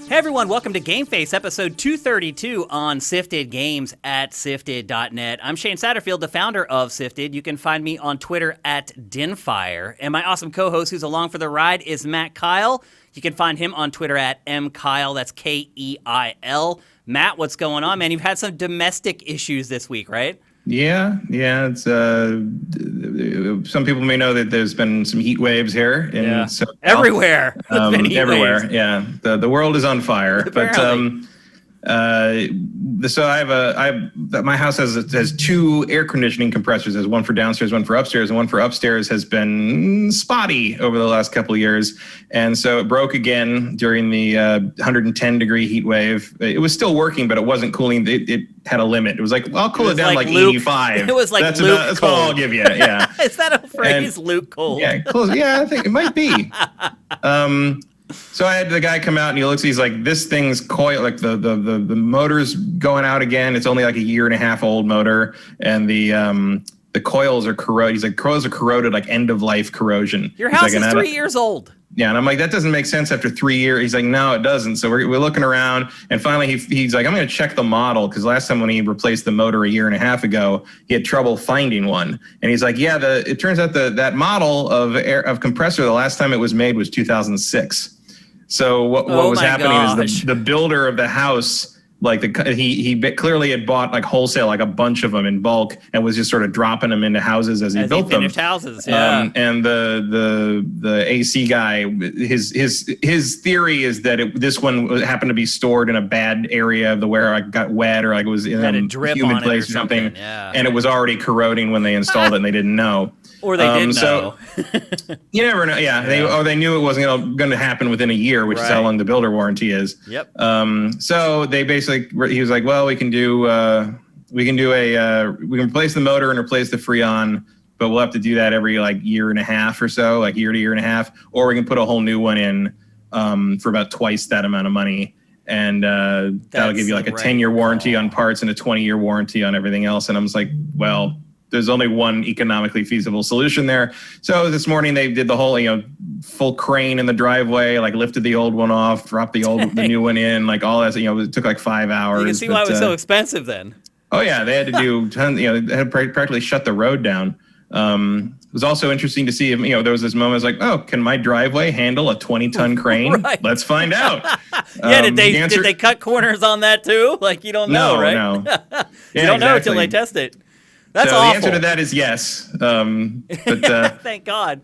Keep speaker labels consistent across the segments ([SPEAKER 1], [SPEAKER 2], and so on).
[SPEAKER 1] Hey everyone, welcome to GameFace episode 232 on Sifted Games at Sifted.net. I'm Shane Satterfield, the founder of Sifted. You can find me on Twitter at Dinfire. And my awesome co-host who's along for the ride is Matt Kyle. You can find him on Twitter at mkyle, that's Keil. Matt, what's going on, man? You've had some domestic issues this week, right?
[SPEAKER 2] Yeah. It's some people may know that there's been some heat waves here, so
[SPEAKER 1] everywhere.
[SPEAKER 2] Everywhere.
[SPEAKER 1] Waves.
[SPEAKER 2] Yeah, the world is on fire.
[SPEAKER 1] Apparently.
[SPEAKER 2] My house has two air conditioning compressors. There's one for downstairs, one for upstairs, and one for upstairs has been spotty over the last couple of years, and so it broke again during the 110 degree heat wave. It was still working, but it wasn't cooling. It had a limit. It was like, well, I'll cool it down like 85.
[SPEAKER 1] It was like
[SPEAKER 2] that's
[SPEAKER 1] Luke
[SPEAKER 2] that's
[SPEAKER 1] cold.
[SPEAKER 2] all I'll give you. Yeah.
[SPEAKER 1] Is that a phrase, Luke cold?
[SPEAKER 2] Yeah, close. Yeah, I think it might be. So I had the guy come out and he looks. He's like, "This thing's coil. Like the motor's going out again. It's only like a year and a half old motor, and the coils are corroded." He's like, "Coils are corroded, like end of life corrosion."
[SPEAKER 1] Your house is 3 years old.
[SPEAKER 2] Yeah, and I'm like, that doesn't make sense after 3 years. He's like, no, it doesn't. So we're looking around, and finally he's like, I'm going to check the model, because last time when he replaced the motor a year and a half ago, he had trouble finding one. And he's like, yeah, it turns out that model of compressor, the last time it was made was 2006. So what was happening is the builder of the house, like he clearly had bought like wholesale, like a bunch of them in bulk, and was just sort of dropping them into houses as he built them.
[SPEAKER 1] Finished houses, yeah.
[SPEAKER 2] And the AC guy, his theory is that this one happened to be stored in a bad area of the ware, like got wet, or like it was in a humid place or something,
[SPEAKER 1] yeah.
[SPEAKER 2] And it was already corroding when they installed it, and they didn't know.
[SPEAKER 1] Or they did know.
[SPEAKER 2] You never know. Yeah, they knew it wasn't going to happen within a year, which is how long the builder warranty is.
[SPEAKER 1] Yep.
[SPEAKER 2] So they basically, he was like, well, we can replace the motor and replace the Freon, but we'll have to do that every like year and a half or so, like year to year and a half, or we can put a whole new one in for about twice that amount of money. And that'll give you like a 10-year warranty on parts and a 20-year warranty on everything else. And I was like, well, there's only one economically feasible solution there. So this morning they did the whole, full crane in the driveway, like lifted the old one off, dropped the new one in, like all that. It took like 5 hours.
[SPEAKER 1] You can see why it was so expensive then.
[SPEAKER 2] Oh yeah, they had to do tons. They had practically shut the road down. It was also interesting to see if there was this moment. I was like, oh, can my driveway handle a 20-ton crane?
[SPEAKER 1] Right.
[SPEAKER 2] Let's find out.
[SPEAKER 1] Did they cut corners on that too? Like you don't know, right?
[SPEAKER 2] No.
[SPEAKER 1] You don't know until they test it. That's
[SPEAKER 2] awful. The answer to that is yes. But
[SPEAKER 1] thank God.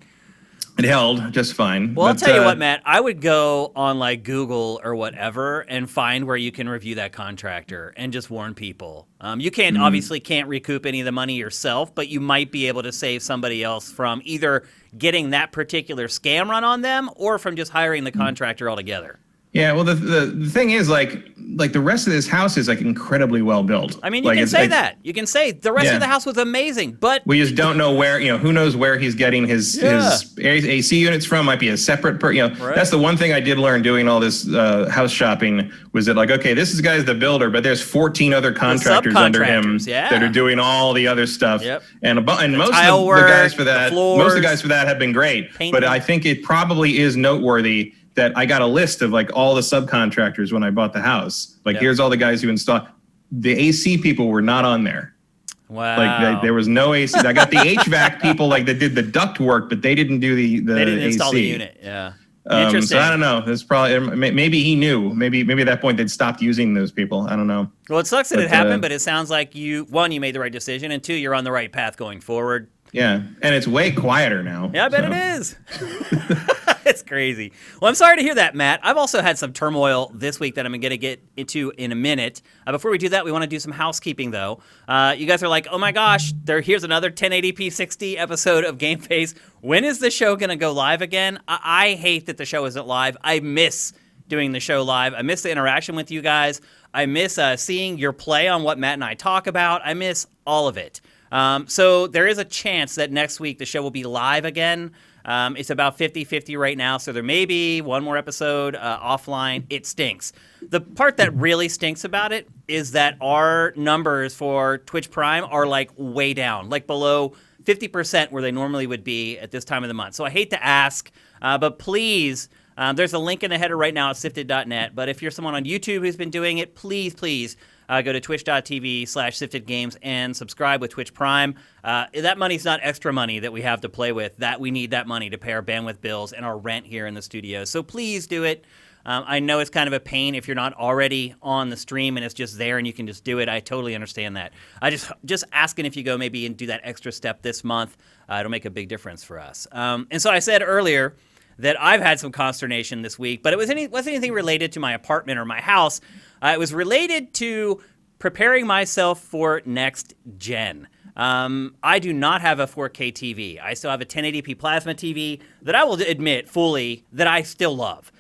[SPEAKER 2] It held just fine.
[SPEAKER 1] Well, I'll tell you what, Matt. I would go on like Google or whatever and find where you can review that contractor and just warn people. You obviously can't recoup any of the money yourself, but you might be able to save somebody else from either getting that particular scam run on them or from just hiring the contractor altogether.
[SPEAKER 2] Yeah, well, the thing is, like the rest of this house is like incredibly well built.
[SPEAKER 1] I mean, you can say that. You can say the rest of the house was amazing, but
[SPEAKER 2] we just don't know where. Who knows where he's getting his AC units from? Might be a separate. Right. That's the one thing I did learn doing all this house shopping was that like, okay, this guy's the builder, but there's 14 other contractors under him that are doing all the other stuff.
[SPEAKER 1] Yep.
[SPEAKER 2] And most of the guys for that, have been great. Painting. But I think it probably is noteworthy that I got a list of like all the subcontractors when I bought the house. Like, here's all the guys who installed. The AC people were not on there.
[SPEAKER 1] Wow.
[SPEAKER 2] Like there was no AC. I got the HVAC people like that did the duct work, but they didn't do the
[SPEAKER 1] They didn't
[SPEAKER 2] AC.
[SPEAKER 1] install the unit. Yeah. Interesting.
[SPEAKER 2] So I don't know. It's probably maybe he knew. Maybe at that point they'd stopped using those people. I don't know.
[SPEAKER 1] Well, it sucks that it happened, but it sounds like you made the right decision, and two, you're on the right path going forward.
[SPEAKER 2] Yeah, and it's way quieter now.
[SPEAKER 1] Yeah, I bet it is. It's crazy. Well, I'm sorry to hear that, Matt. I've also had some turmoil this week that I'm going to get into in a minute. Before we do that, we want to do some housekeeping, though. You guys are like, oh my gosh, here's another 1080p 60 episode of GameFace. When is the show going to go live again? I hate that the show isn't live. I miss doing the show live. I miss the interaction with you guys. I miss seeing your play on what Matt and I talk about. I miss all of it. So there is a chance that next week the show will be live again. It's about 50-50 right now, so there may be one more episode offline. It stinks. The part that really stinks about it is that our numbers for Twitch Prime are like way down, like below 50% where they normally would be at this time of the month. So I hate to ask, but please There's a link in the header right now at sifted.net. But if you're someone on YouTube who's been doing it, please go to twitch.tv/siftedgames and subscribe with Twitch Prime. That money's not extra money that we have to play with. That we need that money to pay our bandwidth bills and our rent here in the studio. So please do it. I know it's kind of a pain if you're not already on the stream and it's just there and you can just do it. I totally understand that. I just asking if you go maybe and do that extra step this month. It'll make a big difference for us. And so I said earlier that I've had some consternation this week, but it wasn't anything related to my apartment or my house. It was related to preparing myself for next gen. I do not have a 4K TV. I still have a 1080p plasma TV that I will admit fully that I still love.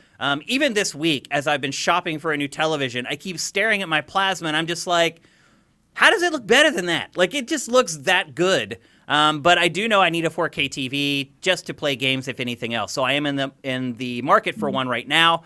[SPEAKER 1] Even this week, as I've been shopping for a new television, I keep staring at my plasma and I'm just like, how does it look better than that? Like, it just looks that good. But I do know I need a 4K TV just to play games, if anything else. So I am in the market for one right now.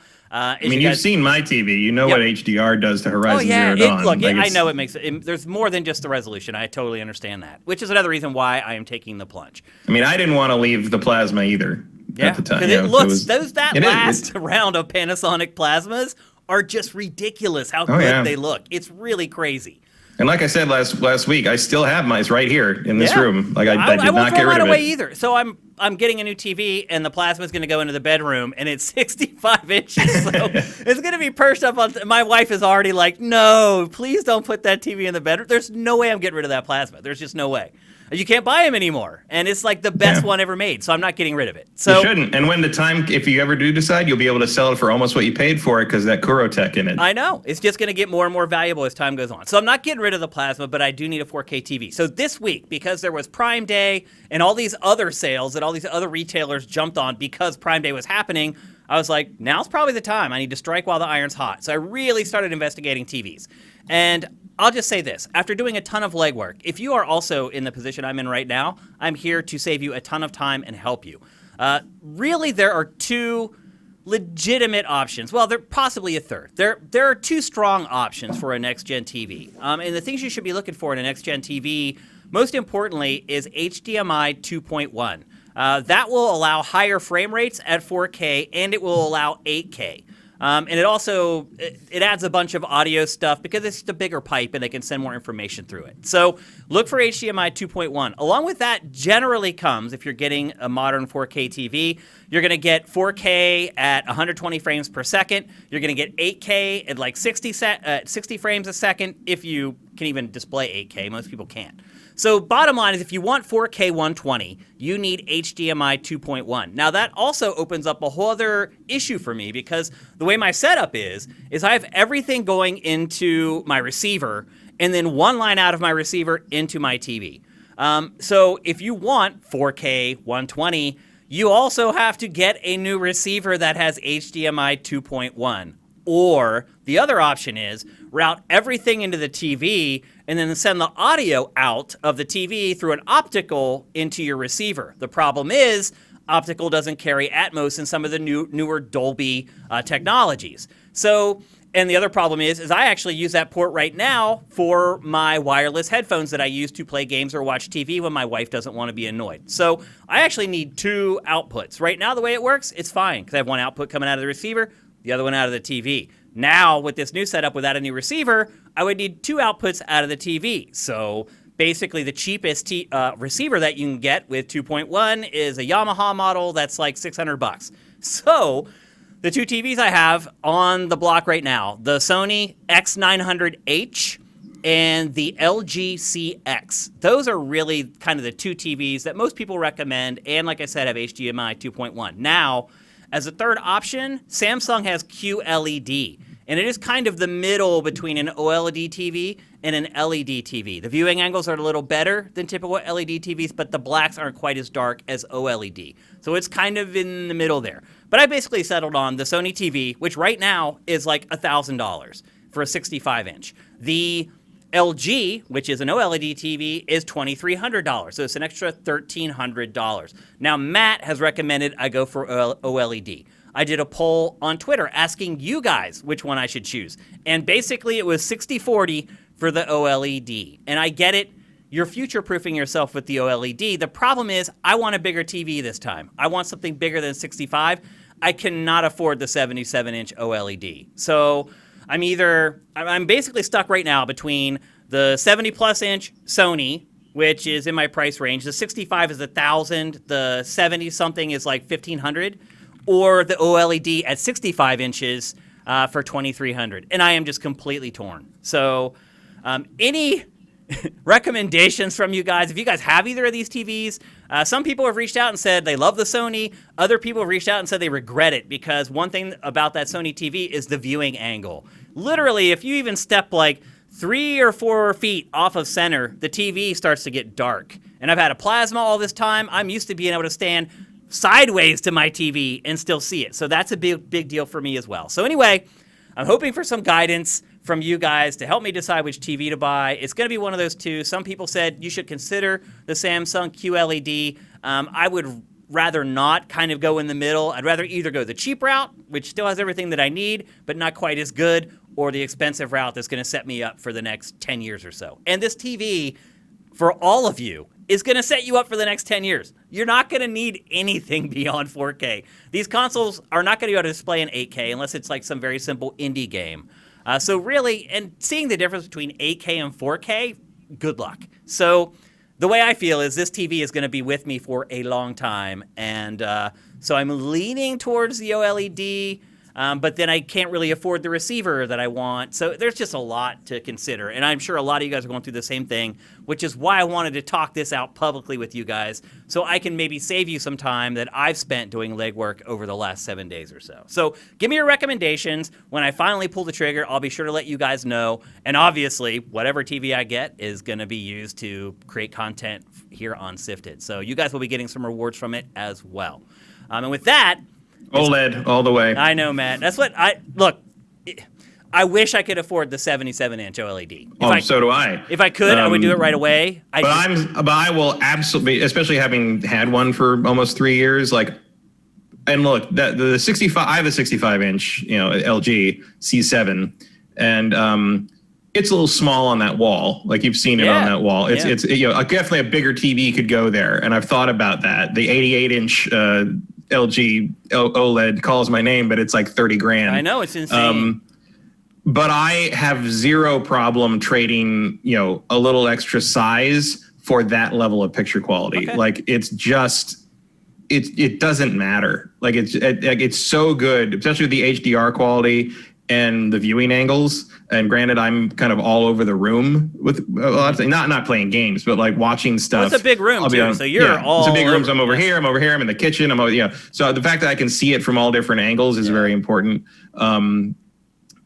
[SPEAKER 2] You've seen my TV. You know what HDR does to Horizon Zero Dawn.
[SPEAKER 1] I know it makes it. There's more than just the resolution. I totally understand that, which is another reson why I am taking the plunge.
[SPEAKER 2] I mean, I didn't want to leave the plasma either at the time.
[SPEAKER 1] Because it looks, that last round of Panasonic plasmas are just ridiculous how good they look. It's really crazy.
[SPEAKER 2] And like I said last week, I still have mine. It's right here in this room. Like I did not get rid of it.
[SPEAKER 1] away either. So I'm getting a new TV, and the plasma is going to go into the bedroom, and it's 65 inches. So it's going to be perched up on. My wife is already like, no, please don't put that TV in the bedroom. There's no way I'm getting rid of that plasma. There's just no way. You can't buy them anymore, and it's like the best one ever made. So I'm not getting rid of it. So
[SPEAKER 2] you shouldn't. And when the time, if you ever do decide, you'll be able to sell it for almost what you paid for it because that Kuro Tech in it.
[SPEAKER 1] I know. It's just going to get more and more valuable as time goes on. So I'm not getting rid of the plasma, but I do need a 4K TV. So this week, because there was Prime Day and all these other sales that all these other retailers jumped on because Prime Day was happening, I was like, now's probably the time. I need to strike while the iron's hot. So I really started investigating TVs. And I'll just say this. After doing a ton of legwork, if you are also in the position I'm in right now, I'm here to save you a ton of time and help you. Really, there are two legitimate options. Well, there possibly a third. There are two strong options for a next-gen TV. And the things you should be looking for in a next-gen TV, most importantly, is HDMI 2.1. That will allow higher frame rates at 4K, and it will allow 8K. And it also it adds a bunch of audio stuff because it's just a bigger pipe and they can send more information through it. So look for HDMI 2.1. Along with that generally comes, if you're getting a modern 4K TV, you're going to get 4K at 120 frames per second. You're going to get 8K at like 60 frames a second if you can even display 8K. Most people can't. So bottom line is if you want 4K 120, you need HDMI 2.1. Now that also opens up a whole other issue for me because the way my setup is I have everything going into my receiver and then one line out of my receiver into my TV. So if you want 4K 120, you also have to get a new receiver that has HDMI 2.1. Or the other option is route everything into the TV and then send the audio out of the TV through an optical into your receiver. The problem is optical doesn't carry Atmos and some of the newer Dolby technologies. So, and the other problem is I actually use that port right now for my wireless headphones that I use to play games or watch TV when my wife doesn't want to be annoyed. So I actually need two outputs. Right now, the way it works, it's fine because I have one output coming out of the receiver, the other one out of the TV. Now, with this new setup without a new receiver, I would need two outputs out of the TV. So basically, the cheapest receiver that you can get with 2.1 is a Yamaha model that's like $600. So the two TVs I have on the block right now, the Sony X900H and the LG CX. Those are really kind of the two TVs that most people recommend, and like I said, have HDMI 2.1. Now, as a third option, Samsung has QLED, and it is kind of the middle between an OLED TV and an LED TV. The viewing angles are a little better than typical LED TVs, but the blacks aren't quite as dark as OLED. So it's kind of in the middle there. But I basically settled on the Sony TV, which right now is like $1,000 for a 65-inch. The LG, which is an OLED TV, is $2,300, so it's an extra $1,300. Now, Matt has recommended I go for OLED. I did a poll on Twitter asking you guys which one I should choose, and basically it was 60-40 for the OLED. And I get it, you're future-proofing yourself with the OLED. The problem is I want a bigger TV this time. I want something bigger than 65. I cannot afford the 77-inch OLED. So I'm basically stuck right now between the 70-plus inch Sony, which is in my price range. The 65 is $1,000. The 70-something is like $1,500. Or the OLED at 65 inches for $2,300. And I am just completely torn. So any recommendations from you guys? If you guys have either of these TVs, some people have reached out and said they love the Sony. Other people have reached out and said they regret it because one thing about that Sony TV is the viewing angle. Literally, if you even step like 3 or 4 feet off of center, the TV starts to get dark. And I've had a plasma all this time. I'm used to being able to stand sideways to my TV and still see it. So that's a big deal for me as well. So anyway, I'm hoping for some guidance from you guys to help me decide which TV to buy. It's going to be one of those two. Some people said you should consider the Samsung QLED. I would rather not kind of go in the middle. I'd rather either go the cheap route, which still has everything that I need, but not quite as good, or the expensive route that's going to set me up for the next 10 years or so. And this TV, for all of you, is going to set you up for the next 10 years. You're not going to need anything beyond 4K. These consoles are not going to be able to display in 8K unless it's like some very simple indie game. So really, and seeing the difference between 8K and 4K, good luck. So the way I feel is this TV is going to be with me for a long time. And so I'm leaning towards the OLED, but then I can't really afford the receiver that I want. So there's just a lot to consider. And I'm sure a lot of you guys are going through the same thing, which is why I wanted to talk this out publicly with you guys so I can maybe save you some time that I've spent doing legwork over the last 7 days or so. So give me your recommendations. When I finally pull the trigger, I'll be sure to let you guys know. And obviously, whatever TV I get is going to be used to create content here on Sifted. So you guys will be getting some rewards from it as well. And with that,
[SPEAKER 2] OLED all the way.
[SPEAKER 1] I know, Matt. That's what I wish I could afford the 77-inch OLED.
[SPEAKER 2] So do I.
[SPEAKER 1] If I could, I would do it right away.
[SPEAKER 2] But I will absolutely, especially having had one for almost 3 years. And look, the 65. I have a 65-inch, LG C7, and it's a little small on that wall. Like you've seen it on that wall. It's definitely a bigger TV could go there. And I've thought about that. The 88-inch LG OLED calls my name, but it's like 30 grand.
[SPEAKER 1] I know, it's insane.
[SPEAKER 2] But I have zero problem trading, a little extra size for that level of picture quality. Okay. Like it's just, it doesn't matter. Like it's so good, especially with the HDR quality and the viewing angles. And granted, I'm kind of all over the room with not playing games, but like watching stuff.
[SPEAKER 1] Well, it's a big room too, so you're all.
[SPEAKER 2] It's a big room. So I'm over here. I'm in the kitchen. So the fact that I can see it from all different angles is very important.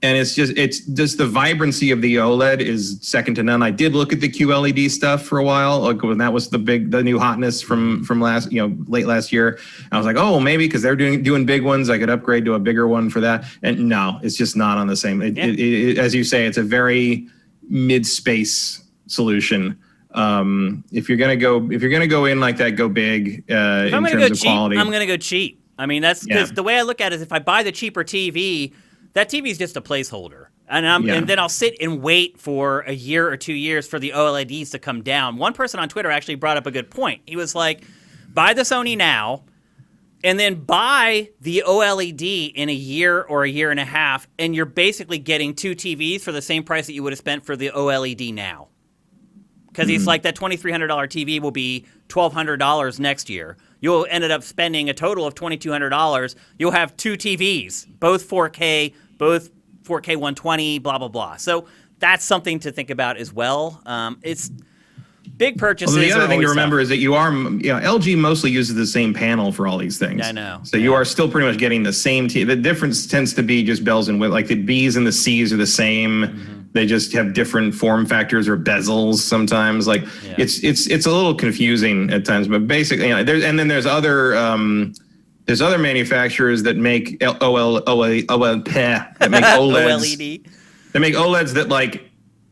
[SPEAKER 2] And it's just the vibrancy of the OLED is second to none. I did look at the QLED stuff for a while, like when that was the new hotness from last, late last year. I was like, oh, maybe because they're doing big ones, I could upgrade to a bigger one for that. And no, it's just not on the same. As you say, it's a very mid-space solution. If you're gonna go in like that, go big. In terms of quality,
[SPEAKER 1] I'm gonna go cheap. I mean, that's because the way I look at it is if I buy the cheaper TV, that TV is just a placeholder. And then I'll sit and wait for a year or 2 years for the OLEDs to come down. One person on Twitter actually brought up a good point. He was like, buy the Sony now, and then buy the OLED in a year or a year and a half, and you're basically getting 2 TVs for the same price that you would have spent for the OLED now. Because he's like, that $2,300 TV will be $1,200 next year. You'll end up spending a total of $2,200. You'll have 2 TVs, both 4K 120, blah, blah, blah. So that's something to think about as well. It's big purchases.
[SPEAKER 2] Well, the other thing to remember is that LG mostly uses the same panel for all these things.
[SPEAKER 1] I know.
[SPEAKER 2] So you are still pretty much getting the same The difference tends to be just bells and whistles. Like the B's and the C's are the same. Mm-hmm. They just have different form factors or bezels sometimes. It's a little confusing at times, but basically, there's other manufacturers that make OLED. They make OLEDs that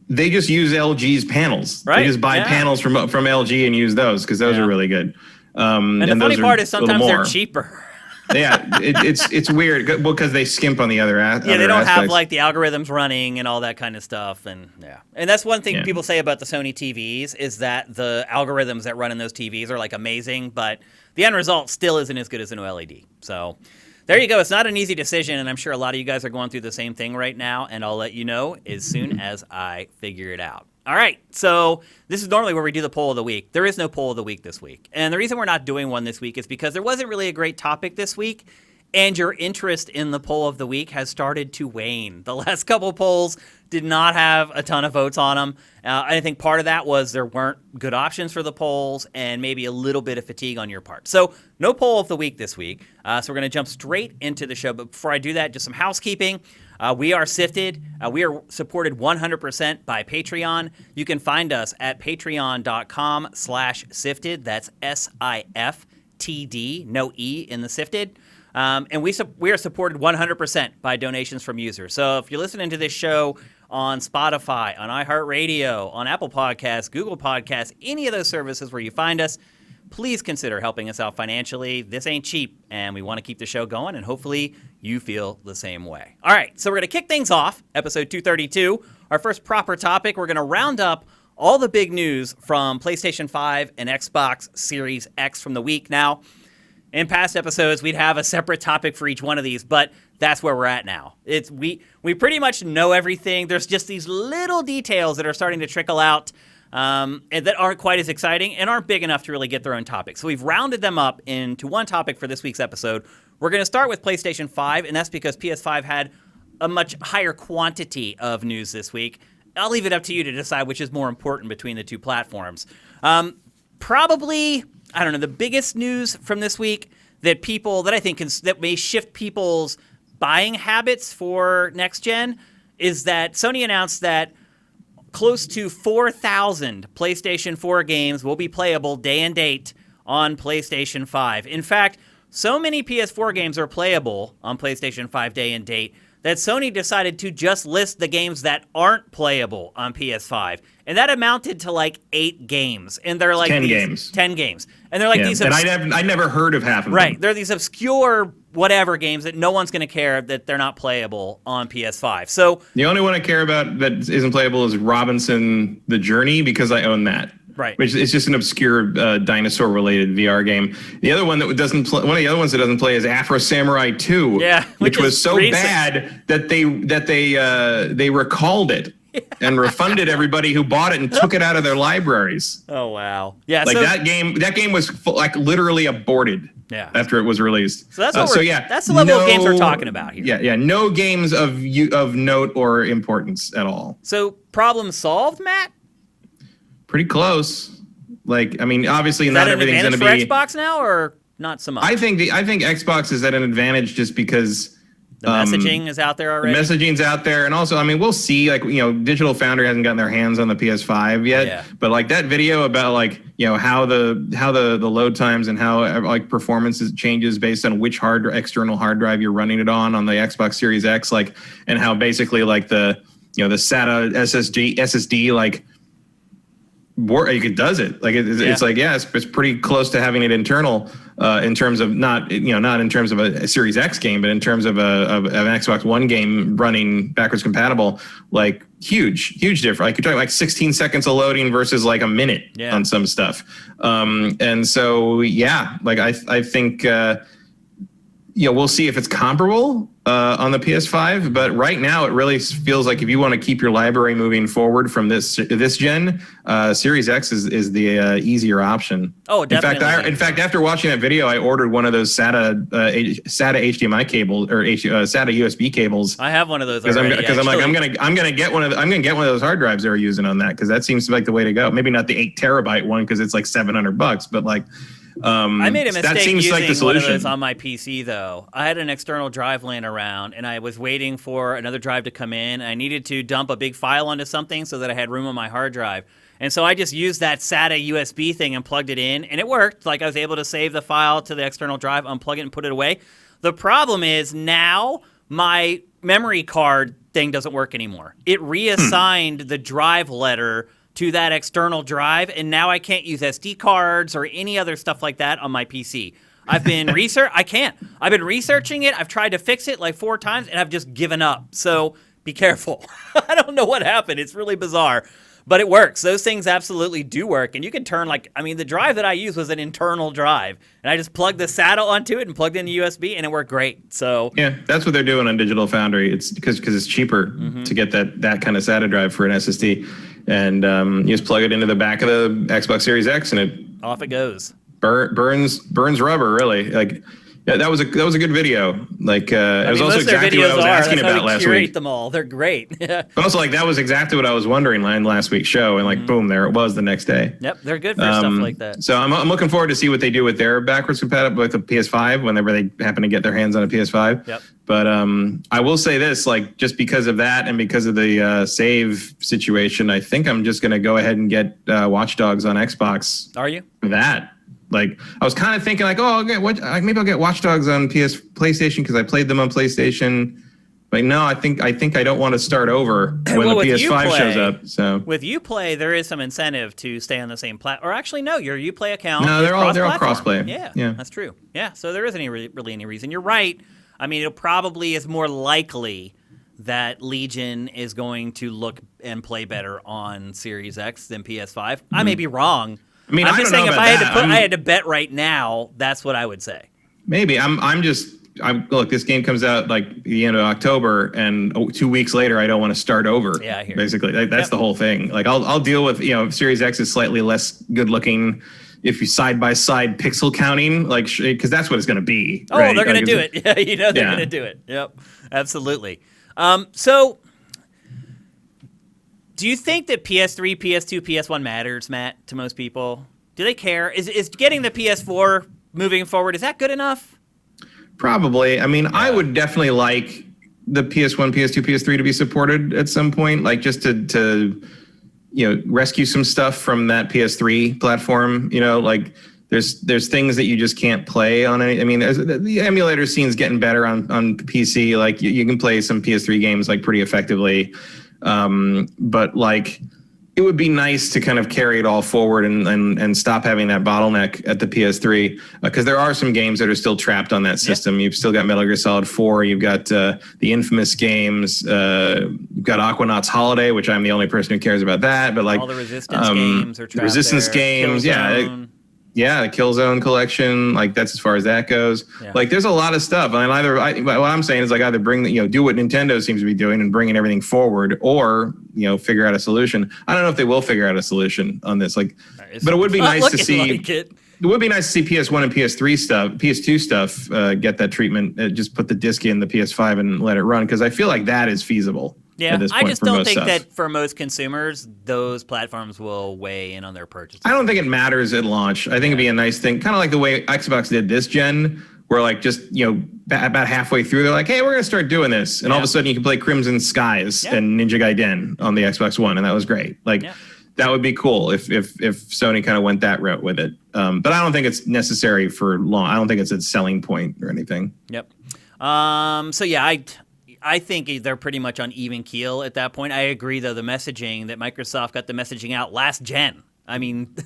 [SPEAKER 2] they just use LG's panels. Right. They just buy panels from LG and use those because those are really good.
[SPEAKER 1] And the funny part is sometimes they're cheaper.
[SPEAKER 2] It's weird because they skimp on the other aspects.
[SPEAKER 1] They don't have the algorithms running and all that kind of stuff, and that's one thing people say about the Sony TVs is that the algorithms that run in those TVs are amazing, but the end result still isn't as good as an OLED. So there you go. It's not an easy decision, and I'm sure a lot of you guys are going through the same thing right now, and I'll let you know as soon as I figure it out. All right, so this is normally where we do the poll of the week. There is no poll of the week this week, and the reason we're not doing one this week is because there wasn't really a great topic this week, and your interest in the poll of the week has started to wane. The last couple polls did not have a ton of votes on them. I think part of that was there weren't good options for the polls and maybe a little bit of fatigue on your part. So no poll of the week this week. So we're going to jump straight into the show. But before I do that, just some housekeeping. We are Sifted. We are supported 100% by Patreon. You can find us at patreon.com/Sifted. That's SIFTD, no E in the Sifted. And we are supported 100% by donations from users. So if you're listening to this show on Spotify, on iHeartRadio, on Apple Podcasts, Google Podcasts, any of those services where you find us, please consider helping us out financially. This ain't cheap, and we want to keep the show going, and hopefully you feel the same way. All right, so we're going to kick things off, episode 232. Our first proper topic, we're going to round up all the big news from PlayStation 5 and Xbox Series X from the week. Now, in past episodes, we'd have a separate topic for each one of these, but that's where we're at now. We pretty much know everything. There's just these little details that are starting to trickle out and that aren't quite as exciting and aren't big enough to really get their own topic. So we've rounded them up into one topic for this week's episode. We're going to start with PlayStation 5, and that's because PS5 had a much higher quantity of news this week. I'll leave it up to you to decide which is more important between the two platforms. Probably, I don't know, the biggest news from this week that I think that may shift people's buying habits for next gen is that Sony announced that close to 4,000 PlayStation 4 games will be playable day and date on PlayStation 5. In fact, so many PS4 games are playable on PlayStation 5 day and date that Sony decided to just list the games that aren't playable on PS5. And that amounted to like 8 games. And they're like
[SPEAKER 2] 10 games.
[SPEAKER 1] 10 games. And they're like these...
[SPEAKER 2] And I never heard of half of them.
[SPEAKER 1] Right. They're these obscure whatever games that no one's going to care that they're not playable on PS5. So
[SPEAKER 2] the only one I care about that isn't playable is Robinson The Journey because I own that.
[SPEAKER 1] Right.
[SPEAKER 2] Which is just an obscure dinosaur-related VR game. The other one that doesn't play, one of the other ones that doesn't play is Afro Samurai 2.
[SPEAKER 1] Yeah,
[SPEAKER 2] which was so bad that they recalled it and refunded everybody who bought it and took it out of their libraries.
[SPEAKER 1] Oh wow. Yeah.
[SPEAKER 2] Like that game was like literally aborted.
[SPEAKER 1] Yeah.
[SPEAKER 2] After it was released.
[SPEAKER 1] So that's what that's the level of games we're talking about here.
[SPEAKER 2] Yeah. No games of note or importance at all.
[SPEAKER 1] So problem solved, Matt?
[SPEAKER 2] Pretty close. Like, I mean, obviously not everything's going to be.
[SPEAKER 1] Is that an advantage for Xbox now, or not so much?
[SPEAKER 2] I think Xbox is at an advantage just because
[SPEAKER 1] the messaging is out there already.
[SPEAKER 2] The messaging's out there, and also, I mean, we'll see. Like, Digital Foundry hasn't gotten their hands on the PS5 yet, but like that video about like how the load times and how like performance changes based on which external hard drive you're running it on the Xbox Series X, like, and how basically like the SATA SSD like. It does it like it's like it's pretty close to having it internal in terms of not in terms of a Series X game, but in terms of an Xbox One game running backwards compatible. Like huge difference. Like you're talking like 16 seconds of loading versus like a minute on some stuff. And so like I think we'll see if it's comparable on the PS5, but right now it really feels like if you want to keep your library moving forward from this gen, Series X is the easier option.
[SPEAKER 1] Oh, definitely.
[SPEAKER 2] In fact, after watching that video, I ordered one of those SATA HDMI cables or SATA USB cables.
[SPEAKER 1] I have one of those already.
[SPEAKER 2] Because I'm gonna get one of those hard drives they were using on that because that seems like the way to go. Maybe not the 8 terabyte one because it's like $700, but like.
[SPEAKER 1] I made a mistake using
[SPEAKER 2] like
[SPEAKER 1] one of those on my PC, though. I had an external drive laying around, and I was waiting for another drive to come in. I needed to dump a big file onto something so that I had room on my hard drive. And so I just used that SATA USB thing and plugged it in, and it worked. Like, I was able to save the file to the external drive, unplug it, and put it away. The problem is now my memory card thing doesn't work anymore. It reassigned the drive letter to that external drive, and now I can't use SD cards or any other stuff like that on my PC. I've been I've been researching it. I've tried to fix it like 4 times, and I've just given up. So be careful. I don't know what happened. It's really bizarre. But it works. Those things absolutely do work. And you can turn the drive that I used was an internal drive. And I just plugged the SATA onto it and plugged in the USB and it worked great. So
[SPEAKER 2] yeah, that's what they're doing on Digital Foundry. It's because it's cheaper to get that kind of SATA drive for an SSD. And you just plug it into the back of the Xbox Series X and it
[SPEAKER 1] off it goes.
[SPEAKER 2] Burns rubber, really. Like, yeah, that was a good video. Like, it was also exactly what I was asking about last week.
[SPEAKER 1] Them all, they're great.
[SPEAKER 2] But also, like, that was exactly what I was wondering in last week's show, and like, boom, there it was the next day.
[SPEAKER 1] Yep, they're good for stuff like that.
[SPEAKER 2] So I'm looking forward to see what they do with their backwards compatible with the PS5 whenever they happen to get their hands on a PS5.
[SPEAKER 1] Yep.
[SPEAKER 2] But I will say this, like, just because of that and because of the save situation, I think I'm just going to go ahead and get Watch Dogs on Xbox.
[SPEAKER 1] Are you?
[SPEAKER 2] For that. Like, I was kind of thinking, like, oh, maybe I'll get Watch Dogs on PlayStation because I played them on PlayStation. But no, I think I don't want to start over when the PS5 shows up. So
[SPEAKER 1] with Uplay, there is some incentive to stay on the same platform. Or actually, no, your Uplay account.
[SPEAKER 2] No, they're all crossplay.
[SPEAKER 1] Yeah, that's true. Yeah, so there isn't really any reason. You're right. I mean, it probably is more likely that Legion is going to look and play better on Series X than PS5. I may be wrong.
[SPEAKER 2] I mean,
[SPEAKER 1] I'm
[SPEAKER 2] just saying
[SPEAKER 1] if I had to bet right now, that's what I would say.
[SPEAKER 2] Maybe look, this game comes out like the end of October, and 2 weeks later, I don't want to start over.
[SPEAKER 1] Yeah, I hear
[SPEAKER 2] basically, that's the whole thing. Like, I'll deal with, Series X is slightly less good looking if you side by side pixel counting, like, because that's what it's going to be.
[SPEAKER 1] Oh,
[SPEAKER 2] right?
[SPEAKER 1] they're going to do it. Yeah, they're going to do it. Yep, absolutely. So, do you think that PS3, PS2, PS1 matters, Matt, to most people? Do they care? Is getting the PS4 moving forward, is that good enough?
[SPEAKER 2] Probably. I mean, I would definitely like the PS1, PS2, PS3 to be supported at some point, like just to rescue some stuff from that PS3 platform. Like there's things that you just can't play on any. I mean, the emulator scene's getting better on PC. Like you can play some PS3 games like pretty effectively. But like, it would be nice to kind of carry it all forward and stop having that bottleneck at the PS3, because there are some games that are still trapped on that system. Yep. You've still got Metal Gear Solid 4. You've got the infamous games. You've got Aquanauts Holiday, which I'm the only person who cares about that. But like
[SPEAKER 1] all the Resistance games are trapped.
[SPEAKER 2] Resistance
[SPEAKER 1] there.
[SPEAKER 2] games,
[SPEAKER 1] Killzone.
[SPEAKER 2] Yeah, the Killzone collection, like that's as far as that goes. Yeah. Like there's a lot of stuff. I mean, what I'm saying is like either bring do what Nintendo seems to be doing and bringing everything forward, or figure out a solution. I don't know if they will figure out a solution on this. Like, but it would be nice to see. Like it would be nice to see PS1 and PS3 stuff, PS2 stuff get that treatment. Just put the disc in the PS5 and let it run, because I feel like that is feasible.
[SPEAKER 1] Yeah, I just don't think that for most consumers, those platforms will weigh in on their purchases.
[SPEAKER 2] I don't think it matters at launch. I think it'd be a nice thing, kind of like the way Xbox did this gen, where like just, about halfway through, they're like, hey, we're going to start doing this. And all of a sudden you can play Crimson Skies and Ninja Gaiden on the Xbox One. And that was great. Like, that would be cool if Sony kind of went that route with it. But I don't think it's necessary for long. I don't think it's a selling point or anything.
[SPEAKER 1] Yep. So yeah, I think they're pretty much on even keel at that point. I agree, though, the messaging that Microsoft got the messaging out last gen. I mean,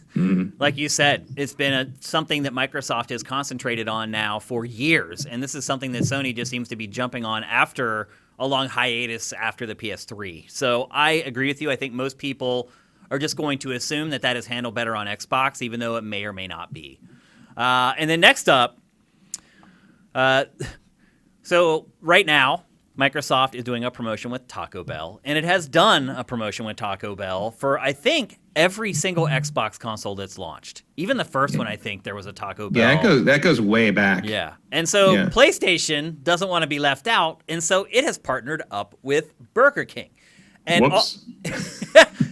[SPEAKER 1] like you said, it's been something that Microsoft has concentrated on now for years. And this is something that Sony just seems to be jumping on after a long hiatus after the PS3. So I agree with you. I think most people are just going to assume that is handled better on Xbox, even though it may or may not be. And then next up, so right now, Microsoft is doing a promotion with Taco Bell, and it has done a promotion with Taco Bell for, I think, every single Xbox console that's launched. Even the first one, I think, there was a Taco Bell.
[SPEAKER 2] Yeah, that goes way back.
[SPEAKER 1] Yeah. And so PlayStation doesn't want to be left out, and so it has partnered up with Burger King. And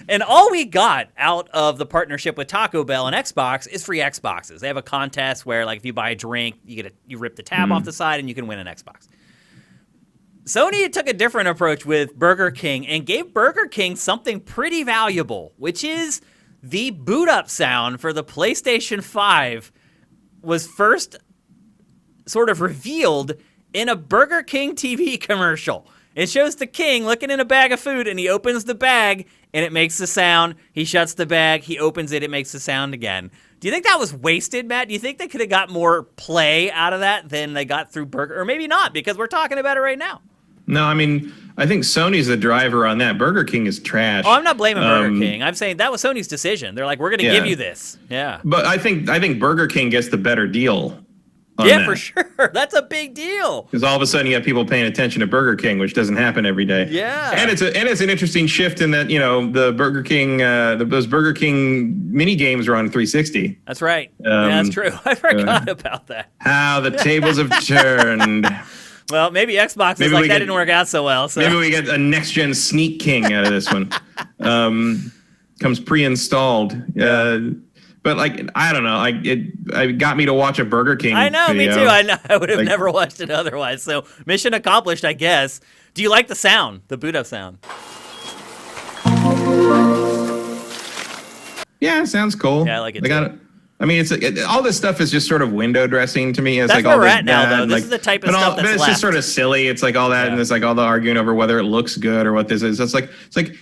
[SPEAKER 1] and all we got out of the partnership with Taco Bell and Xbox is free Xboxes. They have a contest where, like, if you buy a drink, you rip the tab off the side and you can win an Xbox. Sony took a different approach with Burger King and gave Burger King something pretty valuable, which is the boot up sound for the PlayStation 5 was first sort of revealed in a Burger King TV commercial. It shows the king looking in a bag of food, and he opens the bag, and it makes the sound. He shuts the bag. He opens it. It makes the sound again. Do you think that was wasted, Matt? Do you think they could have got more play out of that than they got through Burger? Or maybe not, because we're talking about it right now.
[SPEAKER 2] No, I mean, I think Sony's the driver on that. Burger King is trash.
[SPEAKER 1] Oh, I'm not blaming Burger King. I'm saying that was Sony's decision. They're like, we're going to give you this. Yeah.
[SPEAKER 2] But I think Burger King gets the better deal.
[SPEAKER 1] Yeah, for sure. That's a big deal.
[SPEAKER 2] Because all of a sudden you have people paying attention to Burger King, which doesn't happen every day.
[SPEAKER 1] Yeah.
[SPEAKER 2] And it's an interesting shift in that, the Burger King those Burger King mini games are on 360.
[SPEAKER 1] That's right. Yeah, that's true. I forgot about that.
[SPEAKER 2] How the tables have turned.
[SPEAKER 1] Well, maybe Xbox is like, that didn't work out so well. So.
[SPEAKER 2] Maybe we get a next-gen Sneak King out of this one. Comes pre-installed. But, I don't know. It got me to watch a Burger King
[SPEAKER 1] I know,
[SPEAKER 2] video.
[SPEAKER 1] me too. I know. I would have never watched it otherwise. So, mission accomplished, I guess. Do you like the sound, the boot up sound?
[SPEAKER 2] Yeah, it sounds cool.
[SPEAKER 1] Yeah, I like it too.
[SPEAKER 2] I mean, all this stuff is just sort of window dressing to me. It's
[SPEAKER 1] that's
[SPEAKER 2] like
[SPEAKER 1] where we're at now, though. This is the type of stuff that's
[SPEAKER 2] but it's
[SPEAKER 1] left.
[SPEAKER 2] just sort of silly. It's like all that, and it's like all the arguing over whether it looks good or what this is. It's like,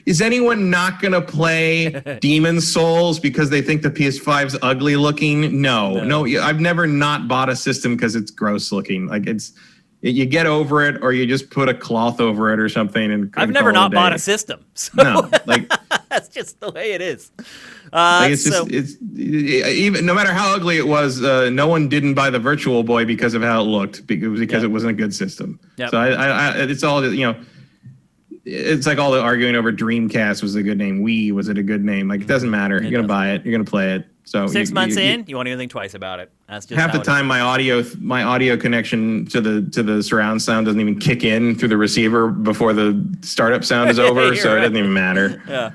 [SPEAKER 2] is anyone not going to play Demon's Souls because they think the PS5's ugly looking? No. I've never not bought a system because it's gross looking. You get over it, or you just put a cloth over it or something. And
[SPEAKER 1] I've never not bought a system. So
[SPEAKER 2] no,
[SPEAKER 1] that's just the way it is.
[SPEAKER 2] Even no matter how ugly it was, no one didn't buy the Virtual Boy because of how it looked, because it wasn't a good system.
[SPEAKER 1] Yep.
[SPEAKER 2] So it's all it's like all the arguing over Dreamcast was a good name, Wii was it a good name? It doesn't matter. You're gonna buy it. You're gonna play it. So
[SPEAKER 1] 6 months in, you won't even think twice about it. That's just
[SPEAKER 2] half the time my audio connection to the surround sound doesn't even kick in through the receiver before the startup sound is over, so right. It doesn't even matter.
[SPEAKER 1] Yeah.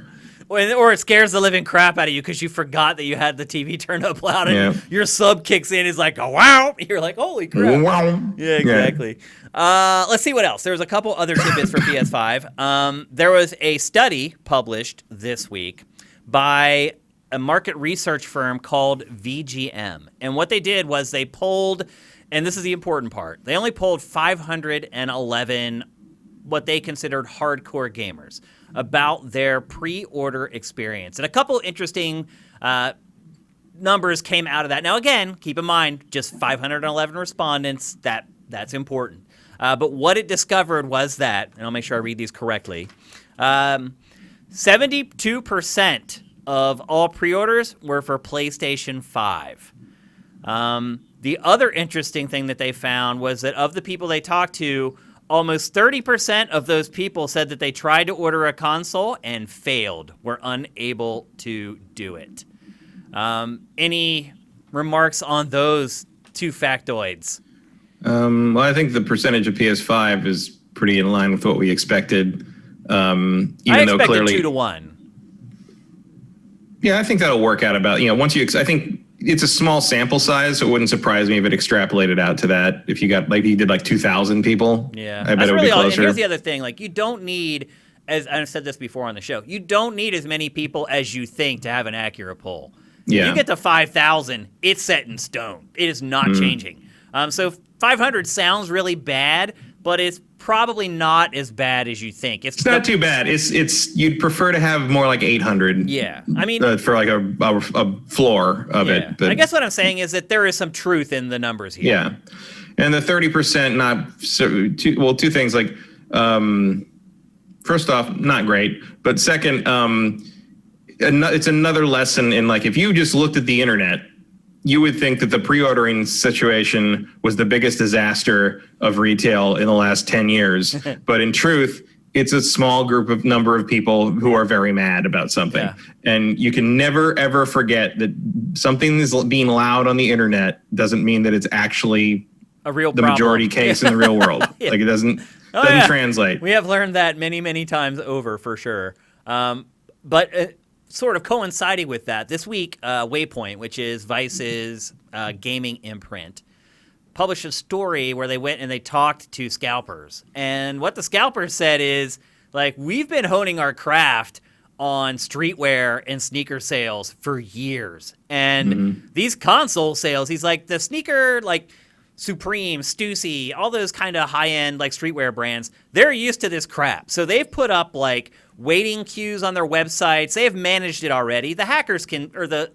[SPEAKER 1] Or it scares the living crap out of you because you forgot that you had the TV turned up loud and your sub kicks in. It's like, oh, wow. You're like, holy crap.
[SPEAKER 2] Wow.
[SPEAKER 1] Yeah, exactly. Yeah. Let's see what else. There was a couple other tidbits for PS5. There was a study published this week by a market research firm called VGM. And what they did was they polled, and this is the important part, they only polled 511 what they considered hardcore gamers about their pre-order experience. And a couple interesting numbers came out of that. Now, again, keep in mind, just 511 respondents, that's important. But what it discovered was that, and I'll make sure I read these correctly, 72% of all pre-orders were for PlayStation 5. The other interesting thing that they found was that of the people they talked to, almost 30% of those people said that they tried to order a console and failed, were unable to do it. Any remarks on those two factoids?
[SPEAKER 2] Well, I think the percentage of PS5 is pretty in line with what we expected. I
[SPEAKER 1] expected clearly 2 to 1.
[SPEAKER 2] Yeah, I think that'll work out about, once I think it's a small sample size, so it wouldn't surprise me if it extrapolated out to that. If you got, you did 2,000 people.
[SPEAKER 1] Yeah.
[SPEAKER 2] I bet it would be closer.
[SPEAKER 1] And here's the other thing, you don't need, as I've said this before on the show, you don't need as many people as you think to have an accurate poll.
[SPEAKER 2] Yeah.
[SPEAKER 1] If you get to 5,000, it's set in stone. It is not changing. So 500 sounds really bad, but it's probably not as bad as you think. It's
[SPEAKER 2] not too bad. It's you'd prefer to have more like 800.
[SPEAKER 1] Yeah, I mean
[SPEAKER 2] for a floor of it. But
[SPEAKER 1] I guess what I'm saying is that there is some truth in the numbers here.
[SPEAKER 2] Yeah, and the 30% two things. First off, not great, but second, it's another lesson in if you just looked at the internet, you would think that the pre-ordering situation was the biggest disaster of retail in the last 10 years. But in truth, it's a small number of people who are very mad about something. Yeah. And you can never, ever forget that something is being loud on the internet doesn't mean that it's actually
[SPEAKER 1] a real
[SPEAKER 2] the majority case in the real world.
[SPEAKER 1] Yeah.
[SPEAKER 2] It doesn't translate.
[SPEAKER 1] We have learned that many, many times over for sure. But sort of coinciding with that, this week, Waypoint, which is Vice's gaming imprint, published a story where they went and they talked to scalpers. And what the scalpers said is, we've been honing our craft on streetwear and sneaker sales for years. And these console sales, he's like, the sneaker, Supreme, Stussy, all those kind of high-end streetwear brands, they're used to this crap. So they've put up waiting queues on their websites. They have managed it already. The hackers can, or the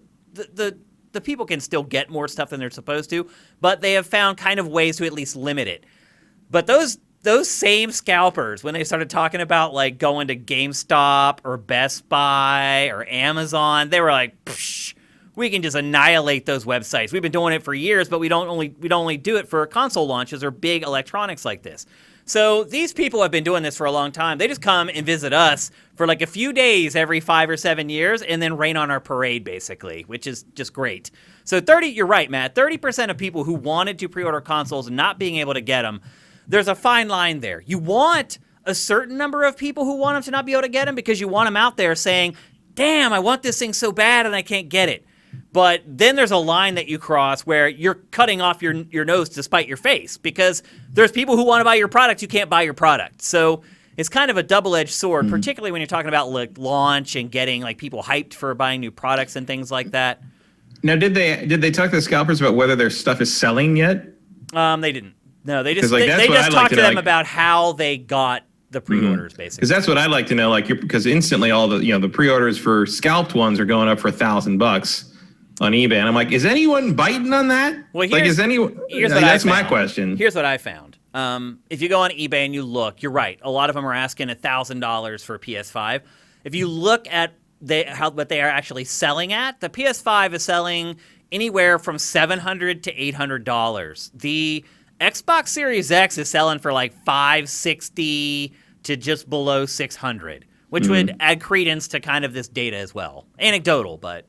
[SPEAKER 1] people can still get more stuff than they're supposed to, but they have found kind of ways to at least limit it. But those those same scalpers, when they started talking about like going to GameStop or Best Buy or Amazon, they were like, psh, we can just annihilate those websites. We've been doing it for years, but we don't only do it for console launches or big electronics like this. So these people have been doing this for a long time. They just come and visit us for like a few days every 5 or 7 years and then rain on our parade, basically, which is just great. So you're right, Matt, 30% of people who wanted to pre-order consoles not being able to get them, there's a fine line there. You want a certain number of people who want them to not be able to get them because you want them out there saying, damn, I want this thing so bad and I can't get it. But then there's a line that you cross where you're cutting off your nose to spite your face because there's people who want to buy your product who can't buy your product. So it's kind of a double-edged sword, particularly when you're talking about like launch and getting like people hyped for buying new products and things like that.
[SPEAKER 2] Now, did they talk to the scalpers about whether their stuff is selling yet?
[SPEAKER 1] They didn't. No, they just
[SPEAKER 2] like,
[SPEAKER 1] they just talked to them about how they got the pre-orders, basically.
[SPEAKER 2] Because that's what I'd like to know. Like, because instantly all the the pre-orders for scalped ones are going up for $1,000 on eBay, and I'm like, is anyone biting on that?
[SPEAKER 1] Well,
[SPEAKER 2] here's that's my question.
[SPEAKER 1] Here's what I found. If you go on eBay and you look, you're right. A lot of them are asking $1,000 for a PS5. If you look at what they are actually selling at, the PS5 is selling anywhere from $700 to $800. The Xbox Series X is selling for like $560 to just below $600, which would add credence to kind of this data as well. Anecdotal, but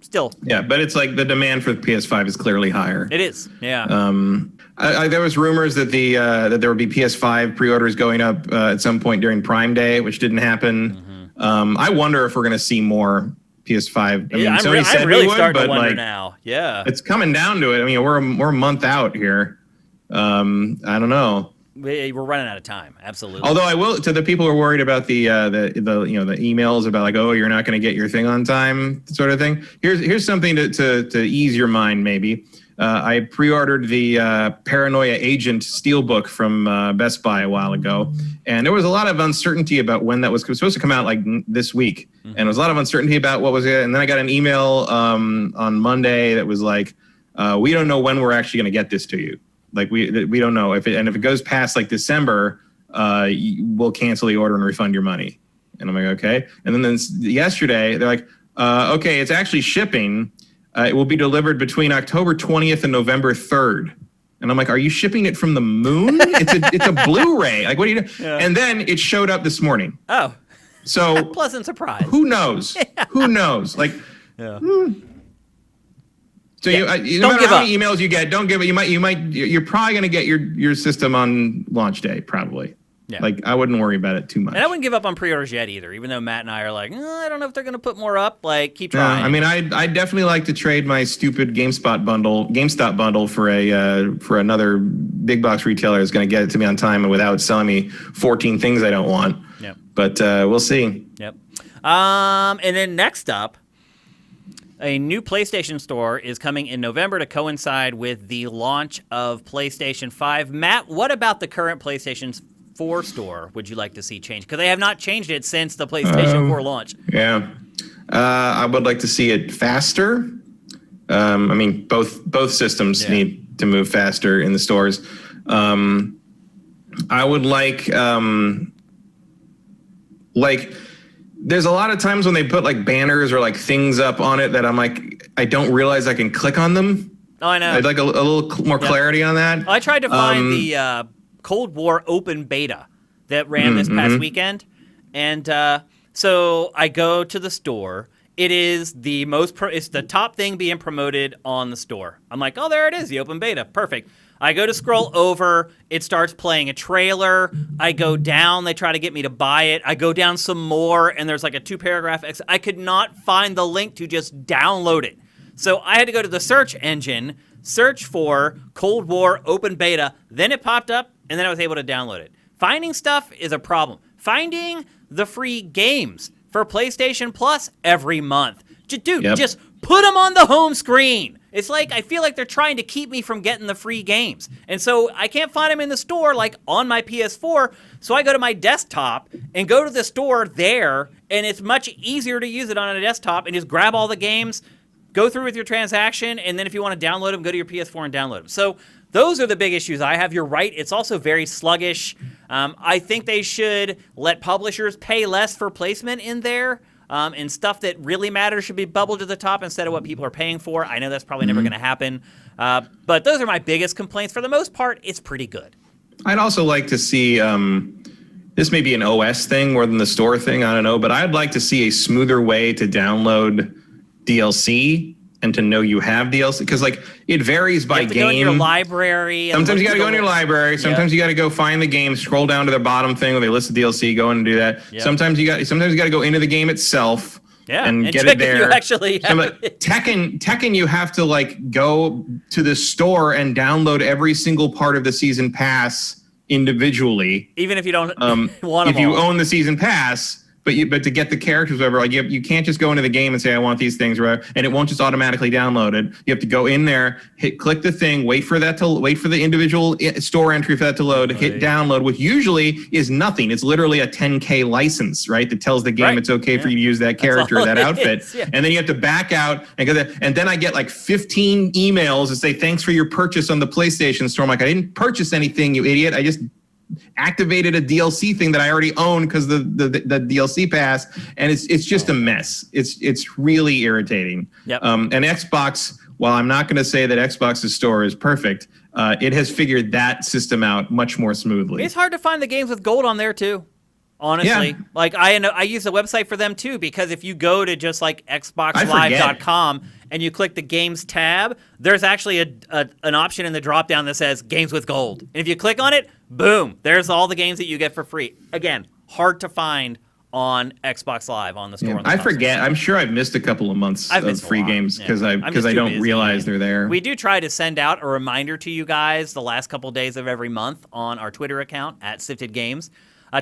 [SPEAKER 1] still.
[SPEAKER 2] Yeah, but it's like the demand for the PS5 is clearly higher.
[SPEAKER 1] It is, yeah.
[SPEAKER 2] There was rumors that that there would be PS5 pre-orders going up at some point during Prime Day, which didn't happen. I wonder if we're going to see more PS5. I mean, Sony said
[SPEAKER 1] really
[SPEAKER 2] we would,
[SPEAKER 1] starting
[SPEAKER 2] but
[SPEAKER 1] to wonder
[SPEAKER 2] like,
[SPEAKER 1] now. Yeah,
[SPEAKER 2] it's coming down to it. I mean, we're a month out here. I don't know.
[SPEAKER 1] We're running out of time. Absolutely.
[SPEAKER 2] Although I will, to the people who are worried about the emails about like, oh, you're not going to get your thing on time, sort of thing. Here's something to ease your mind. Maybe I pre-ordered the Paranoia Agent Steelbook from Best Buy a while ago, and there was a lot of uncertainty about when that was supposed to come out, like this week, and there was a lot of uncertainty about what was it. And then I got an email on Monday that was like, we don't know when we're actually going to get this to you. Like we don't know if it goes past like December, we'll cancel the order and refund your money. And I'm like, okay. And then yesterday they're like, okay, it's actually shipping. It will be delivered between October 20th and November 3rd. And I'm like, are you shipping it from the moon? It's a Blu-ray. Like, what are you doing? Yeah. And then it showed up this morning.
[SPEAKER 1] Oh,
[SPEAKER 2] so
[SPEAKER 1] pleasant surprise.
[SPEAKER 2] Who knows? Yeah. Who knows? Like,
[SPEAKER 1] yeah.
[SPEAKER 2] So no matter how many emails you get, don't give it. You're probably going to get your system on launch day, probably. Yeah. Like, I wouldn't worry about it too much.
[SPEAKER 1] And I wouldn't give up on pre-orders yet either, even though Matt and I are like, I don't know if they're going to put more up. Like, keep trying.
[SPEAKER 2] I mean, I'd definitely like to trade my stupid GameSpot bundle for another big box retailer is going to get it to me on time and without selling me 14 things I don't want.
[SPEAKER 1] Yep.
[SPEAKER 2] But we'll see.
[SPEAKER 1] Yep. And then next up, a new PlayStation Store is coming in November to coincide with the launch of PlayStation 5. Matt, what about the current PlayStation 4 store would you like to see change? Because they have not changed it since the PlayStation 4 launch.
[SPEAKER 2] Yeah. I would like to see it faster. I mean, both systems need to move faster in the stores. I would like there's a lot of times when they put like banners or like things up on it that I'm like, I don't realize I can click on them.
[SPEAKER 1] Oh, I know.
[SPEAKER 2] I'd like a little more clarity on that.
[SPEAKER 1] I tried to find the Cold War open beta that ran this past weekend. And so I go to the store. It is it's the top thing being promoted on the store. I'm like, oh, there it is, the open beta. Perfect. I go to scroll over, it starts playing a trailer. I go down, they try to get me to buy it. I go down some more, and there's like a 2-paragraph. I could not find the link to just download it. So I had to go to the search engine, search for Cold War Open Beta, then it popped up, and then I was able to download it. Finding stuff is a problem. Finding the free games for PlayStation Plus every month. Just put them on the home screen. It's like, I feel like they're trying to keep me from getting the free games. And so I can't find them in the store, like on my PS4. So I go to my desktop and go to the store there, and it's much easier to use it on a desktop and just grab all the games, go through with your transaction, and then if you want to download them, go to your PS4 and download them. So those are the big issues I have. You're right. It's also very sluggish. I think they should let publishers pay less for placement in there. And stuff that really matters should be bubbled to the top instead of what people are paying for. I know that's probably never going to happen. But those are my biggest complaints. For the most part, it's pretty good.
[SPEAKER 2] I'd also like to see, this may be an OS thing more than the store thing, I don't know, but I'd like to see a smoother way to download DLC and to know you have DLC, because like it varies by
[SPEAKER 1] You have to
[SPEAKER 2] game.
[SPEAKER 1] go in your library.
[SPEAKER 2] Sometimes you got to go in your library. Sometimes you got to go find the game, scroll down to the bottom thing where they list the DLC, go in and do that.
[SPEAKER 1] Yep.
[SPEAKER 2] Sometimes you got to go into the game itself.
[SPEAKER 1] Yeah,
[SPEAKER 2] and get
[SPEAKER 1] check
[SPEAKER 2] it there.
[SPEAKER 1] If you actually have it.
[SPEAKER 2] Tekken, you have to like go to the store and download every single part of the season pass individually.
[SPEAKER 1] Even if you don't want them
[SPEAKER 2] if you
[SPEAKER 1] all.
[SPEAKER 2] own the season pass, but to get the characters, whatever, like you can't just go into the game and say I want these things, right? And it won't just automatically download it. You have to go in there, click the thing, wait for the individual store entry for that to load, hit download, which usually is nothing. It's literally a 10K license, right? That tells the game it's okay for you to use that character or that outfit. And then you have to back out and go there. And then I get like 15 emails that say thanks for your purchase on the PlayStation Store. I'm like, I didn't purchase anything, you idiot. I just activated a DLC thing that I already own because the DLC pass, and it's just a mess. It's really irritating.
[SPEAKER 1] Yep.
[SPEAKER 2] And Xbox, while I'm not going to say that Xbox's store is perfect, it has figured that system out much more smoothly.
[SPEAKER 1] It's hard to find the games with gold on there too. Honestly, like I use the website for them too, because if you go to just like xboxlive.com and you click the games tab, there's actually an option in the drop down that says games with gold. And if you click on it, boom, there's all the games that you get for free. Again, hard to find on Xbox Live on the store.
[SPEAKER 2] Yeah, I forget. I'm sure I've missed a couple of months of free games because I don't realize they're there.
[SPEAKER 1] We do try to send out a reminder to you guys the last couple days of every month on our Twitter account at Sifted Games.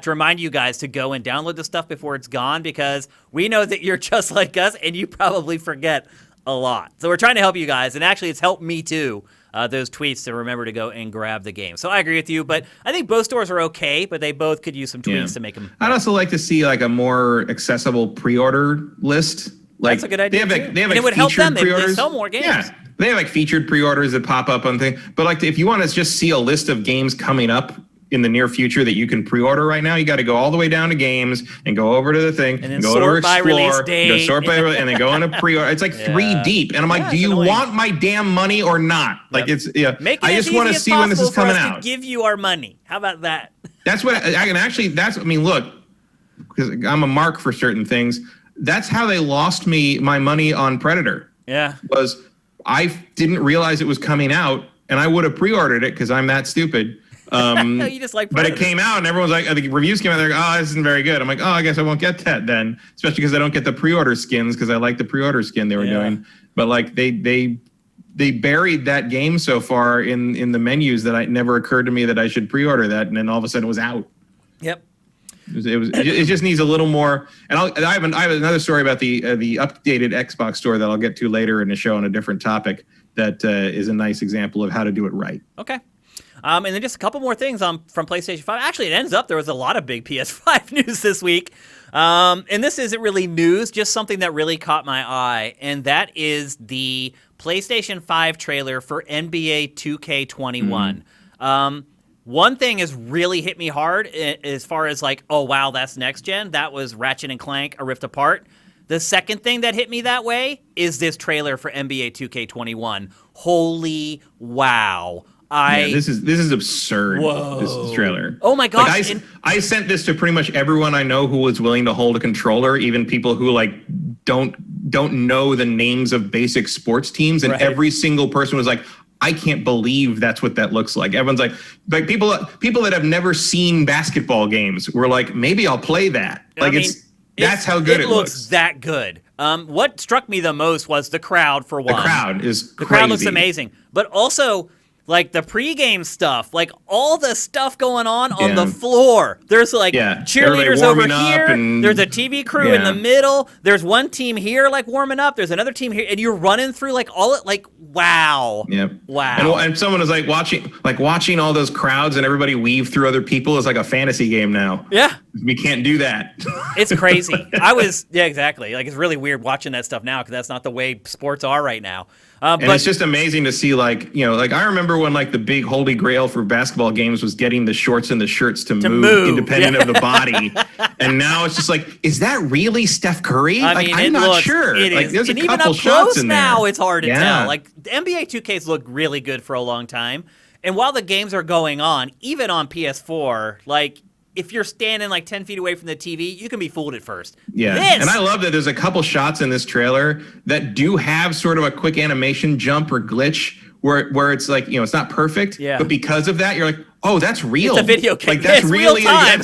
[SPEAKER 1] To remind you guys to go and download the stuff before it's gone, because we know that you're just like us and you probably forget a lot. So we're trying to help you guys, and actually it's helped me too, those tweets, to remember to go and grab the game. So I agree with you, but I think both stores are okay, but they both could use some tweaks to make them.
[SPEAKER 2] I'd also like to see like a more accessible pre-order list. Like,
[SPEAKER 1] that's a good idea.
[SPEAKER 2] They have
[SPEAKER 1] and it would help them. They sell more games.
[SPEAKER 2] Yeah. They have like featured pre-orders that pop up on things. But like if you want to just see a list of games coming up in the near future that you can pre-order right now, you got to go all the way down to games and go over to the thing
[SPEAKER 1] and then
[SPEAKER 2] go
[SPEAKER 1] sort
[SPEAKER 2] over
[SPEAKER 1] by
[SPEAKER 2] Explore,
[SPEAKER 1] release date.
[SPEAKER 2] go sort by and then go into pre-order. It's like 3 deep, and I'm like, do you want my damn money or not? Like it's
[SPEAKER 1] Make it
[SPEAKER 2] I just want to see when this is coming out.
[SPEAKER 1] To give you our money. How about that?
[SPEAKER 2] That's what I can actually. I mean, look, because I'm a mark for certain things. That's how they lost me my money on Predator.
[SPEAKER 1] Yeah,
[SPEAKER 2] was I didn't realize it was coming out, and I would have pre-ordered it because I'm that stupid.
[SPEAKER 1] You just like Predator.
[SPEAKER 2] But it came out and everyone's like, the reviews came out, they're like, oh, this isn't very good. I'm like, oh, I guess I won't get that then, especially because I don't get the pre-order skins because I like the pre-order skin they were doing. But like they buried that game so far in the menus that it never occurred to me that I should pre-order that, and then all of a sudden it was out.
[SPEAKER 1] Yep.
[SPEAKER 2] It just needs a little more. And I have another story about the updated Xbox store that I'll get to later in the show on a different topic that is a nice example of how to do it right.
[SPEAKER 1] Okay. And then just a couple more things from PlayStation 5. Actually, it ends up there was a lot of big PS5 news this week. And this isn't really news, just something that really caught my eye. And that is the PlayStation 5 trailer for NBA 2K21. One thing has really hit me hard as far as like, oh, wow, that's next gen. That was Ratchet and Clank, A Rift Apart. The second thing that hit me that way is this trailer for NBA 2K21. Holy wow.
[SPEAKER 2] This is absurd.
[SPEAKER 1] Whoa.
[SPEAKER 2] This trailer.
[SPEAKER 1] Oh my gosh!
[SPEAKER 2] Like I sent this to pretty much everyone I know who was willing to hold a controller, even people who like don't know the names of basic sports teams, and every single person was like, I can't believe that's what that looks like. Everyone's like people that have never seen basketball games were like, maybe I'll play that. Like that's how good it looks.
[SPEAKER 1] That good. What struck me the most was the crowd, for one.
[SPEAKER 2] The crowd is crazy.
[SPEAKER 1] The crowd looks amazing, but also like the pregame stuff, like all the stuff going on the floor. There's like cheerleaders over here. There's a TV crew in the middle. There's one team here like warming up. There's another team here, and you're running through like all it. Like wow.
[SPEAKER 2] Yep.
[SPEAKER 1] Wow.
[SPEAKER 2] And someone was watching all those crowds and everybody weave through other people is like a fantasy game now.
[SPEAKER 1] Yeah.
[SPEAKER 2] we can't do that.
[SPEAKER 1] It's crazy. Yeah, exactly. Like, it's really weird watching that stuff now because that's not the way sports are right now.
[SPEAKER 2] And
[SPEAKER 1] but
[SPEAKER 2] it's just amazing to see, like, like I remember when like the big holy grail for basketball games was getting the shorts and the shirts to move independent of the body. And now it's just like, is that really Steph Curry? I'm not sure. Like, there's
[SPEAKER 1] and
[SPEAKER 2] a
[SPEAKER 1] even
[SPEAKER 2] couple
[SPEAKER 1] up
[SPEAKER 2] shots
[SPEAKER 1] close
[SPEAKER 2] in there.
[SPEAKER 1] now, it's hard to tell. Like, the NBA 2Ks look really good for a long time. And while the games are going on, even on PS4, like, if you're standing like 10 feet away from the TV, you can be fooled at first.
[SPEAKER 2] Yeah. And I love that there's a couple shots in this trailer that do have sort of a quick animation jump or glitch where it's like, it's not perfect.
[SPEAKER 1] Yeah.
[SPEAKER 2] But because of that, you're like, oh, that's real.
[SPEAKER 1] It's a video game.
[SPEAKER 2] Like, that's really
[SPEAKER 1] real time.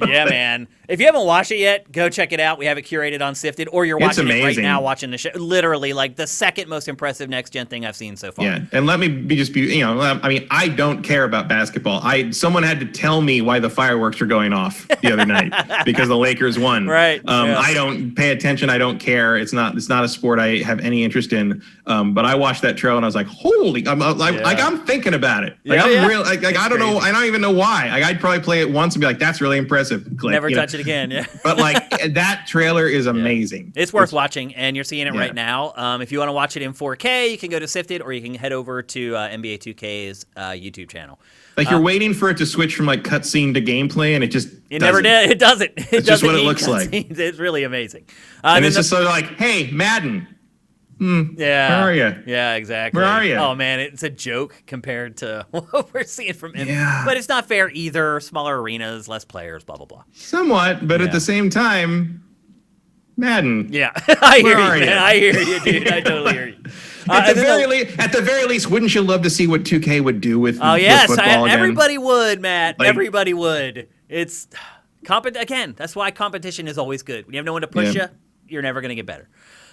[SPEAKER 2] Yeah,
[SPEAKER 1] man. If you haven't watched it yet, go check it out. We have it curated on Sifted, or you're watching it right now, watching the show. Literally, like, the second most impressive next-gen thing I've seen so far.
[SPEAKER 2] Yeah, and let me be, I mean, I don't care about basketball. Someone had to tell me why the fireworks were going off the other night because the Lakers won.
[SPEAKER 1] Right.
[SPEAKER 2] I don't pay attention. I don't care. It's not a sport I have any interest in. But I watched that trailer and I was like, holy, I'm thinking about it. Like, real. Like, I don't know. I don't even know why. Like, I'd probably play it once and be like, that's really impressive. Click,
[SPEAKER 1] never touch it again. Yeah.
[SPEAKER 2] But like, that trailer is amazing.
[SPEAKER 1] It's worth watching, and you're seeing it right now. If you want to watch it in 4K, you can go to Sifted, or you can head over to NBA 2K's YouTube channel.
[SPEAKER 2] Like, you're waiting for it to switch from like cutscene to gameplay, and it
[SPEAKER 1] never did. It doesn't.
[SPEAKER 2] It's just what it looks like.
[SPEAKER 1] It's really amazing.
[SPEAKER 2] And it's just sort of like, hey, Madden.
[SPEAKER 1] Yeah.
[SPEAKER 2] Where are you?
[SPEAKER 1] Yeah, exactly.
[SPEAKER 2] Where are you?
[SPEAKER 1] Oh, man, it's a joke compared to what we're seeing from him.
[SPEAKER 2] Yeah.
[SPEAKER 1] But it's not fair either. Smaller arenas, less players, blah, blah, blah.
[SPEAKER 2] Somewhat, but at the same time, Madden.
[SPEAKER 1] Yeah. I hear you, man.
[SPEAKER 2] You?
[SPEAKER 1] I hear you, dude. I totally hear you.
[SPEAKER 2] At the very least, wouldn't you love to see what 2K would do with
[SPEAKER 1] football
[SPEAKER 2] again?
[SPEAKER 1] Everybody would, Matt.
[SPEAKER 2] Like,
[SPEAKER 1] everybody would. It's again, that's why competition is always good. When you have no one to push you, you're never going to get better.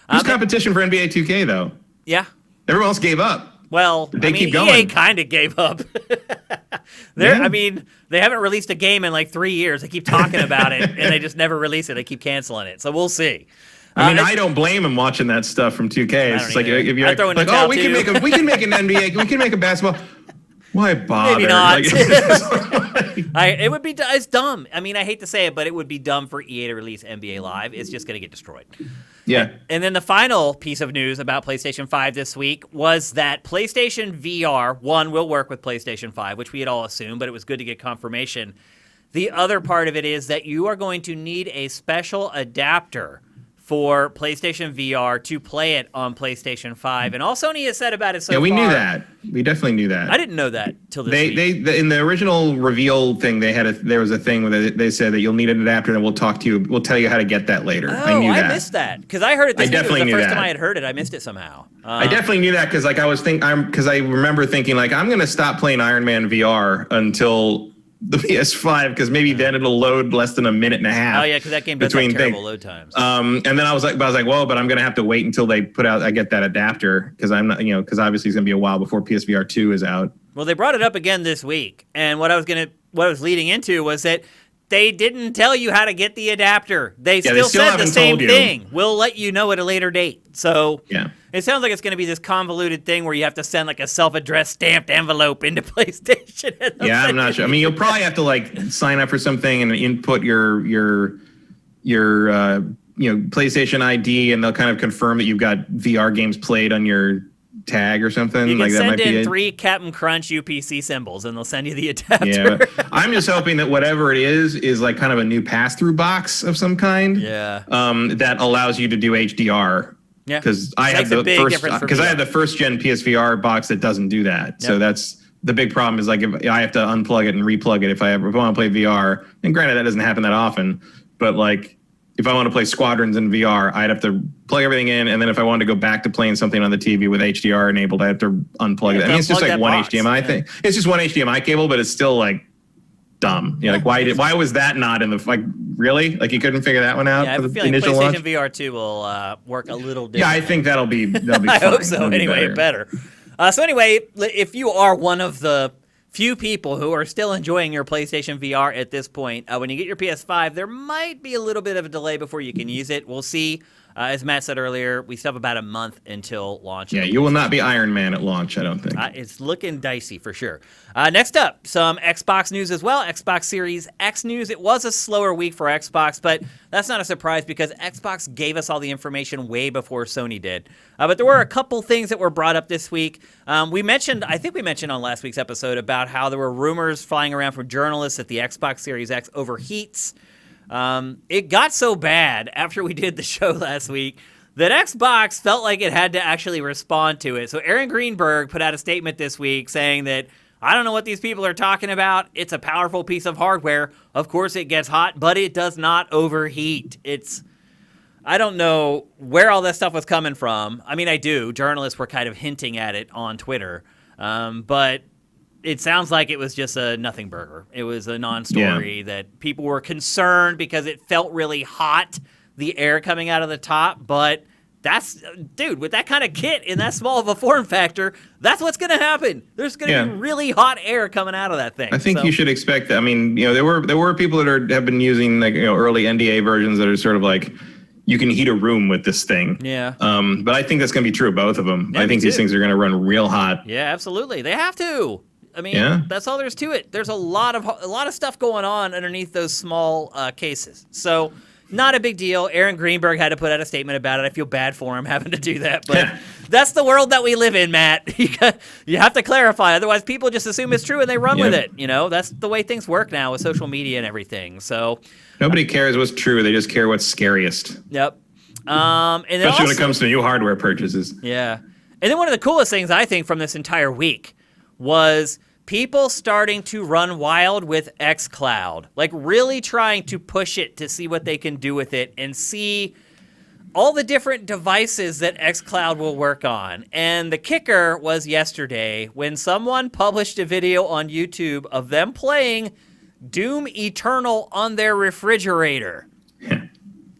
[SPEAKER 2] There's competition for NBA 2K, though.
[SPEAKER 1] Yeah.
[SPEAKER 2] Everyone else gave up.
[SPEAKER 1] Well,
[SPEAKER 2] keep going.
[SPEAKER 1] EA kind of gave up. I mean, they haven't released a game in like 3 years. They keep talking about it, and they just never release it. They keep canceling it. So we'll see.
[SPEAKER 2] I mean, I don't blame them watching that stuff from 2K. It's just like, if you're like, oh, we can make an NBA, we can make a basketball. Why bother?
[SPEAKER 1] Maybe not. It would be. It's dumb. I mean, I hate to say it, but it would be dumb for EA to release NBA Live. It's just going to get destroyed.
[SPEAKER 2] Yeah.
[SPEAKER 1] And then the final piece of news about PlayStation 5 this week was that PlayStation VR, will work with PlayStation 5, which we had all assumed, but it was good to get confirmation. The other part of it is that you are going to need a special adapter for PlayStation VR to play it on PlayStation 5. And all Sony has said about it so far...
[SPEAKER 2] Yeah, we knew that. We definitely knew that.
[SPEAKER 1] I didn't know that till this week.
[SPEAKER 2] In the original reveal thing, there was a thing where they said that you'll need an adapter and we'll talk to you. We'll tell you how to get that later.
[SPEAKER 1] Oh, I missed that. Because I heard it this week. It was the first time I had heard it. I missed it somehow.
[SPEAKER 2] I definitely knew that because like I remember thinking like I'm going to stop playing Iron Man VR until the PS5 because maybe then it'll load less than a minute and a half.
[SPEAKER 1] Oh yeah, because that game does have terrible load times.
[SPEAKER 2] And then I was like, well, but I'm gonna have to wait until they I get that adapter because I'm not, because obviously it's gonna be a while before PSVR 2 is out.
[SPEAKER 1] Well, they brought it up again this week, and what I was leading into was that they didn't tell you how to get the adapter. They still said the same thing. We'll let you know at a later date. So
[SPEAKER 2] yeah.
[SPEAKER 1] It sounds like it's going to be this convoluted thing where you have to send like a self-addressed stamped envelope into PlayStation.
[SPEAKER 2] Yeah, I'm not sure. I mean, you'll probably have to like sign up for something and input your PlayStation ID, and they'll kind of confirm that you've got VR games played on your tag or something.
[SPEAKER 1] You can
[SPEAKER 2] that might
[SPEAKER 1] send
[SPEAKER 2] be
[SPEAKER 1] in
[SPEAKER 2] it.
[SPEAKER 1] 3 Captain Crunch UPC symbols, and they'll send you the adapter.
[SPEAKER 2] Yeah, but I'm just hoping that whatever it is like kind of a new pass-through box of some kind.
[SPEAKER 1] Yeah.
[SPEAKER 2] That allows you to do HDR.
[SPEAKER 1] Yeah,
[SPEAKER 2] because I have the first gen PSVR box that doesn't do that. Yep. So that's the big problem. Is like if I have to unplug it and replug it if I want to play VR. And granted, that doesn't happen that often. But like if I want to play Squadrons in VR, I'd have to plug everything in, and then if I wanted to go back to playing something on the TV with HDR enabled, I have to unplug it. I mean, it's just like one HDMI thing. It's just one HDMI cable, but it's still like dumb. Yeah, like why was that not in the really? Like you couldn't figure that one out?
[SPEAKER 1] Yeah, I have a feeling PlayStation VR 2 will work a little different.
[SPEAKER 2] Yeah, I think that'll be
[SPEAKER 1] I
[SPEAKER 2] fine.
[SPEAKER 1] hope so. Anyway, better. So anyway, if you are one of the few people who are still enjoying your PlayStation VR at this point. When you get your PS5, there might be a little bit of a delay before you can use it. We'll see. As Matt said earlier, we still have about a month until launch.
[SPEAKER 2] Yeah, you will not be Iron Man at launch, I don't think.
[SPEAKER 1] It's looking dicey for sure. Next up, some Xbox news as well. Xbox Series X news. It was a slower week for Xbox, but that's not a surprise because Xbox gave us all the information way before Sony did. But there were a couple things that were brought up this week. I think we mentioned on last week's episode about how there were rumors flying around from journalists that the Xbox Series X overheats. It got so bad after we did the show last week that Xbox felt like it had to actually respond to it. So Aaron Greenberg put out a statement this week saying that, I don't know what these people are talking about. It's a powerful piece of hardware. Of course it gets hot, but it does not overheat. I don't know where all that stuff was coming from. I mean, I do. Journalists were kind of hinting at it on Twitter. But it sounds like it was just a nothing burger. It was a non-story that people were concerned because it felt really hot, the air coming out of the top. But with that kind of kit in that small of a form factor, that's what's going to happen. There's going to be really hot air coming out of that thing.
[SPEAKER 2] I think you should expect that. I mean, there were people that have been using early NDA versions that are sort of like, you can heat a room with this thing. Yeah. But I think that's going to be true of both of them. Yeah, I think these things are going to run real hot.
[SPEAKER 1] Yeah, absolutely. They have to. I mean, that's all there is to it. There's a lot of stuff going on underneath those small cases. So, not a big deal. Aaron Greenberg had to put out a statement about it. I feel bad for him having to do that, but that's the world that we live in, Matt. You have to clarify, otherwise people just assume it's true and they run with it. That's the way things work now with social media and everything. So
[SPEAKER 2] nobody cares what's true; they just care what's scariest.
[SPEAKER 1] Yep.
[SPEAKER 2] Especially when it comes to new hardware purchases.
[SPEAKER 1] Yeah, and then one of the coolest things I think from this entire week was people starting to run wild with xCloud, like really trying to push it to see what they can do with it and see all the different devices that xCloud will work on. And the kicker was yesterday when someone published a video on YouTube of them playing Doom Eternal on their refrigerator.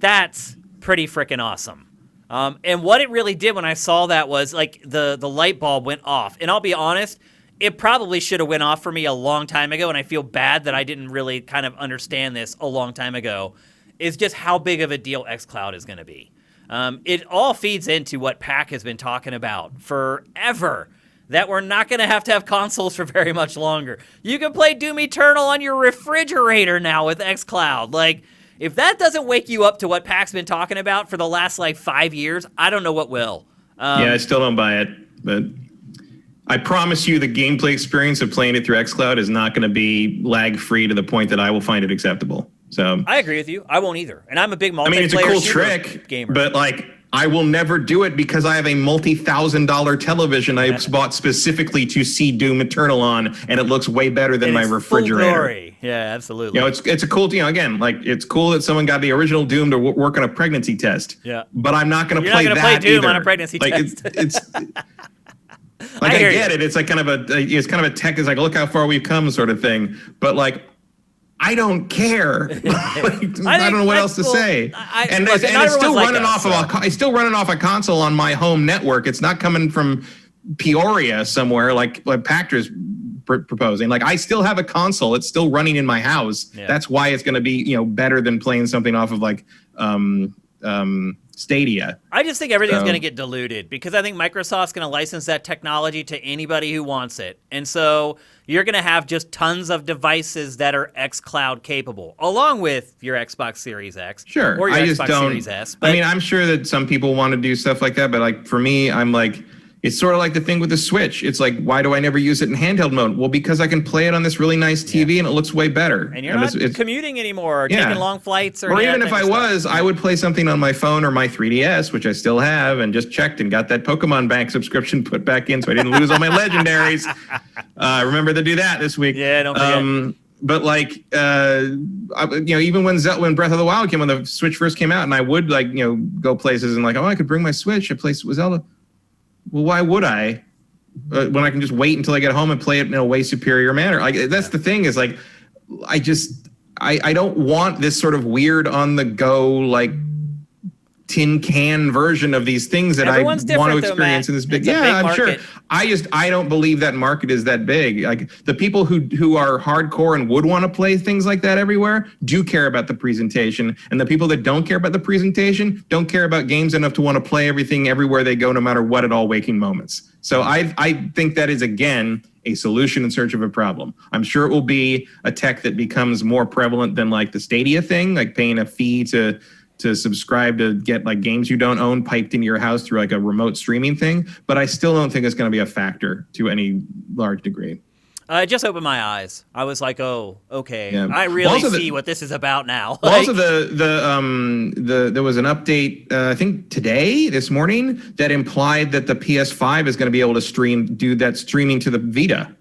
[SPEAKER 1] That's pretty freaking awesome. And what it really did when I saw that was like the light bulb went off. And I'll be honest, it probably should have went off for me a long time ago, and I feel bad that I didn't really kind of understand this a long time ago, is just how big of a deal xCloud is going to be. It all feeds into what Pac has been talking about forever, that we're not going to have consoles for very much longer. You can play Doom Eternal on your refrigerator now with xCloud. Like, if that doesn't wake you up to what Pac's been talking about for the last, 5 years, I don't know what will.
[SPEAKER 2] I still don't buy it, but I promise you the gameplay experience of playing it through xCloud is not going to be lag-free to the point that I will find it acceptable. So
[SPEAKER 1] I agree with you. I won't either. And I'm a big multiplayer
[SPEAKER 2] it's a cool trick,
[SPEAKER 1] gamer.
[SPEAKER 2] But I will never do it because I have a multi-$1,000 television I bought specifically to see Doom Eternal on, and it looks way better than my refrigerator.
[SPEAKER 1] Full glory. Yeah, absolutely.
[SPEAKER 2] It's a cool, again, it's cool that someone got the original Doom to work on a pregnancy test.
[SPEAKER 1] Yeah.
[SPEAKER 2] But I'm not going to play that
[SPEAKER 1] You're not going to play Doom
[SPEAKER 2] either.
[SPEAKER 1] on a pregnancy test.
[SPEAKER 2] It's I get it. It's kind of a tech. It's like, look how far we've come, sort of thing. But I don't care. I don't know what else to say. It's still running it's still running off a console on my home network. It's not coming from Peoria somewhere like Pactor's proposing. I still have a console. It's still running in my house. Yeah. That's why it's going to be better than playing something off of Stadia.
[SPEAKER 1] I just think everything's going to get diluted because I think Microsoft's going to license that technology to anybody who wants it. And so you're going to have just tons of devices that are xCloud capable, along with your Xbox Series X or your Xbox Series S.
[SPEAKER 2] But I'm sure that some people want to do stuff like that, but for me, it's sort of like the thing with the Switch. It's like, why do I never use it in handheld mode? Well, because I can play it on this really nice TV and it looks way better.
[SPEAKER 1] And you're not commuting anymore or taking long flights. Or
[SPEAKER 2] even if I was, I would play something on my phone or my 3DS, which I still have, and just checked and got that Pokemon Bank subscription put back in so I didn't lose all my legendaries. Remember to do that this week.
[SPEAKER 1] Yeah, don't forget.
[SPEAKER 2] But even when Breath of the Wild came, when the Switch first came out, and I would go places and I could bring my Switch and play Zelda. Well, why would I? When I can just wait until I get home and play it in a way superior manner. That's the thing is I don't want this sort of weird on the go tin can version of these things that
[SPEAKER 1] Everyone's
[SPEAKER 2] I want to
[SPEAKER 1] different, though,
[SPEAKER 2] experience
[SPEAKER 1] Matt.
[SPEAKER 2] in this big.
[SPEAKER 1] It's a
[SPEAKER 2] Yeah,
[SPEAKER 1] big
[SPEAKER 2] I'm sure.
[SPEAKER 1] market.
[SPEAKER 2] I don't believe that market is that big. Like the people who are hardcore and would want to play things like that everywhere do care about the presentation, and the people that don't care about the presentation don't care about games enough to want to play everything everywhere they go, no matter what, at all waking moments. So I think that is, again, a solution in search of a problem. I'm sure it will be a tech that becomes more prevalent than like the Stadia thing, like paying a fee to subscribe to get like games you don't own piped into your house through like a remote streaming thing. But I still don't think it's going to be a factor to any large degree.
[SPEAKER 1] It just opened my eyes. I was like, oh, okay.
[SPEAKER 2] Yeah.
[SPEAKER 1] I really see what this is about now.
[SPEAKER 2] Well, also there was an update, I think this morning, that implied that the PS5 is going to be able to do that streaming to the Vita.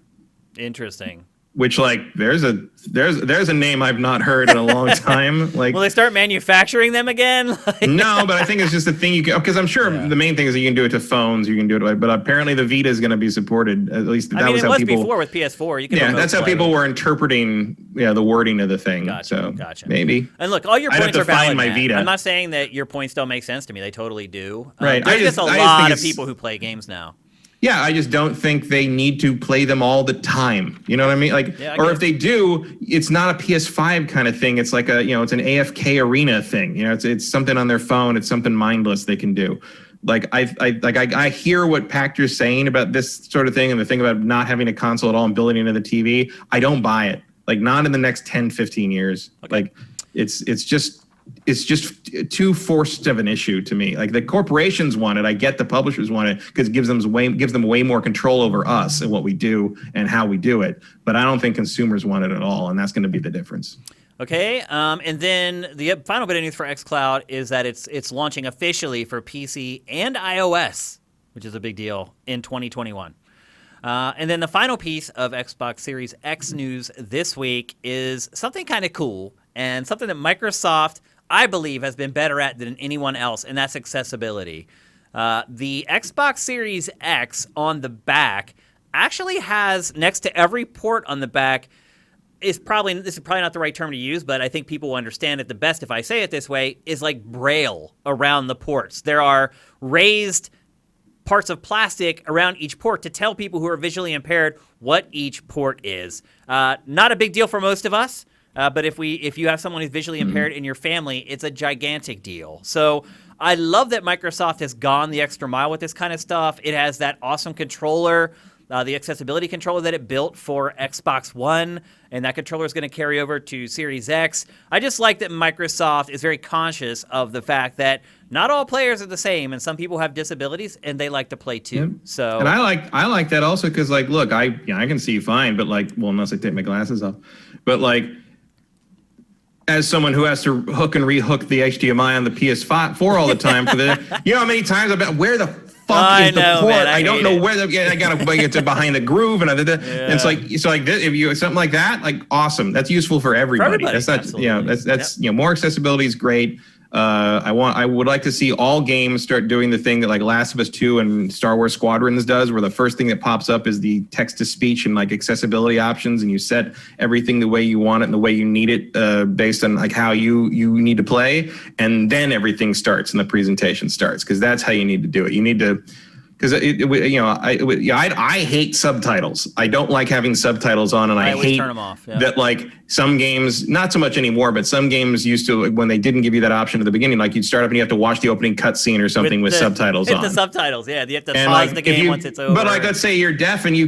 [SPEAKER 1] Interesting.
[SPEAKER 2] Which, like, there's a name I've not heard in a long time. Like,
[SPEAKER 1] will they start manufacturing them again?
[SPEAKER 2] No, but I think it's just a thing you can, because I'm sure the main thing is that you can do it to phones, you can do it, but apparently the Vita is going to be supported. At least that was how people.
[SPEAKER 1] Before with PS4. You can
[SPEAKER 2] that's how people were interpreting the wording of the thing.
[SPEAKER 1] Gotcha.
[SPEAKER 2] Maybe.
[SPEAKER 1] And look, all your points are valid.
[SPEAKER 2] My Vita.
[SPEAKER 1] I'm not saying that your points don't make sense to me. They totally do.
[SPEAKER 2] Right.
[SPEAKER 1] There's just a lot of people who play games now.
[SPEAKER 2] Yeah, I just don't think they need to play them all the time. You know what I mean? Like, or if they do, it's not a PS5 kind of thing. It's like it's an AFK arena thing. It's something on their phone. It's something mindless they can do. Like I hear what Pactor's saying about this sort of thing, and the thing about not having a console at all and building it into the TV. I don't buy it. Like, not in the next 10, 15 years. Okay. Like, it's just too forced of an issue to me. Like, the corporations want it. I get the publishers want it because it gives them way more control over us and what we do and how we do it. But I don't think consumers want it at all, and that's going to be the difference.
[SPEAKER 1] Okay, and then the final bit of news for xCloud is that it's launching officially for PC and iOS, which is a big deal, in 2021. And then the final piece of Xbox Series X news this week is something kind of cool and something that Microsoft, I believe, has been better at than anyone else, and that's accessibility. The Xbox Series X on the back actually has, next to every port on the back, this is probably not the right term to use, but I think people will understand it the best if I say it this way, is like Braille around the ports. There are raised parts of plastic around each port to tell people who are visually impaired what each port is. Not a big deal for most of us. But if you have someone who's visually impaired in your family, it's a gigantic deal. So I love that Microsoft has gone the extra mile with this kind of stuff. It has that awesome controller, the accessibility controller that it built for Xbox One, and that controller is going to carry over to Series X. I just like that Microsoft is very conscious of the fact that not all players are the same, and some people have disabilities, and they like to play too.
[SPEAKER 2] Yeah.
[SPEAKER 1] So,
[SPEAKER 2] and I like that also because, like, look, I can see fine, but like, well, unless I take my glasses off, but like, as someone who has to hook and rehook the HDMI on the PS4 all the time for the, how many times I've been, where the fuck is the port?
[SPEAKER 1] Man,
[SPEAKER 2] I don't know where I gotta get to behind the groove and and it's like, so like this, if you something like that, like, awesome. That's useful for everybody. That's not, that's more accessibility is great. I would like to see all games start doing the thing that like Last of Us 2 and Star Wars Squadrons does, where the first thing that pops up is the text-to-speech and like accessibility options, and you set everything the way you want it and the way you need it based on like how you need to play, and then everything starts and the presentation starts, because that's how you need to do it. You need to, because I hate subtitles. I don't like having subtitles on, and I hate
[SPEAKER 1] turn them off,
[SPEAKER 2] that like some games, not so much anymore, but some games used to, when they didn't give you that option at the beginning, like you'd start up and you have to watch the opening cutscene or something with subtitles on.
[SPEAKER 1] The subtitles, yeah. You have to pause the game once it's over.
[SPEAKER 2] But like, let's say you're deaf and you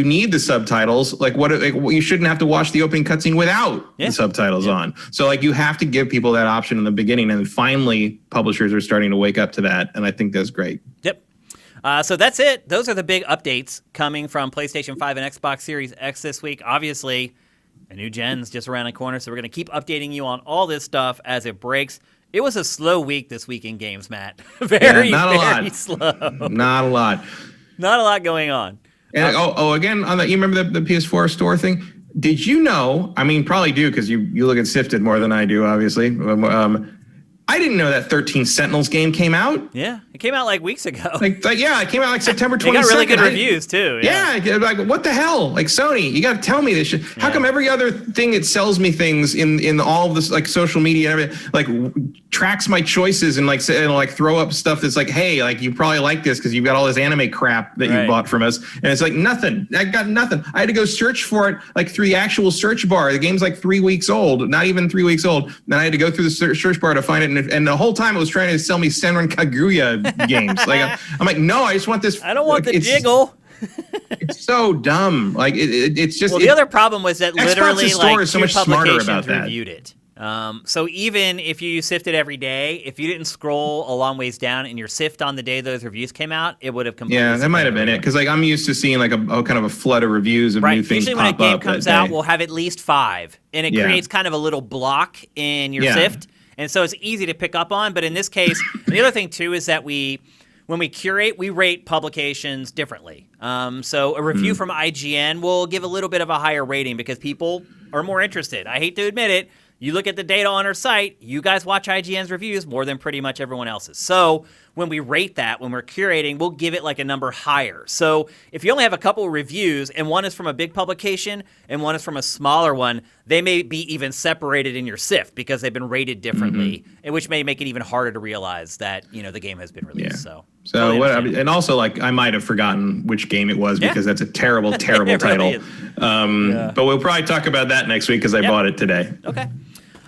[SPEAKER 2] need the subtitles. Like, you shouldn't have to watch the opening cutscene without the subtitles on. So like, you have to give people that option in the beginning, and finally publishers are starting to wake up to that, and I think that's great.
[SPEAKER 1] Yep. So that's it. Those are the big updates coming from PlayStation 5 and Xbox Series X this week. Obviously, a new gen's just around the corner, so we're going to keep updating you on all this stuff as it breaks. It was a slow week this week in games, Matt. Very slow.
[SPEAKER 2] Not a lot.
[SPEAKER 1] Not a lot going on.
[SPEAKER 2] And again, on you remember the PS4 store thing? Did you know, I mean, probably do, because you look at Sifted more than I do, obviously. I didn't know that 13 Sentinels game came out.
[SPEAKER 1] Yeah, it came out like weeks ago.
[SPEAKER 2] It came out like September 22nd.
[SPEAKER 1] It got really good reviews too.
[SPEAKER 2] Yeah, like, what the hell? Like, Sony, you got to tell me this shit. How come every other thing it sells me things in all of this, like social media and everything, like tracks my choices and like it'll like throw up stuff that's like, hey, like you probably like this because you've got all this anime crap that you bought from us, and it's like nothing. I got nothing. I had to go search for it like through the actual search bar. The game's like 3 weeks old, not even 3 weeks old. Then I had to go through the search bar to find it, and the whole time it was trying to sell me Senran Kaguya games. Like I'm like, no, I just want this.
[SPEAKER 1] I don't want the jiggle.
[SPEAKER 2] It's so dumb. Like it's just.
[SPEAKER 1] Well, the other problem was that literally like
[SPEAKER 2] so
[SPEAKER 1] two
[SPEAKER 2] much smarter
[SPEAKER 1] publications
[SPEAKER 2] about that.
[SPEAKER 1] reviewed it. So even if you sifted every day, if you didn't scroll a long ways down in your sift on the day those reviews came out, it would have completely.
[SPEAKER 2] Yeah, that might have been it. Because like I'm used to seeing like a kind of a flood of reviews of new things.
[SPEAKER 1] Usually
[SPEAKER 2] pop
[SPEAKER 1] when a game
[SPEAKER 2] up
[SPEAKER 1] comes
[SPEAKER 2] that
[SPEAKER 1] out,
[SPEAKER 2] day.
[SPEAKER 1] we'll have at least 5, and it creates kind of a little block in your sift, and so it's easy to pick up on. But in this case, and the other thing too is that when we curate, we rate publications differently. So a review from IGN will give a little bit of a higher rating because people are more interested. I hate to admit it. You look at the data on our site, you guys watch IGN's reviews more than pretty much everyone else's. So when we rate that, when we're curating, we'll give it like a number higher. So if you only have a couple of reviews and one is from a big publication and one is from a smaller one, they may be even separated in your sift because they've been rated differently, which may make it even harder to realize that, you know, the game has been released. So
[SPEAKER 2] totally and also like I might have forgotten which game it was because that's a terrible, terrible title. But we'll probably talk about that next week because I bought it today.
[SPEAKER 1] Okay.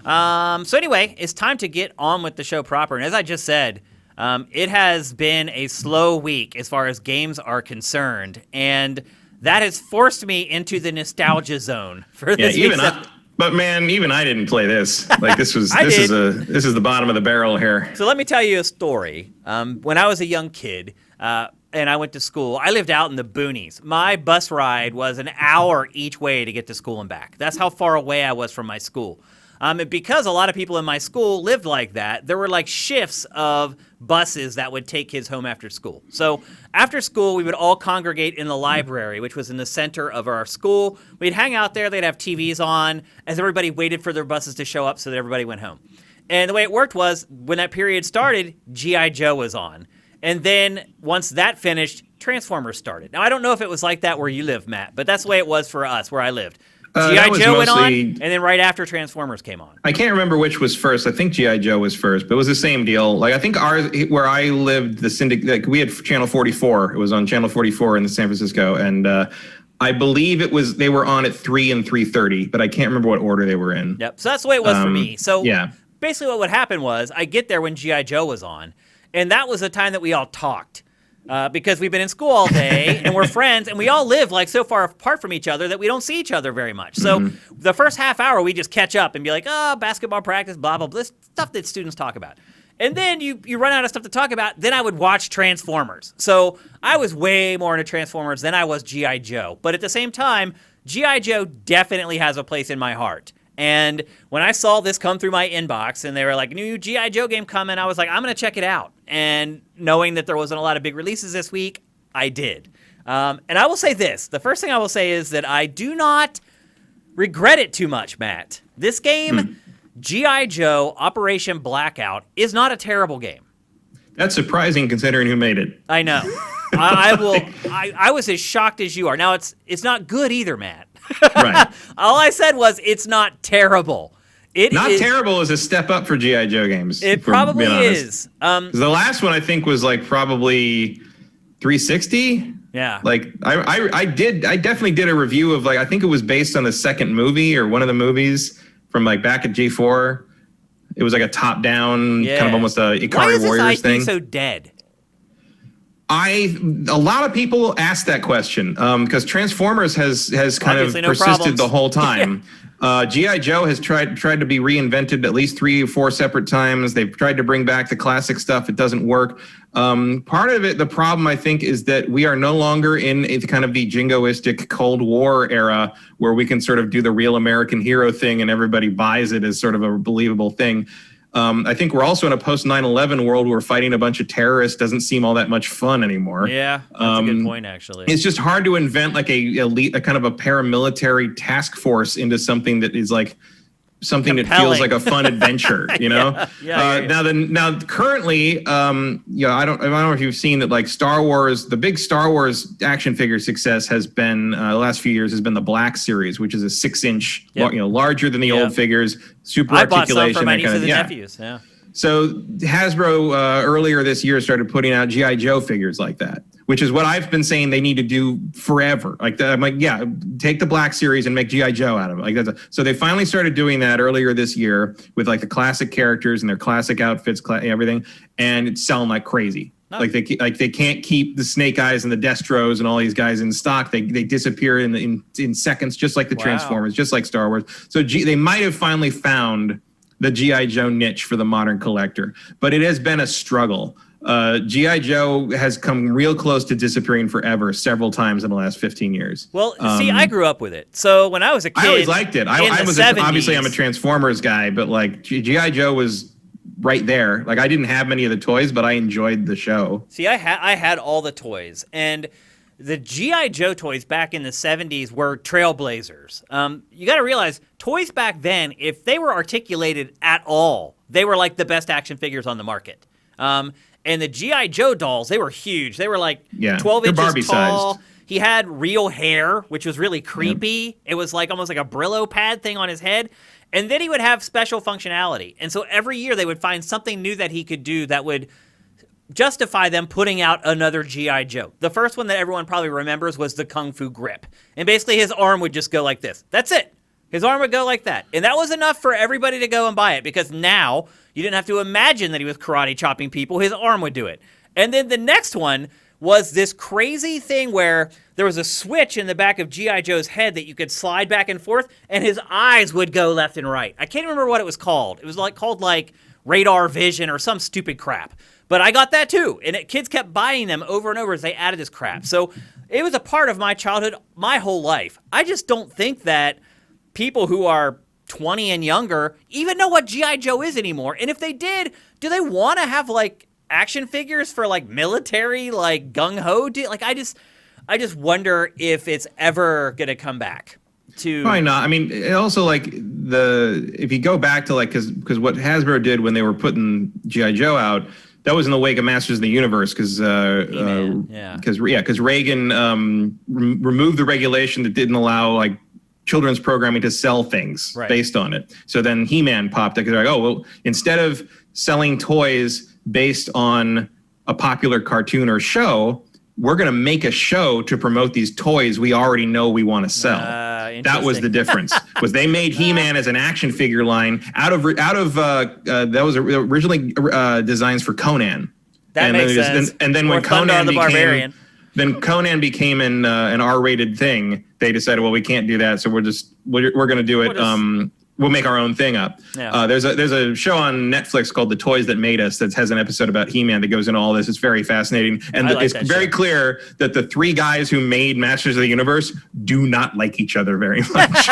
[SPEAKER 1] So anyway, it's time to get on with the show proper. And as I just said, it has been a slow week as far as games are concerned. And that has forced me into the nostalgia zone for this week's episode.
[SPEAKER 2] But man, even I didn't play this. Like this is the bottom of the barrel here.
[SPEAKER 1] So let me tell you a story. When I was a young kid, and I went to school, I lived out in the boonies. My bus ride was an hour each way to get to school and back. That's how far away I was from my school. And because a lot of people in my school lived like that, there were like shifts of buses that would take kids home after school. So after school, we would all congregate in the library, which was in the center of our school. We'd hang out there. They'd have TVs on as everybody waited for their buses to show up so that everybody went home. And the way it worked was when that period started, G.I. Joe was on. And then once that finished, Transformers started. Now, I don't know if it was like that where you live, Matt, but that's the way it was for us where I lived. G.I. Joe went on, and then right after Transformers came on.
[SPEAKER 2] I can't remember which was first. I think G.I. Joe was first, but it was the same deal. Like I think ours, where I lived, the syndicate, like we had Channel 44. It was on Channel 44 in San Francisco, and I believe they were on at 3 and 3:30, but I can't remember what order they were in.
[SPEAKER 1] Yep. So that's the way it was for me. So basically, what would happen was I get there when G.I. Joe was on, and that was the time that we all talked. Because we've been in school all day and we're friends and we all live like so far apart from each other that we don't see each other very much. So the first half hour we just catch up and be like, oh, basketball practice, blah, blah, blah, this stuff that students talk about. And then you run out of stuff to talk about. Then I would watch Transformers. So I was way more into Transformers than I was G.I. Joe. But at the same time, G.I. Joe definitely has a place in my heart. And when I saw this come through my inbox and they were like, new G.I. Joe game coming, I was like, I'm going to check it out. And knowing that there wasn't a lot of big releases this week, I did. And I will say this. The first thing I will say is that I do not regret it too much, Matt. This game, G.I. Joe Operation Blackout, is not a terrible game.
[SPEAKER 2] That's surprising considering who made it.
[SPEAKER 1] I know. I was as shocked as you are. Now, it's not good either, Matt.
[SPEAKER 2] Right.
[SPEAKER 1] All I said was it's not terrible.
[SPEAKER 2] Terrible is a step up for G.I. Joe games.
[SPEAKER 1] It probably is.
[SPEAKER 2] The last one I think was like probably 360.
[SPEAKER 1] Yeah.
[SPEAKER 2] Like I definitely did a review of like I think it was based on the second movie or one of the movies from like back at G4. It was like a top down kind of almost a Ikari Warriors thing.
[SPEAKER 1] Why is this IP so dead?
[SPEAKER 2] A lot of people ask that question because Transformers has kind of persisted the whole time. G.I. Joe has tried to be reinvented at least 3 or 4 separate times. They've tried to bring back the classic stuff. It doesn't work. Part of it, the problem, I think, is that we are no longer in kind of the jingoistic Cold War era where we can sort of do the real American hero thing and everybody buys it as sort of a believable thing. I think we're also in a post 9/11 world where fighting a bunch of terrorists doesn't seem all that much fun anymore.
[SPEAKER 1] Yeah, that's a good point, actually.
[SPEAKER 2] It's just hard to invent like a kind of a paramilitary task force into something that is like something that feels like a fun adventure, you know? Now currently, I don't know if you've seen that like Star Wars, the big Star Wars action figure success has been the last few years has been the Black Series, which is a 6-inch, larger than the old figures, super articulation.
[SPEAKER 1] I bought some for my nieces and nephews.
[SPEAKER 2] So Hasbro earlier this year started putting out G.I. Joe figures like that, which is what I've been saying they need to do forever. I'm like, yeah, take the Black series and make G.I. Joe out of it. So they finally started doing that earlier this year with like the classic characters and their classic outfits, everything, and it's selling like crazy. Oh. Like they can't keep the Snake Eyes and the Destros and all these guys in stock. They disappear in seconds, just like the Transformers, just like Star Wars. So they might have finally found the G.I. Joe niche for the modern collector, but it has been a struggle. G.I. Joe has come real close to disappearing forever several times in the last 15 years.
[SPEAKER 1] Well, see, I grew up with it. So when I was a kid,
[SPEAKER 2] I always liked it. Obviously, I'm a Transformers guy, but like G.I. Joe was right there. Like I didn't have many of the toys, but I enjoyed the show.
[SPEAKER 1] See, I had all the toys, and the G.I. Joe toys back in the 70s were trailblazers. You got to realize, toys back then, if they were articulated at all, they were like the best action figures on the market. And the G.I. Joe dolls, they were huge. They were like 12 inches
[SPEAKER 2] Barbie
[SPEAKER 1] tall.
[SPEAKER 2] sized.
[SPEAKER 1] He had real hair, which was really creepy. Yep. It was like almost like a Brillo pad thing on his head. And then he would have special functionality. And so every year they would find something new that he could do that would justify them putting out another G.I. Joe. The first one that everyone probably remembers was the Kung Fu Grip. And basically his arm would just go like this. That's it. His arm would go like that. And that was enough for everybody to go and buy it, because now you didn't have to imagine that he was karate chopping people. His arm would do it. And then the next one was this crazy thing where there was a switch in the back of G.I. Joe's head that you could slide back and forth, and his eyes would go left and right. I can't remember what it was called. It was called radar vision or some stupid crap. But I got that too, and kids kept buying them over and over as they added this crap. So it was a part of my childhood my whole life. I just don't think that people who are 20 and younger even know what G.I. Joe is anymore. And if they did, do they want to have action figures for military gung-ho? I just wonder if it's ever going to come back.
[SPEAKER 2] Probably not. I mean, it also if you go back to because what Hasbro did when they were putting G.I. Joe out, that was in the wake of Masters of the Universe, because Reagan removed the regulation that didn't allow children's programming to sell things based on it. So then He-Man popped up, because they're like, oh well, instead of selling toys based on a popular cartoon or show, we're going to make a show to promote these toys we already know we want to sell. That was the difference. Was they made He-Man as an action figure line out of that was originally designs for Conan.
[SPEAKER 1] That makes sense.
[SPEAKER 2] And then when Conan became an R-rated thing, they decided, well, we can't do that, so we're going to do it. We'll make our own thing up. Yeah. There's a show on Netflix called The Toys That Made Us that has an episode about He-Man that goes into all this. It's very fascinating. And it's very clear that the three guys who made Masters of the Universe do not like each other very much.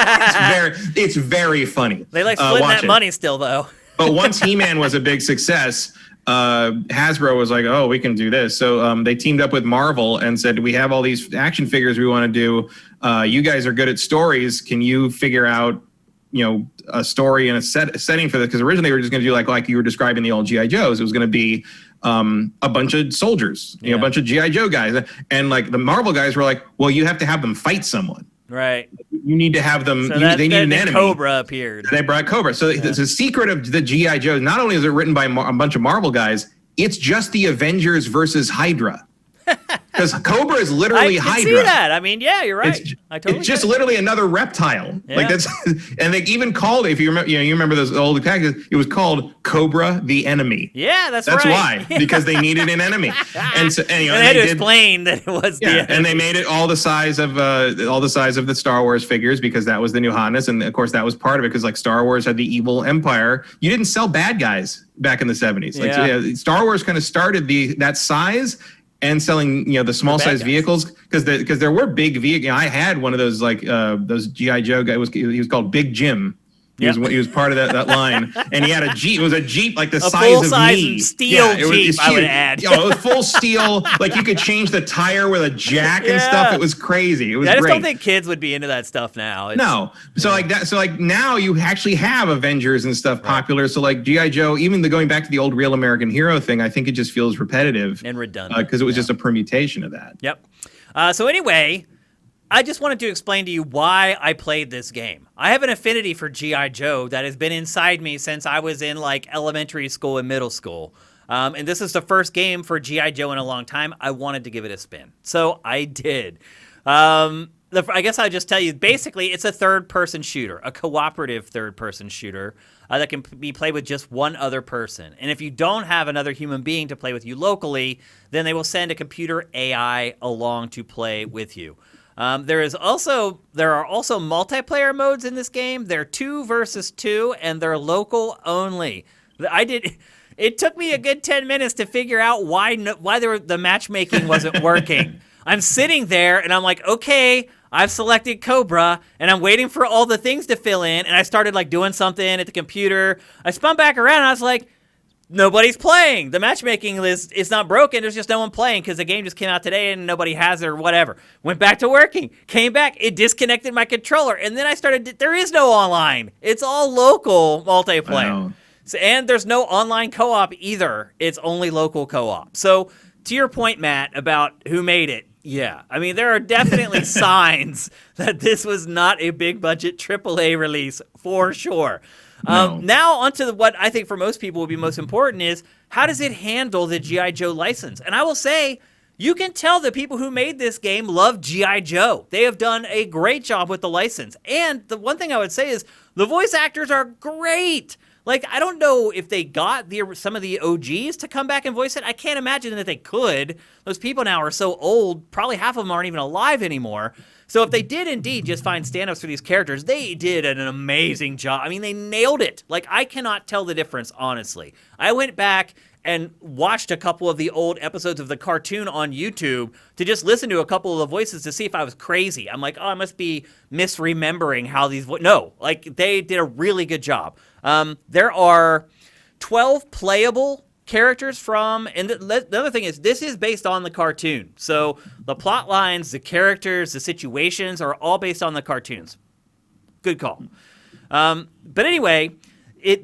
[SPEAKER 2] It's very funny.
[SPEAKER 1] They splitting that money still, though.
[SPEAKER 2] But once He-Man was a big success, Hasbro was like, oh, we can do this. So they teamed up with Marvel and said, we have all these action figures we want to do. You guys are good at stories. Can you figure out a story and a setting for this? Because originally we were just going to do like you were describing the old G.I. Joes. It was going to be a bunch of soldiers, a bunch of G.I. Joe guys. And the Marvel guys were like, well, you have to have them fight someone.
[SPEAKER 1] Right.
[SPEAKER 2] You need to have them.
[SPEAKER 1] So
[SPEAKER 2] they need an enemy.
[SPEAKER 1] Cobra appeared.
[SPEAKER 2] They brought Cobra. So the secret of the G.I. Joe, not only is it written by a bunch of Marvel guys, it's just the Avengers versus Hydra. Because Cobra is literally Hydra. I can see
[SPEAKER 1] that. I mean, yeah, you're right.
[SPEAKER 2] It's just literally another reptile. Yeah. And they even called it, if you remember, you remember those old packages. It was called Cobra the Enemy.
[SPEAKER 1] Yeah, that's
[SPEAKER 2] right.
[SPEAKER 1] That's
[SPEAKER 2] why, because they needed an enemy. And so,
[SPEAKER 1] and they had to explain that it was the enemy.
[SPEAKER 2] And they made it all the size of the Star Wars figures, because that was the new hotness, and of course that was part of it, because Star Wars had the evil empire. You didn't sell bad guys back in the 70s. So, Star Wars kind of started that size. And selling, the small size vehicles, because there were big vehicles. I had one of those those G.I. Joe guys. He was called Big Jim. He was part of that line, and he had a Jeep. It was a Jeep the size of me.
[SPEAKER 1] Steel Jeep, I would add.
[SPEAKER 2] It was full steel. You could change the tire with a jack and stuff. It was crazy. It was
[SPEAKER 1] I just
[SPEAKER 2] great.
[SPEAKER 1] don't think kids would be into that stuff now.
[SPEAKER 2] No. So that. So now you actually have Avengers and stuff popular. So G.I. Joe, even going back to the old Real American Hero thing, I think it just feels repetitive
[SPEAKER 1] and redundant
[SPEAKER 2] because it was just a permutation of that.
[SPEAKER 1] Yep. So anyway, I just wanted to explain to you why I played this game. I have an affinity for G.I. Joe that has been inside me since I was in like elementary school and middle school. And this is the first game for G.I. Joe in a long time. I wanted to give it a spin. So I did. I guess I'll just tell you, basically, it's a third-person shooter, a cooperative third-person shooter that can be played with just one other person. And if you don't have another human being to play with you locally, then they will send a computer AI along to play with you. There are also multiplayer modes in this game. They're 2 versus 2, and they're local only. It took me a good 10 minutes to figure out why the matchmaking wasn't working. I'm sitting there, and I'm like, okay, I've selected Cobra, and I'm waiting for all the things to fill in, and I started like doing something at the computer. I spun back around, and I was like, nobody's playing. The matchmaking list is not broken. There's just no one playing because the game just came out today and nobody has it or whatever. Went back to working. Came back. It disconnected my controller. And then I started, there is no online. It's all local multiplayer.
[SPEAKER 2] Wow.
[SPEAKER 1] So, and there's no online co-op either. It's only local co-op. So to your point, Matt, about who made it, yeah. I mean, there are definitely signs that this was not a big budget AAA release for sure.
[SPEAKER 2] No.
[SPEAKER 1] Now onto what I think for most people would be most important is how does it handle the G.I. Joe license? And I will say, you can tell the people who made this game love G.I. Joe. They have done a great job with the license. And the one thing I would say is the voice actors are great. Like, I don't know if they got some of the OGs to come back and voice it. I can't imagine that they could. Those people now are so old, probably half of them aren't even alive anymore. So if they did indeed just find stand-ups for these characters, they did an amazing job. I mean, they nailed it. Like, I cannot tell the difference, honestly. I went back and watched a couple of the old episodes of the cartoon on YouTube to just listen to a couple of the voices to see if I was crazy. I'm like, oh, I must be misremembering how these no, like, they did a really good job. There are 12 playable characters from, and the other thing is, this is based on the cartoon. So the plot lines, the characters, the situations are all based on the cartoons. Good call. But anyway,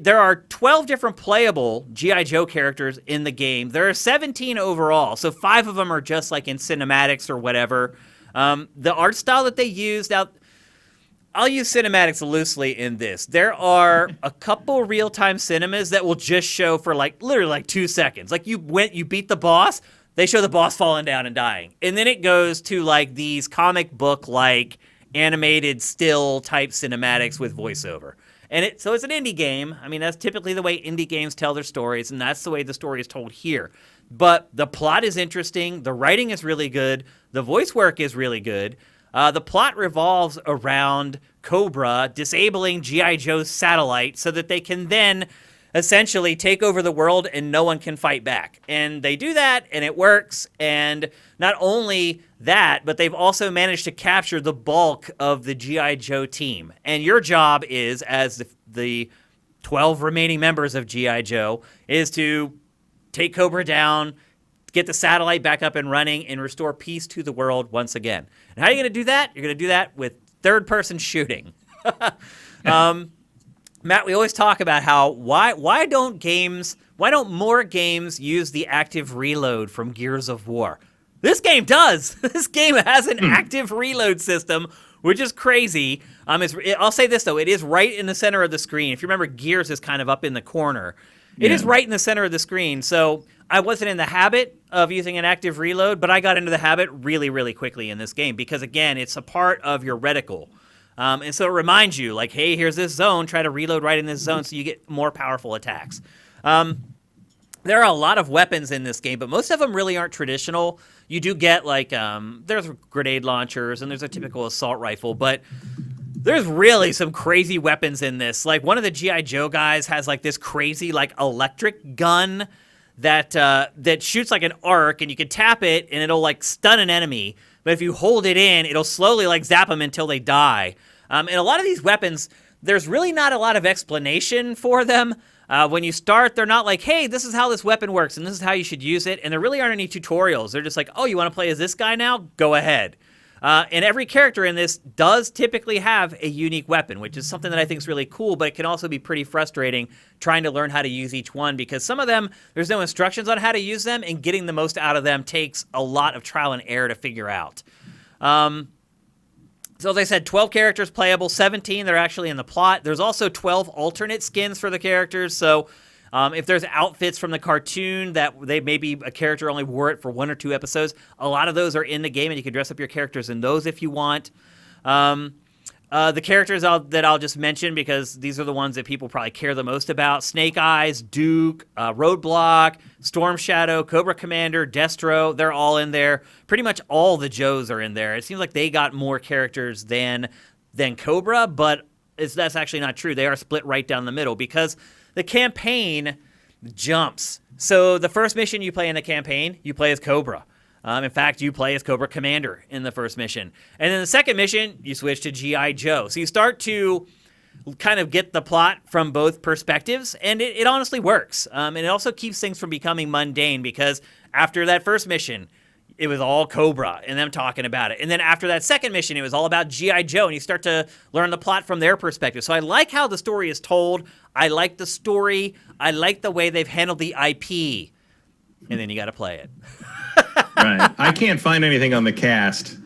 [SPEAKER 1] there are 12 different playable G.I. Joe characters in the game. There are 17 overall, so 5 of them are just like in cinematics or whatever. The art style that they used, now, I'll use cinematics loosely in this. There are a couple real-time cinemas that will just show for like literally like 2 seconds. Like you beat the boss, they show the boss falling down and dying. And then it goes to like these comic book like animated still type cinematics with voiceover. And so it's an indie game. I mean, that's typically the way indie games tell their stories, and that's the way the story is told here. But the plot is interesting, the writing is really good, the voice work is really good. The plot revolves around Cobra disabling G.I. Joe's satellite so that they can then essentially take over the world and no one can fight back. And they do that, and it works. And not only that, but they've also managed to capture the bulk of the G.I. Joe team. And your job is, as the 12 remaining members of G.I. Joe, is to take Cobra down, get the satellite back up and running, and restore peace to the world once again. And how are you going to do that? You're going to do that with third-person shooting. Matt, we always talk about how why don't more games use the active reload from Gears of War? This game does. This game has an active reload system, which is crazy. I'll say this, though. It is right in the center of the screen. If you remember, Gears is kind of up in the corner. It is right in the center of the screen. So I wasn't in the habit of using an active reload, but I got into the habit really, really quickly in this game because, again, it's a part of your reticle. And so it reminds you, like, hey, here's this zone. Try to reload right in this zone so you get more powerful attacks. There are a lot of weapons in this game, but most of them really aren't traditional. You do get, like, there's grenade launchers and there's a typical assault rifle, but there's really some crazy weapons in this. Like, one of the G.I. Joe guys has, like, this crazy, like, electric gun that shoots, like, an arc, and you can tap it, and it'll, like, stun an enemy. But if you hold it in, it'll slowly, like, zap them until they die. And a lot of these weapons, there's really not a lot of explanation for them. When you start, they're not like, hey, this is how this weapon works, and this is how you should use it. And there really aren't any tutorials. They're just like, oh, you want to play as this guy now? Go ahead. And every character in this does typically have a unique weapon, which is something that I think is really cool, but it can also be pretty frustrating trying to learn how to use each one because some of them, there's no instructions on how to use them, and getting the most out of them takes a lot of trial and error to figure out. So as I said, 12 characters playable, 17 that are actually in the plot. There's also 12 alternate skins for the characters. So if there's outfits from the cartoon that they maybe a character only wore it for 1 or 2 episodes, a lot of those are in the game, and you can dress up your characters in those if you want. The characters that I'll just mention, because these are the ones that people probably care the most about: Snake Eyes, Duke, Roadblock, Storm Shadow, Cobra Commander, Destro. They're all in there. Pretty much all the Joes are in there. It seems like they got more characters than Cobra, but that's actually not true. They are split right down the middle because the campaign jumps. So the first mission you play in the campaign, you play as Cobra. In fact, you play as Cobra Commander in the first mission. And then the second mission, you switch to G.I. Joe. So you start to kind of get the plot from both perspectives, and it honestly works. And it also keeps things from becoming mundane, because after that first mission, it was all Cobra and them talking about it. And then after that second mission, it was all about G.I. Joe, and you start to learn the plot from their perspective. So I like how the story is told. I like the story. I like the way they've handled the IP. And then you got to play it.
[SPEAKER 2] Right. I can't find anything on the cast,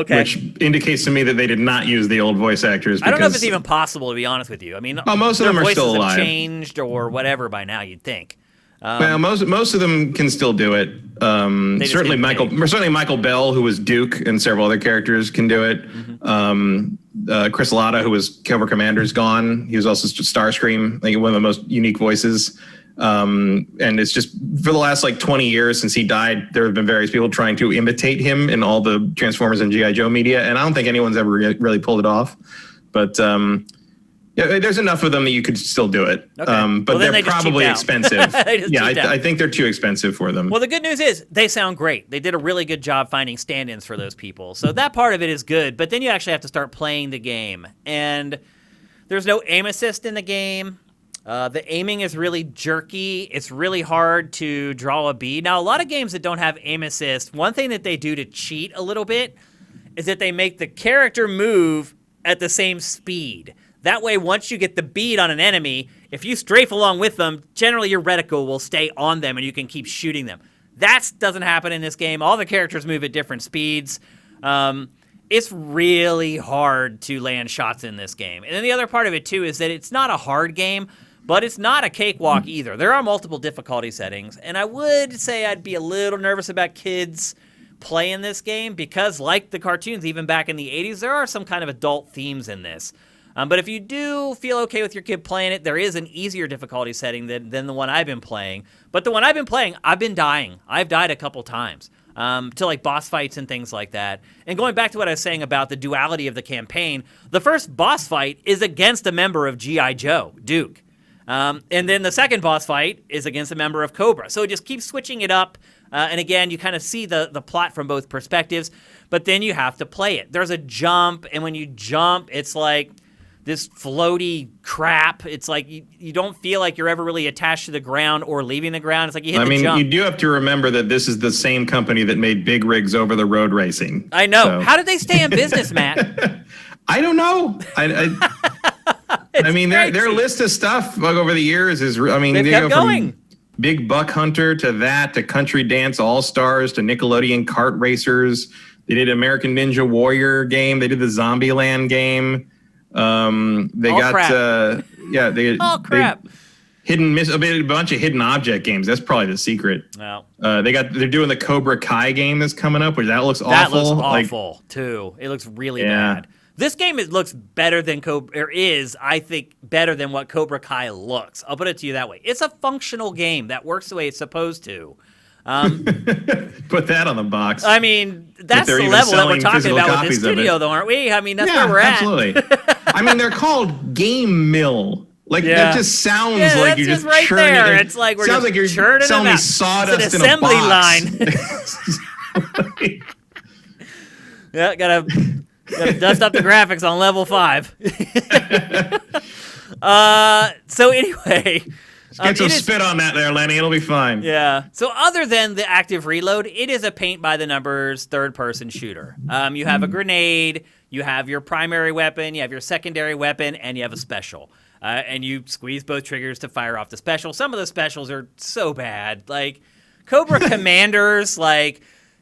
[SPEAKER 2] which indicates to me that they did not use the old voice actors.
[SPEAKER 1] I don't know if it's even possible, to be honest with you. I mean,
[SPEAKER 2] most of them are still alive.
[SPEAKER 1] Have changed or whatever by now, you'd think.
[SPEAKER 2] Well, most of them can still do it. Certainly Michael Bell, who was Duke, and several other characters can do it. Mm-hmm. Chris Latta, who was Cobra Commander's gone. He was also Starscream, like one of the most unique voices. And it's just for the last 20 years since he died, there have been various people trying to imitate him in all the Transformers and G.I. Joe media, and I don't think anyone's ever really pulled it off. But yeah, there's enough of them that you could still do it. Okay. But they're probably expensive. I think they're too expensive for them.
[SPEAKER 1] Well, the good news is they sound great. They did a really good job finding stand-ins for those people. So that part of it is good, but then you actually have to start playing the game. And there's no aim assist in the game. The aiming is really jerky. It's really hard to draw a bead. Now, a lot of games that don't have aim assist, one thing that they do to cheat a little bit is that they make the character move at the same speed. That way, once you get the bead on an enemy, if you strafe along with them, generally your reticle will stay on them and you can keep shooting them. That doesn't happen in this game. All the characters move at different speeds. It's really hard to land shots in this game. And then the other part of it, too, is that it's not a hard game, but it's not a cakewalk either. There are multiple difficulty settings, and I would say I'd be a little nervous about kids playing this game because, like the cartoons, even back in the 80s, there are some kind of adult themes in this. But if you do feel okay with your kid playing it, there is an easier difficulty setting than the one I've been playing. But the one I've been playing, I've been dying. I've died a couple times to boss fights and things like that. And going back to what I was saying about the duality of the campaign, the first boss fight is against a member of G.I. Joe, Duke. And then the second boss fight is against a member of Cobra. So it just keeps switching it up. And again, you kind of see the plot from both perspectives, but then you have to play it. There's a jump, and when you jump, it's like this floaty crap. It's like you don't feel like you're ever really attached to the ground or leaving the ground. It's like you hit the jump.
[SPEAKER 2] You do have to remember that this is the same company that made Big Rigs Over the Road Racing.
[SPEAKER 1] I know. So. How did they stay in business, Matt?
[SPEAKER 2] I don't know. I mean, their list of stuff over the years is, they
[SPEAKER 1] kept
[SPEAKER 2] go
[SPEAKER 1] going.
[SPEAKER 2] From Big Buck Hunter to that, to Country Dance All-Stars, to Nickelodeon Kart Racers. They did American Ninja Warrior game. They did the Zombieland game. They
[SPEAKER 1] all
[SPEAKER 2] got,
[SPEAKER 1] crap.
[SPEAKER 2] Crap. A bunch of hidden object games. That's probably the secret.
[SPEAKER 1] Wow.
[SPEAKER 2] They're doing the Cobra Kai game that's coming up, which that looks awful.
[SPEAKER 1] That looks awful, too. It looks really bad. This game looks better than I think, better than what Cobra Kai looks. I'll put it to you that way. It's a functional game that works the way it's supposed to.
[SPEAKER 2] Put that on the box.
[SPEAKER 1] I mean, that's the level that we're talking about with this studio, though, aren't we? I mean, that's where we're at.
[SPEAKER 2] Absolutely. I mean, they're called Game Mill. That just sounds like you're just
[SPEAKER 1] right
[SPEAKER 2] churning
[SPEAKER 1] there.
[SPEAKER 2] it.
[SPEAKER 1] It's like we're
[SPEAKER 2] sounds
[SPEAKER 1] just
[SPEAKER 2] like you're
[SPEAKER 1] churning
[SPEAKER 2] selling
[SPEAKER 1] them
[SPEAKER 2] me
[SPEAKER 1] out.
[SPEAKER 2] sawdust
[SPEAKER 1] it's an
[SPEAKER 2] in a
[SPEAKER 1] assembly
[SPEAKER 2] box.
[SPEAKER 1] line. Yeah, gotta dust up the graphics on level 5. So anyway,
[SPEAKER 2] get some spit on that there, Lenny. It'll be fine.
[SPEAKER 1] Yeah. So other than the active reload, it is a paint-by-the-numbers third-person shooter. You have a grenade, you have your primary weapon, you have your secondary weapon, and you have a special. And you squeeze both triggers to fire off the special. Some of the specials are so bad. Like, Cobra Commanders,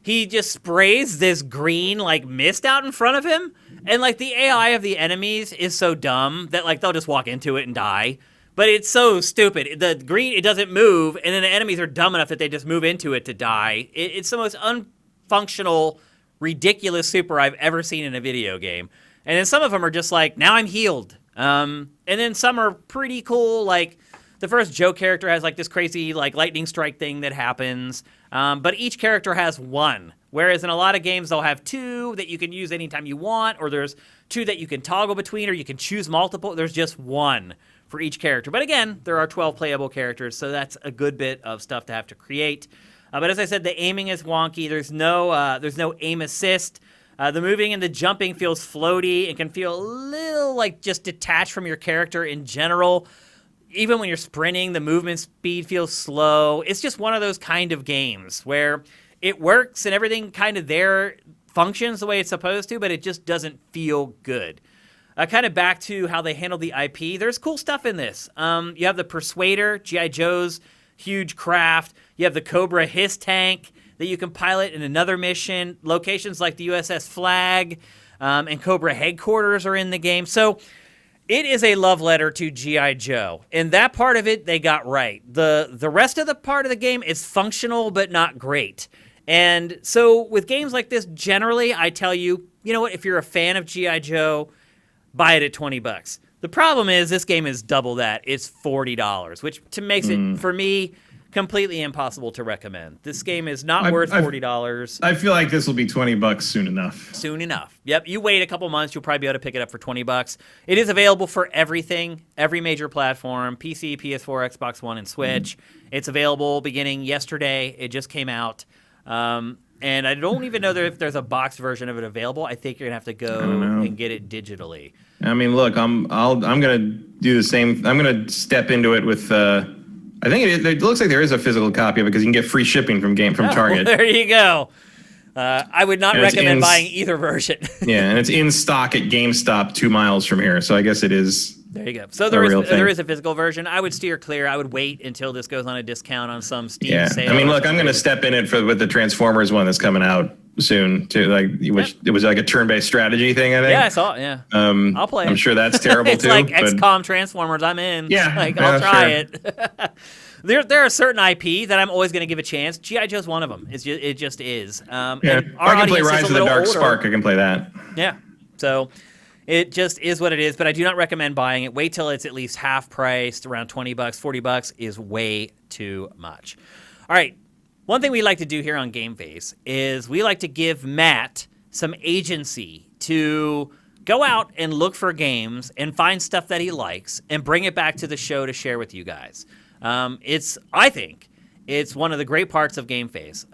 [SPEAKER 1] he just sprays this green, mist out in front of him, And like the AI of the enemies is so dumb that like they'll just walk into it and die. But it's so stupid. The green, it doesn't move, and then the enemies are dumb enough that they just move into it to die. It's the most unfunctional, ridiculous super I've ever seen in a video game. And then some of them are just like, now I'm healed. And then some are pretty cool, like the first Joe character has like this crazy like lightning strike thing that happens. But each character has one. Whereas in a lot of games, they'll have two that you can use anytime you want, or there's two that you can toggle between, or you can choose multiple. There's just one for each character. But again, there are 12 playable characters, so that's a good bit of stuff to have to create. But as I said, the aiming is wonky. There's no aim assist. The moving and the jumping feels floaty. It can feel a little like just detached from your character in general. Even when you're sprinting, the movement speed feels slow. It's just one of those kind of games where it works and everything kind of there functions the way it's supposed to, but it just doesn't feel good. Kind of back to how they handled the IP, there's cool stuff in this. You have the Persuader, G.I. Joe's huge craft. You have the Cobra Hiss tank that you can pilot in another mission. Locations like the USS Flag and Cobra headquarters are in the game. So it is a love letter to G.I. Joe. And that part of it, they got right. The rest of the part of the game is functional, but not great. And so with games like this, generally, I tell you, you know what, if you're a fan of G.I. Joe, buy it at $20. The problem is this game is double that. It's $40, which makes it, for me, completely impossible to recommend. This game is not worth $40.
[SPEAKER 2] I feel like this will be $20 soon enough.
[SPEAKER 1] Soon enough. Yep. You wait a couple months, you'll probably be able to pick it up for $20. It is available for everything, every major platform, PC, PS4, Xbox One, and Switch. It's available beginning yesterday. It just came out. And I don't even know if there's a box version of it available. I think you're gonna have to go and get it digitally.
[SPEAKER 2] I mean, look, I'm gonna do the same. I'm gonna step into it with. I think it looks like there is a physical copy of it because you can get free shipping from Target.
[SPEAKER 1] Well, there you go. I would not recommend buying either version.
[SPEAKER 2] Yeah, and it's in stock at GameStop 2 miles from here. So I guess it is.
[SPEAKER 1] There you go. So there is a physical version. I would steer clear. I would wait until this goes on a discount on some Steam sale.
[SPEAKER 2] I mean, look, I'm going to step in it with the Transformers one that's coming out soon too. Which it was like a turn-based strategy thing, I think.
[SPEAKER 1] Yeah, I saw it. Yeah. I'll play it.
[SPEAKER 2] I'm sure that's terrible
[SPEAKER 1] it's
[SPEAKER 2] too.
[SPEAKER 1] It's like XCOM Transformers. I'm in.
[SPEAKER 2] Yeah.
[SPEAKER 1] I'll try it. There are certain IP that I'm always going to give a chance. G.I. Joe's one of them. It just is.
[SPEAKER 2] If I can play Rise of the Dark Spark, I can play that.
[SPEAKER 1] Yeah. So it just is what it is, but I do not recommend buying it. Wait till it's at least half priced, around $20, $40 is way too much. All right. One thing we like to do here on GameFace is we like to give Matt some agency to go out and look for games and find stuff that he likes and bring it back to the show to share with you guys. I think it's one of the great parts of GameFace.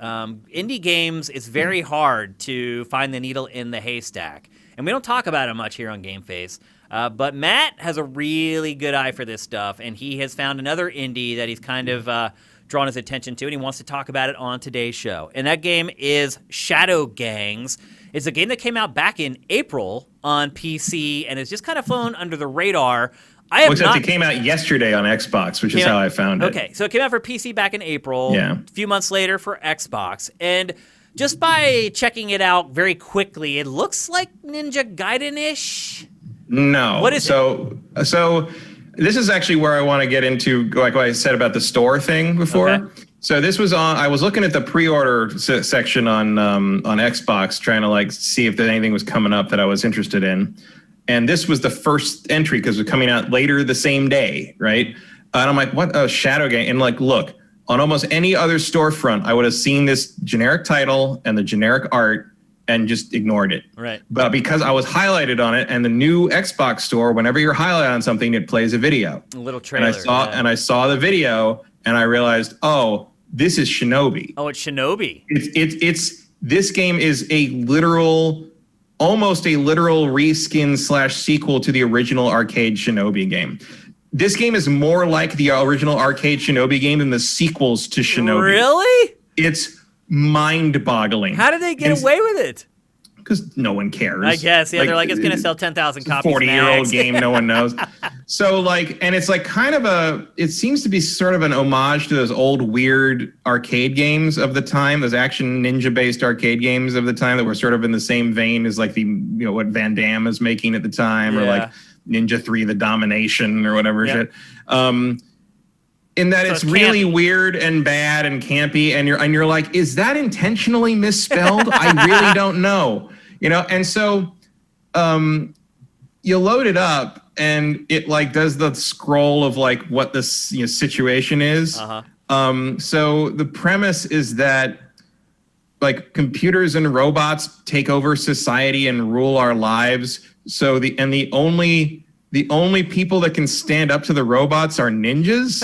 [SPEAKER 1] Indie games, it's very hard to find the needle in the haystack. And we don't talk about it much here on GameFace. But Matt has a really good eye for this stuff, and he has found another indie that he's kind of drawn his attention to, and he wants to talk about it on today's show. And that game is Shadow Gangs. It's a game that came out back in April on PC and has just kind of flown under the radar.
[SPEAKER 2] It came out yesterday on Xbox, which is how I found it.
[SPEAKER 1] Okay, so it came out for PC back in April.
[SPEAKER 2] Yeah.
[SPEAKER 1] A few months later for Xbox. And just by checking it out very quickly, it looks like Ninja Gaiden-ish.
[SPEAKER 2] No.
[SPEAKER 1] What is it?
[SPEAKER 2] So this is actually where I want to get into, like what I said about the store thing before. Okay. So this was I was looking at the pre-order section on Xbox, trying to see if anything was coming up that I was interested in. And this was the first entry because it was coming out later the same day, right? And I'm like, what? Oh, Shadow Game. And look, on almost any other storefront, I would have seen this generic title and the generic art and just ignored it.
[SPEAKER 1] Right.
[SPEAKER 2] But because I was highlighted on it, and the new Xbox store, whenever you're highlighted on something, it plays a video.
[SPEAKER 1] A little trailer.
[SPEAKER 2] And I saw the video, and I realized, oh, this is Shinobi.
[SPEAKER 1] Oh, it's Shinobi.
[SPEAKER 2] This game is almost a literal reskin / sequel to the original arcade Shinobi game. This game is more like the original arcade Shinobi game than the sequels to Shinobi.
[SPEAKER 1] Really?
[SPEAKER 2] It's mind-boggling.
[SPEAKER 1] How did they get away with it?
[SPEAKER 2] because no one cares.
[SPEAKER 1] I guess, yeah. They're like, it's going to sell 10,000 copies.
[SPEAKER 2] 40-year-old game, no one knows. So like, and it's like kind of it seems to be sort of an homage to those old weird arcade games of the time, those action ninja-based arcade games of the time that were sort of in the same vein as like what Van Damme is making at the time, or like Ninja 3: The Domination or whatever shit. In that it's really weird and bad and campy, and you're like, is that intentionally misspelled? I really don't know. And so you load it up and it like does the scroll of like what the situation is. So the premise is that like computers and robots take over society and rule our lives. So the only people that can stand up to the robots are ninjas.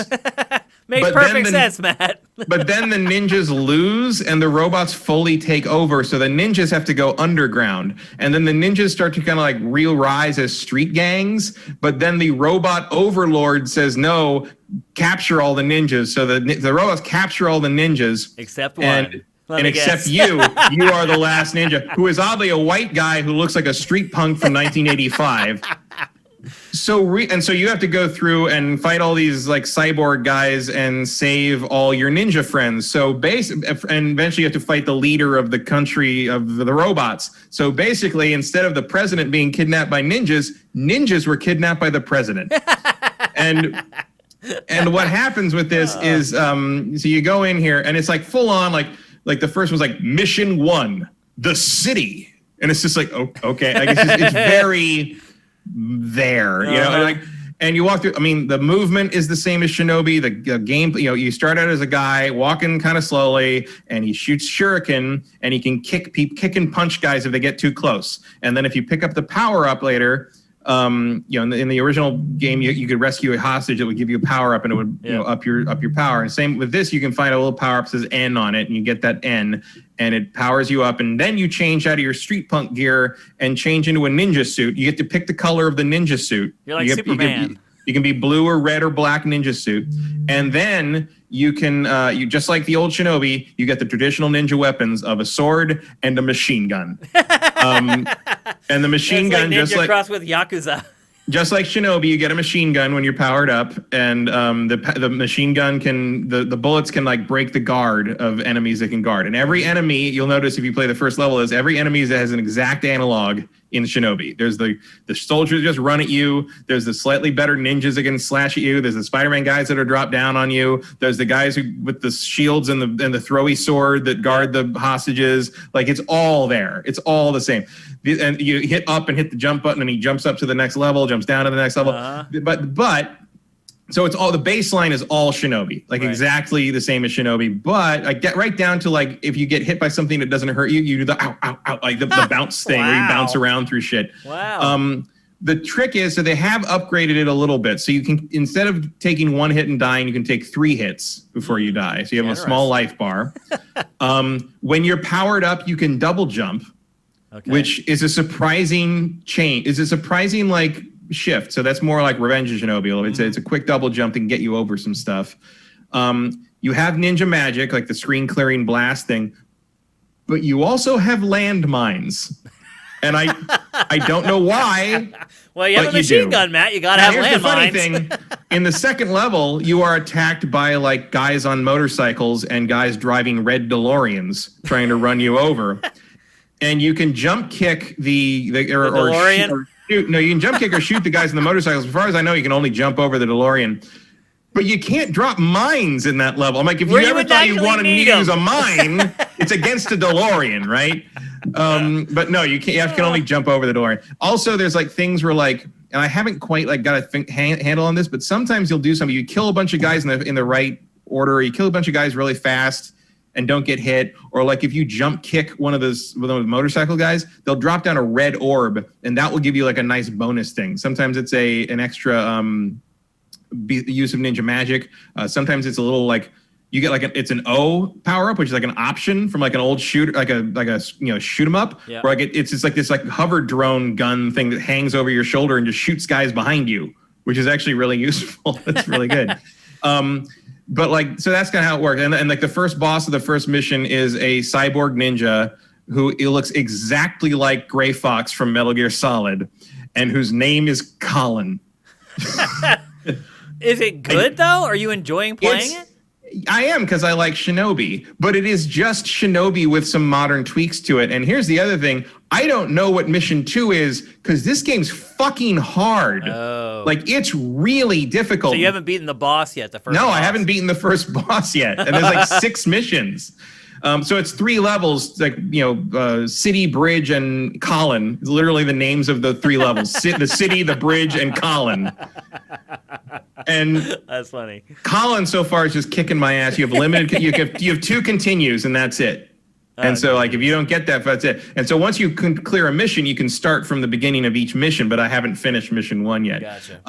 [SPEAKER 1] Makes perfect sense, Matt.
[SPEAKER 2] But then the ninjas lose and the robots fully take over. So the ninjas have to go underground. And then the ninjas start to kind of like rise as street gangs. But then the robot overlord says, no, capture all the ninjas. So the robots capture all the ninjas.
[SPEAKER 1] Except one.
[SPEAKER 2] And except you are the last ninja, who is oddly a white guy who looks like a street punk from 1985. So you have to go through and fight all these like cyborg guys and save all your ninja friends. And eventually you have to fight the leader of the country of the robots. So basically, instead of the president being kidnapped by ninjas were kidnapped by the president. And what happens with this is, so you go in here and it's like full on like the first one's like mission 1, the city, and it's just like okay, I guess it's very there, and you walk through. I mean, the movement is the same as Shinobi. The game, you start out as a guy walking kind of slowly, and he shoots shuriken, and he can kick and punch guys if they get too close. And then if you pick up the power up later, in the original game, you could rescue a hostage that would give you a power up, and it would up your power. And same with this, you can find a little power up that says N on it, and you get that N, and it powers you up. And then you change out of your street punk gear and change into a ninja suit. You get to pick the color of the ninja suit.
[SPEAKER 1] You're like Superman.
[SPEAKER 2] You can be blue or red or black ninja suit, and then you can you just like the old Shinobi, you get the traditional ninja weapons of a sword and a machine gun. And the machine gun,
[SPEAKER 1] just like cross with Yakuza.
[SPEAKER 2] Just like Shinobi, you get a machine gun when you're powered up, and the machine gun the bullets can like break the guard of enemies that can guard. And every enemy, you'll notice if you play the first level, is every enemy that has an exact analog in Shinobi. There's the soldiers that just run at you. There's the slightly better ninjas that can slash at you. There's the Spider-Man guys that are drop down on you. There's the guys with the shields and the throwy sword that guard the hostages. Like, it's all there. It's all the same. And you hit up and hit the jump button, and he jumps up to the next level, jumps down to the next level. But so it's all, the baseline is all Shinobi, like exactly the same as Shinobi. But I get right down to like, if you get hit by something that doesn't hurt you, you do the ow, ow, ow, like the bounce thing where you bounce around through shit.
[SPEAKER 1] Wow.
[SPEAKER 2] The trick is, so they have upgraded it a little bit. So you can, instead of taking one hit and dying, you can take 3 hits before you die. So you have a small life bar. When you're powered up, you can double jump, which is a surprising change. Is a surprising like shift. So that's more like Revenge of Shinobi. It's a quick double jump that can get you over some stuff. You have ninja magic, like the screen clearing blast thing, but you also have landmines. And I don't know why.
[SPEAKER 1] Well, you have a machine gun, Matt. You gotta have landmines.
[SPEAKER 2] Here's the funny thing: in the second level, you are attacked by like guys on motorcycles and guys driving red DeLoreans trying to run you over. And you can jump kick the
[SPEAKER 1] DeLorean.
[SPEAKER 2] Shoot. No, you can jump kick or shoot the guys in the motorcycles. As far as I know, you can only jump over the DeLorean. But you can't drop mines in that level. I'm like, if you ever thought you wanted to use a mine, it's against a DeLorean, right? But no, you can't. You can only jump over the DeLorean. Also, there's like things where like, and I haven't quite like got a handle on this, but sometimes you'll do something. You kill a bunch of guys in the right order. Or you kill a bunch of guys really fast and don't get hit. Or like if you jump kick one of those motorcycle guys, they'll drop down a red orb, and that will give you like a nice bonus thing. Sometimes it's an extra use of ninja magic. Sometimes it's a little like you get like it's an O power up, which is like an option from like an old shooter, like a shoot 'em up.
[SPEAKER 1] Yeah.
[SPEAKER 2] Where it's just like this like hover drone gun thing that hangs over your shoulder and just shoots guys behind you, which is actually really useful. It's really good. But like, so that's kind of how it works. And like the first boss of the first mission is a cyborg ninja who it looks exactly like Gray Fox from Metal Gear Solid, and whose name is Colin.
[SPEAKER 1] Is it good, though? Are you enjoying playing it?
[SPEAKER 2] I am, because I like Shinobi, but it is just Shinobi with some modern tweaks to it. And here's the other thing. I don't know what Mission 2 is, because this game's fucking hard.
[SPEAKER 1] Oh.
[SPEAKER 2] Like, it's really difficult.
[SPEAKER 1] So you haven't beaten the boss yet, the first
[SPEAKER 2] No,
[SPEAKER 1] boss.
[SPEAKER 2] I haven't beaten the first boss yet. And there's like 6 missions. So it's 3 levels, like, City, Bridge, and Colin. It's literally the names of the 3 levels. The city, the bridge, and Colin. And
[SPEAKER 1] that's funny.
[SPEAKER 2] Colin so far is just kicking my ass. You have limited. you have 2 continues, and that's it. And so, like, if you don't get that, that's it. And so once you can clear a mission, you can start from the beginning of each mission. But I haven't finished mission 1 yet.
[SPEAKER 1] Gotcha.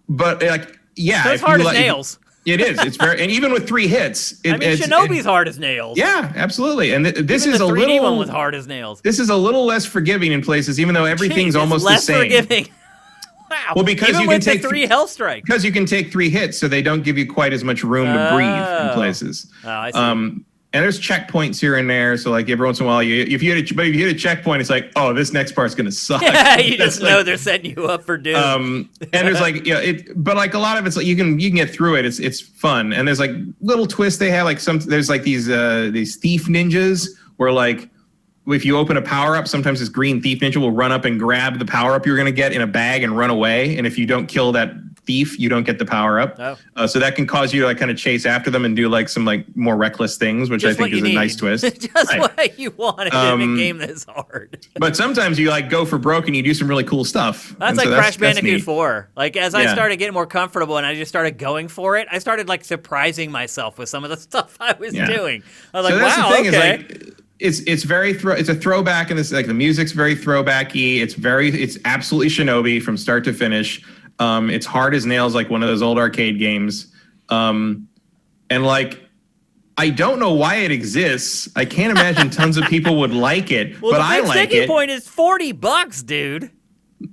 [SPEAKER 2] But like, yeah,
[SPEAKER 1] so it's hard as nails.
[SPEAKER 2] It is. It's very, and even with 3 hits.
[SPEAKER 1] Shinobi's hard as nails.
[SPEAKER 2] Yeah, absolutely. And this
[SPEAKER 1] even
[SPEAKER 2] is
[SPEAKER 1] the
[SPEAKER 2] a
[SPEAKER 1] 3D
[SPEAKER 2] little
[SPEAKER 1] one was hard as nails.
[SPEAKER 2] This is a little less forgiving in places, even though everything's almost the same.
[SPEAKER 1] Less forgiving. Wow.
[SPEAKER 2] Well, because
[SPEAKER 1] even
[SPEAKER 2] you
[SPEAKER 1] with
[SPEAKER 2] can take
[SPEAKER 1] the 3 health strikes.
[SPEAKER 2] Because you can take 3 hits, so they don't give you quite as much room to breathe in places.
[SPEAKER 1] Oh, I see.
[SPEAKER 2] And there's checkpoints here and there, so like every once in a while, if you hit a checkpoint, it's like, oh, this next part's gonna suck.
[SPEAKER 1] Yeah, you just know they're setting you up for doom.
[SPEAKER 2] And there's like, but like a lot of it's like you can get through it. It's fun, and there's like little twists they have. Like there's like these thief ninjas where like if you open a power up, sometimes this green thief ninja will run up and grab the power up you're gonna get in a bag and run away. And if you don't kill that thief, you don't get the power up. Oh. So that can cause you to like kind of chase after them and do like some like more reckless things, which
[SPEAKER 1] just
[SPEAKER 2] I think is a nice twist.
[SPEAKER 1] Just what you wanted in a game that's hard.
[SPEAKER 2] But sometimes you like go for broke and you do some really cool stuff.
[SPEAKER 1] That's like Crash Bandicoot 4. Like as I started getting more comfortable and I just started going for it, I started like surprising myself with some of the stuff I was doing. I was like, wow,
[SPEAKER 2] the thing
[SPEAKER 1] okay.
[SPEAKER 2] Is like, it's very it's a throwback, and this like the music's very throwbacky. It's absolutely Shinobi from start to finish. It's hard as nails, like one of those old arcade games. And like, I don't know why it exists. I can't imagine tons of people would like it,
[SPEAKER 1] well,
[SPEAKER 2] but I like it.
[SPEAKER 1] The sticking point is $40, dude.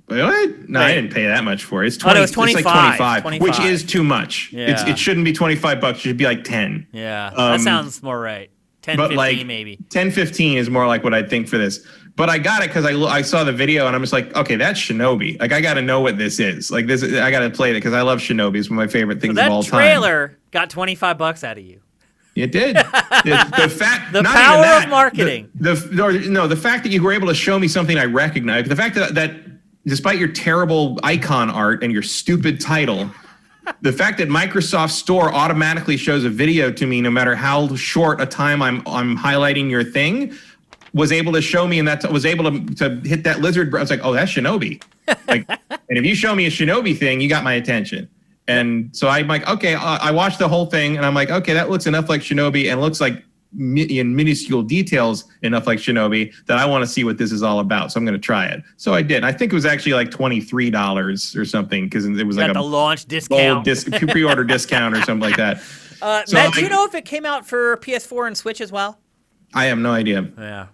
[SPEAKER 2] What? No, I didn't pay that much for it. It's 20.
[SPEAKER 1] Oh, no, it's 25.
[SPEAKER 2] It's like 25, which is too much.
[SPEAKER 1] Yeah.
[SPEAKER 2] It shouldn't be $25. It should be like 10.
[SPEAKER 1] Yeah, that sounds more right. 10,
[SPEAKER 2] but
[SPEAKER 1] 15
[SPEAKER 2] like,
[SPEAKER 1] maybe.
[SPEAKER 2] 10, 15 is more like what I'd think for this. But I got it because I saw the video and I'm just like, okay, that's Shinobi. Like, I got to know what this is. Like, I got to play it because I love Shinobi. It's one of my favorite things of all time.
[SPEAKER 1] That trailer got $25 out of you.
[SPEAKER 2] It did. The
[SPEAKER 1] power of marketing.
[SPEAKER 2] The fact that you were able to show me something I recognize. The fact that despite your terrible icon art and your stupid title, the fact that Microsoft Store automatically shows a video to me no matter how short a time I'm highlighting your thing was able to show me, and that was able to hit that lizard. I was like, oh, that's Shinobi. Like, and if you show me a Shinobi thing, you got my attention. And so I'm like, okay, I watched the whole thing, and I'm like, okay, that looks enough like Shinobi, and looks like in minuscule details enough like Shinobi that I want to see what this is all about. So I'm going to try it. So I did. I think it was actually like $23 or something because it was like
[SPEAKER 1] the launch discount,
[SPEAKER 2] pre-order discount or something like that.
[SPEAKER 1] Matt, do you know if it came out for PS4 and Switch as well?
[SPEAKER 2] I have no idea.
[SPEAKER 1] Yeah.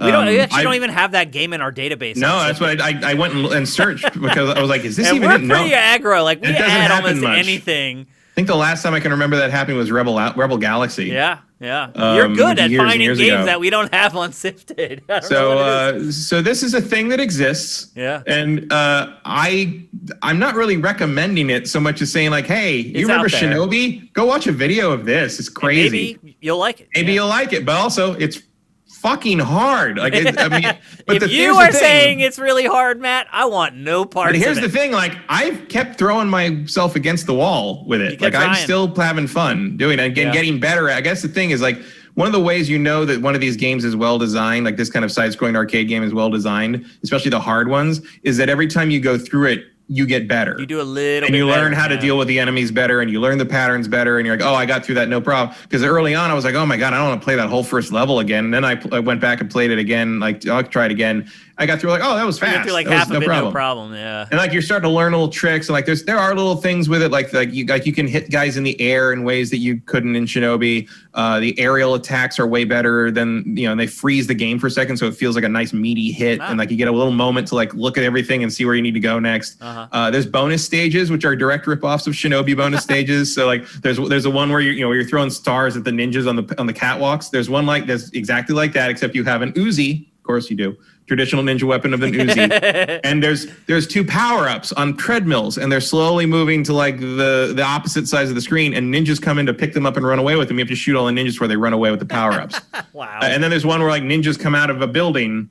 [SPEAKER 1] We don't even have that game in our database.
[SPEAKER 2] No, that's what I went and searched because I was like, is this even
[SPEAKER 1] we're pretty aggro. Like, we add almost anything.
[SPEAKER 2] I think the last time I can remember that happening was Rebel Galaxy.
[SPEAKER 1] Yeah. You're good at finding games that we don't have on Sifted.
[SPEAKER 2] So this is a thing that exists.
[SPEAKER 1] Yeah.
[SPEAKER 2] And I'm not really recommending it so much as saying like, hey, you remember Shinobi? Go watch a video of this. It's crazy.
[SPEAKER 1] And maybe you'll like it.
[SPEAKER 2] Maybe you'll like it, but also it's fucking hard. Like, but
[SPEAKER 1] if you are saying it's really hard, Matt, I want no part of it.
[SPEAKER 2] But here's the thing: like, I've kept throwing myself against the wall with it. Like, I'm still having fun doing it and getting better. I guess the thing is like one of the ways you know that one of these games is well designed, like this kind of side-scrolling arcade game is well designed, especially the hard ones, is that every time you go through it, you get better.
[SPEAKER 1] You do a little
[SPEAKER 2] and
[SPEAKER 1] bit
[SPEAKER 2] you learn
[SPEAKER 1] better,
[SPEAKER 2] how to deal with the enemies better, and you learn the patterns better, and you're like, oh, I got through that, no problem. Because early on, I was like, oh my God, I don't want to play that whole first level again. And then I went back and played it again, like, I'll try it again. I got through like, oh, that was fast.
[SPEAKER 1] You got through like
[SPEAKER 2] that
[SPEAKER 1] half
[SPEAKER 2] was
[SPEAKER 1] of it,
[SPEAKER 2] problem.
[SPEAKER 1] no problem. Yeah.
[SPEAKER 2] And like you're starting to learn little tricks, and like there are little things with it, like you can hit guys in the air in ways that you couldn't in Shinobi. The aerial attacks are way better than and they freeze the game for a second, so it feels like a nice meaty hit, and like you get a little moment to like look at everything and see where you need to go next. There's bonus stages, which are direct ripoffs of Shinobi bonus stages. So like there's a one where you're throwing stars at the ninjas on the catwalks. There's one that's exactly like that, except you have an Uzi. Of course you do. Traditional ninja weapon of an Uzi. And there's 2 power-ups on treadmills, and they're slowly moving to like the opposite sides of the screen, and ninjas come in to pick them up and run away with them. You have to shoot all the ninjas where they run away with the power-ups.
[SPEAKER 1] Wow.
[SPEAKER 2] And then there's one where like ninjas come out of a building,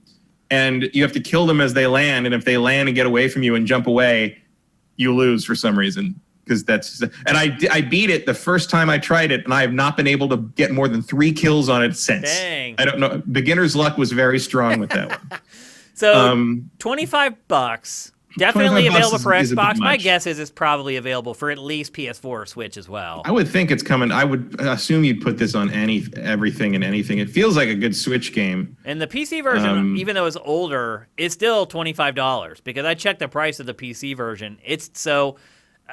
[SPEAKER 2] and you have to kill them as they land, and if they land and get away from you and jump away, you lose for some reason. Because and I beat it the first time I tried it, and I have not been able to get more than 3 kills on it since.
[SPEAKER 1] Dang.
[SPEAKER 2] I don't know. Beginner's luck was very strong with that one.
[SPEAKER 1] So $25, definitely
[SPEAKER 2] $25
[SPEAKER 1] available for
[SPEAKER 2] is a bit
[SPEAKER 1] Xbox. My
[SPEAKER 2] much.
[SPEAKER 1] guess is it's probably available for at least PS4 or Switch as well.
[SPEAKER 2] I would think it's coming. I would assume you'd put this on everything and anything. It feels like a good Switch game.
[SPEAKER 1] And the PC version, even though it's older, is still $25 because I checked the price of the PC version.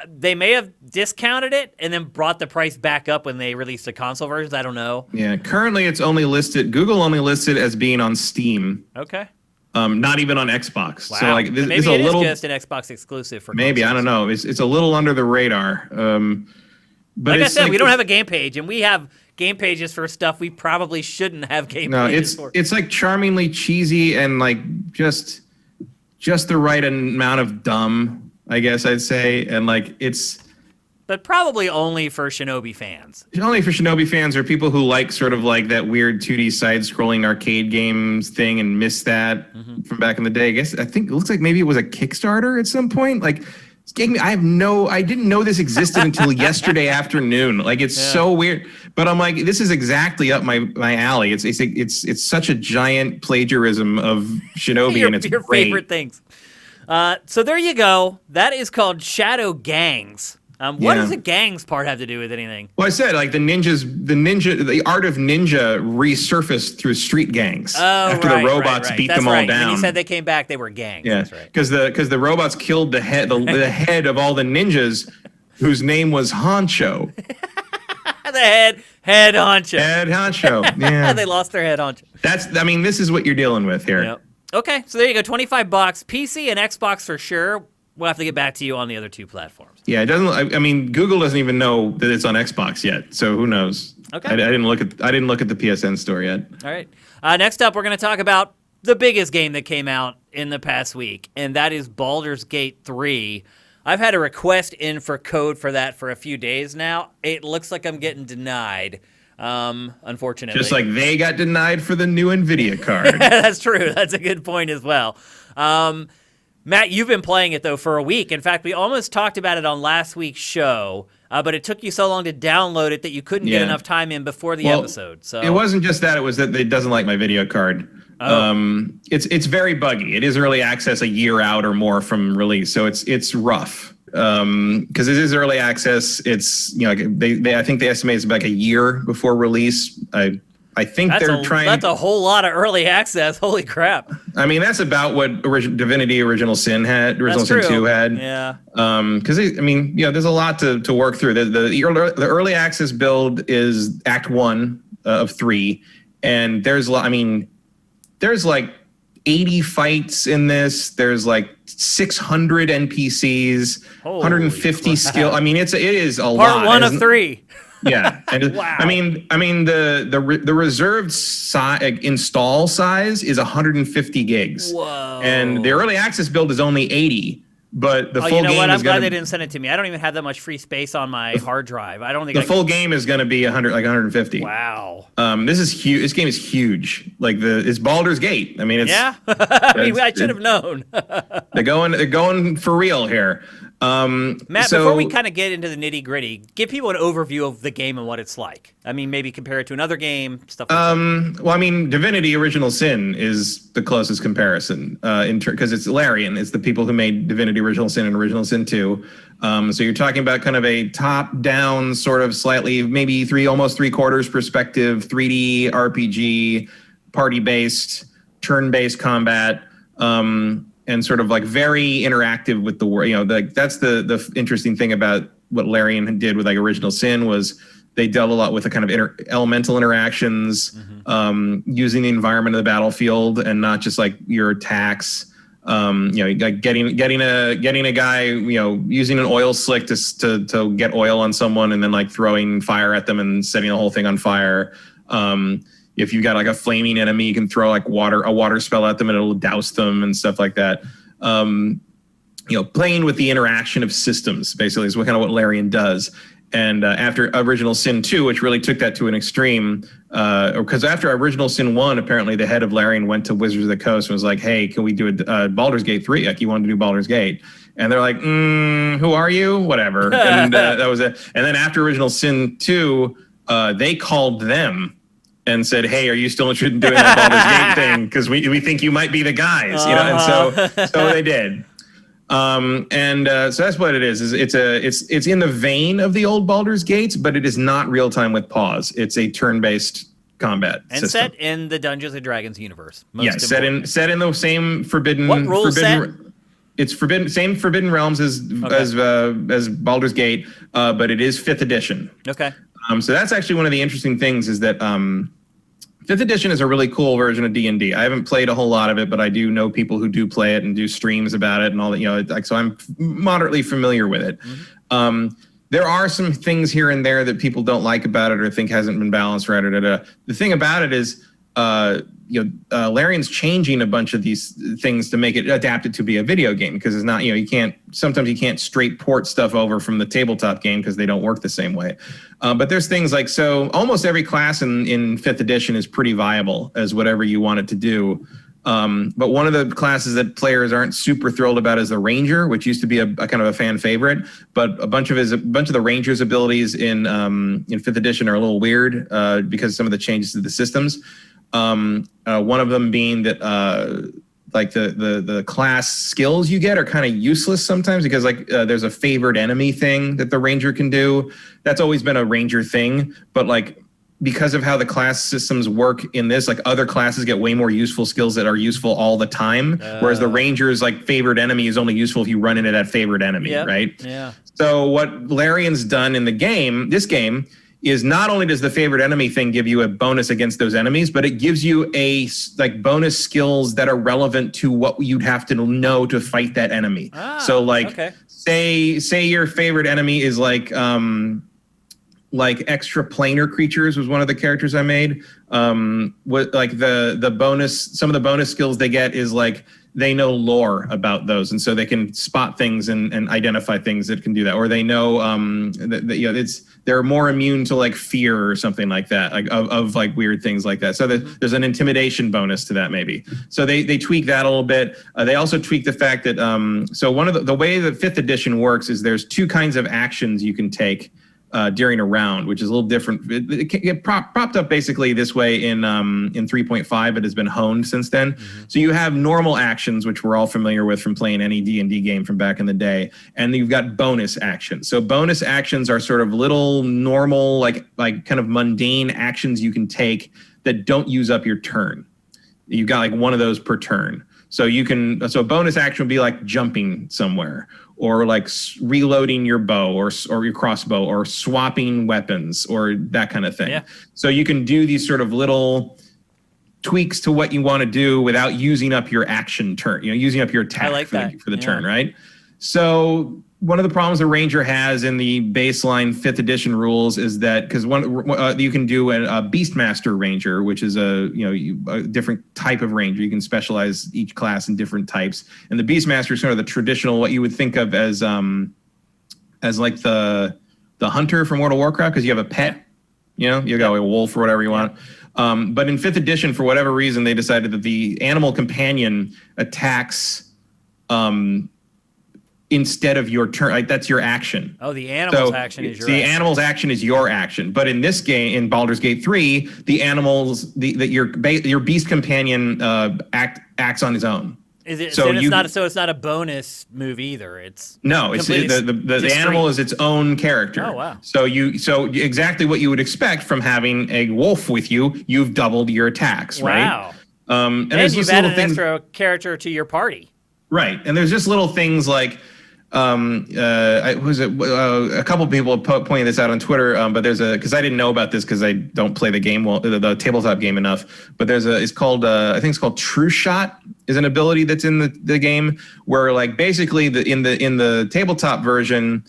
[SPEAKER 1] They may have discounted it and then brought the price back up when they released the console versions. I don't know.
[SPEAKER 2] Yeah, currently it's only listed. Google only listed as being on Steam.
[SPEAKER 1] Okay.
[SPEAKER 2] Not even on Xbox.
[SPEAKER 1] Wow.
[SPEAKER 2] So like this
[SPEAKER 1] maybe
[SPEAKER 2] is a
[SPEAKER 1] it
[SPEAKER 2] little.
[SPEAKER 1] is just an Xbox exclusive for
[SPEAKER 2] Maybe
[SPEAKER 1] consoles.
[SPEAKER 2] I don't know. It's a little under the radar. But
[SPEAKER 1] Like I
[SPEAKER 2] it's
[SPEAKER 1] said, we don't have a game page, and we have game pages for stuff we probably shouldn't have game pages for.
[SPEAKER 2] It's like charmingly cheesy and like just the right amount of dumb, I guess I'd say, and like
[SPEAKER 1] But probably only for Shinobi fans.
[SPEAKER 2] only for Shinobi fans or people who like sort of like that weird 2D side-scrolling arcade games thing and miss that from back in the day. I think it looks like maybe it was a Kickstarter at some point. Like, I didn't know this existed until yesterday afternoon. Like, it's so weird. But I'm like, this is exactly up my alley. It's such a giant plagiarism of Shinobi, and it's
[SPEAKER 1] your
[SPEAKER 2] great.
[SPEAKER 1] favorite things. So there you go. That is called Shadow Gangs. What does the gangs part have to do with anything?
[SPEAKER 2] Well, I said like the art of ninja resurfaced through street gangs after the robots beat
[SPEAKER 1] That's
[SPEAKER 2] them all
[SPEAKER 1] right.
[SPEAKER 2] down.
[SPEAKER 1] When you said they came back, they were gangs.
[SPEAKER 2] Yeah,
[SPEAKER 1] That's right.
[SPEAKER 2] because the robots killed the head of all the ninjas, whose name was Honcho.
[SPEAKER 1] The head honcho.
[SPEAKER 2] Head Honcho. Yeah,
[SPEAKER 1] They lost their head honcho.
[SPEAKER 2] This is what you're dealing with here.
[SPEAKER 1] Yep. Okay, so there you go. $25, PC and Xbox for sure. We'll have to get back to you on the other 2 platforms.
[SPEAKER 2] Yeah, it doesn't. I mean, Google doesn't even know that it's on Xbox yet, so who knows?
[SPEAKER 1] Okay.
[SPEAKER 2] I didn't look at the PSN store yet.
[SPEAKER 1] All right. Next up, we're going to talk about the biggest game that came out in the past week, and that is Baldur's Gate 3. I've had a request in for code for that for a few days now. It looks like I'm getting denied, unfortunately.
[SPEAKER 2] Just like they got denied for the new NVIDIA card.
[SPEAKER 1] That's true. That's a good point as well. Matt, you've been playing it, though, for a week. In fact, we almost talked about it on last week's show, but it took you so long to download it that you couldn't get enough time in before the episode. So
[SPEAKER 2] it wasn't just that; it was that it doesn't like my video card. It's very buggy. It is early access a year out or more from release, so it's rough. Because it is early access. It's I think they estimate it's about like a year before release. I think
[SPEAKER 1] that's a whole lot of early access. Holy crap.
[SPEAKER 2] I mean, that's about what Divinity Original Sin had, Original Sin 2 had.
[SPEAKER 1] Yeah.
[SPEAKER 2] Because, there's a lot to work through. The early access build is Act 1 of 3, and there's like 80 fights in this. There's like 600 NPCs, 150 skill. I mean, it is a lot.
[SPEAKER 1] Part 1 of 3.
[SPEAKER 2] Yeah, and
[SPEAKER 1] wow.
[SPEAKER 2] I mean the reserved install size is 150 gigs.
[SPEAKER 1] Whoa!
[SPEAKER 2] And the early access build is only 80, but the full game
[SPEAKER 1] I'm
[SPEAKER 2] is
[SPEAKER 1] glad they didn't send it to me. I don't even have that much free space on my hard drive. I don't think
[SPEAKER 2] the full game is going to be 150.
[SPEAKER 1] Wow.
[SPEAKER 2] This is huge. This game is huge. Like it's Baldur's Gate. I mean, it's
[SPEAKER 1] I should have known.
[SPEAKER 2] They're going for real here.
[SPEAKER 1] Matt, before we kind of get into the nitty gritty, give people an overview of the game and what it's like. I mean, maybe compare it to another game, stuff like that.
[SPEAKER 2] Well, I mean, Divinity Original Sin is the closest comparison because it's Larian. It's the people who made Divinity Original Sin and Original Sin 2. So you're talking about kind of a top-down sort of slightly, maybe almost three-quarters perspective, 3D RPG, party-based, turn-based combat. and sort of like very interactive with the world. Like that's the interesting thing about what Larian did with like Original Sin was they dealt a lot with the kind of elemental interactions, using the environment of the battlefield and not just like your attacks. Like getting a guy, using an oil slick to get oil on someone and then like throwing fire at them and setting the whole thing on fire. If you've got like a flaming enemy, you can throw like a water spell at them and it'll douse them and stuff like that. Playing with the interaction of systems basically is what Larian does. And after Original Sin 2, which really took that to an extreme, because after Original Sin 1, apparently the head of Larian went to Wizards of the Coast and was like, hey, can we do a Baldur's Gate 3? Like, you wanted to do Baldur's Gate. And they're like, who are you? Whatever. And that was it. And then after Original Sin 2, they called them and said, hey, are you still interested in doing that Baldur's Gate thing? Because we think you might be the guys. And so they did. So that's what it is it's in the vein of the old Baldur's Gates, but it is not real time with pause. It's a turn-based combat
[SPEAKER 1] and
[SPEAKER 2] system.
[SPEAKER 1] Set in the Dungeons and Dragons universe.
[SPEAKER 2] Set in the same forbidden.
[SPEAKER 1] What rule set?
[SPEAKER 2] It's same forbidden realms as Baldur's Gate, but it is 5th edition.
[SPEAKER 1] Okay.
[SPEAKER 2] So that's actually one of the interesting things is that 5th edition is a really cool version of D&D. I haven't played a whole lot of it, but I do know people who do play it and do streams about it and all that. So I'm moderately familiar with it. There are some things here and there that people don't like about it or think hasn't been balanced right. The thing about it is, Larian's changing a bunch of these things to make it adapted to be a video game because it's not, sometimes you can't straight port stuff over from the tabletop game because they don't work the same way. But there's things like, so almost every class in 5th edition is pretty viable as whatever you want it to do. But one of the classes that players aren't super thrilled about is the Ranger, which used to be a kind of a fan favorite. But a bunch of the Ranger's abilities in 5th edition are a little weird because of some of the changes to the systems. One of them being that like the class skills you get are kind of useless sometimes because there's a favored enemy thing that the Ranger can do. That's always been a Ranger thing, but like because of how the class systems work in this, like other classes get way more useful skills that are useful all the time, whereas the Ranger's like favored enemy is only useful if you run into that favored enemy, right? Yeah. So what Larian's done in this game is not only does the favorite enemy thing give you a bonus against those enemies, but it gives you bonus skills that are relevant to what you'd have to know to fight that enemy. Say your favorite enemy is like extra planar creatures was one of the characters I made. What like the bonus, some of the bonus skills they get is like they know lore about those, and so they can spot things and identify things that can do that, or they know they're more immune to like fear or something like that, like of like weird things like that. So there's an intimidation bonus to that maybe. So they tweak that a little bit. They also tweak the fact that so one of the way that 5th edition works is there's 2 kinds of actions you can take during a round, which is a little different. It propped up basically this way in 3.5. It has been honed since then. So you have normal actions, which we're all familiar with from playing any D&D game from back in the day, and you've got bonus actions. So bonus actions are sort of little normal, like kind of mundane actions you can take that don't use up your turn. You've got like one of those per turn. So a bonus action would be like jumping somewhere, or like reloading your bow or your crossbow, or swapping weapons, or that kind of thing. Yeah. So you can do these sort of little tweaks to what you want to do without using up your action turn, using up your attack for the turn, right? So one of the problems the Ranger has in the baseline 5th edition rules is that because you can do a Beastmaster Ranger, which is a different type of Ranger. You can specialize each class in different types, and the Beastmaster is sort of the traditional, what you would think of as like the hunter from World of Warcraft, because you have a pet, you got a wolf or whatever you want. But in 5th edition, for whatever reason, they decided that the animal companion attacks instead of your turn. Like that's your action.
[SPEAKER 1] Oh, the animal's action is your
[SPEAKER 2] action.
[SPEAKER 1] The
[SPEAKER 2] animal's action is your action. But in this game, in Baldur's Gate 3, the animals, your beast companion acts on his own.
[SPEAKER 1] Is it? So it's not a bonus move either. It's
[SPEAKER 2] the animal is its own character.
[SPEAKER 1] Oh wow!
[SPEAKER 2] So exactly what you would expect from having a wolf with you. You've doubled your attacks, right?
[SPEAKER 1] Wow.
[SPEAKER 2] And
[SPEAKER 1] And
[SPEAKER 2] there's
[SPEAKER 1] you've
[SPEAKER 2] just
[SPEAKER 1] added
[SPEAKER 2] little
[SPEAKER 1] an
[SPEAKER 2] things,
[SPEAKER 1] extra character to your party.
[SPEAKER 2] right? And there's just little things like a couple people pointing this out on Twitter, but there's because I didn't know about this because I don't play the game well, the tabletop game enough. But it's called I think it's called True Shot is an ability that's in the game where like basically in the tabletop version,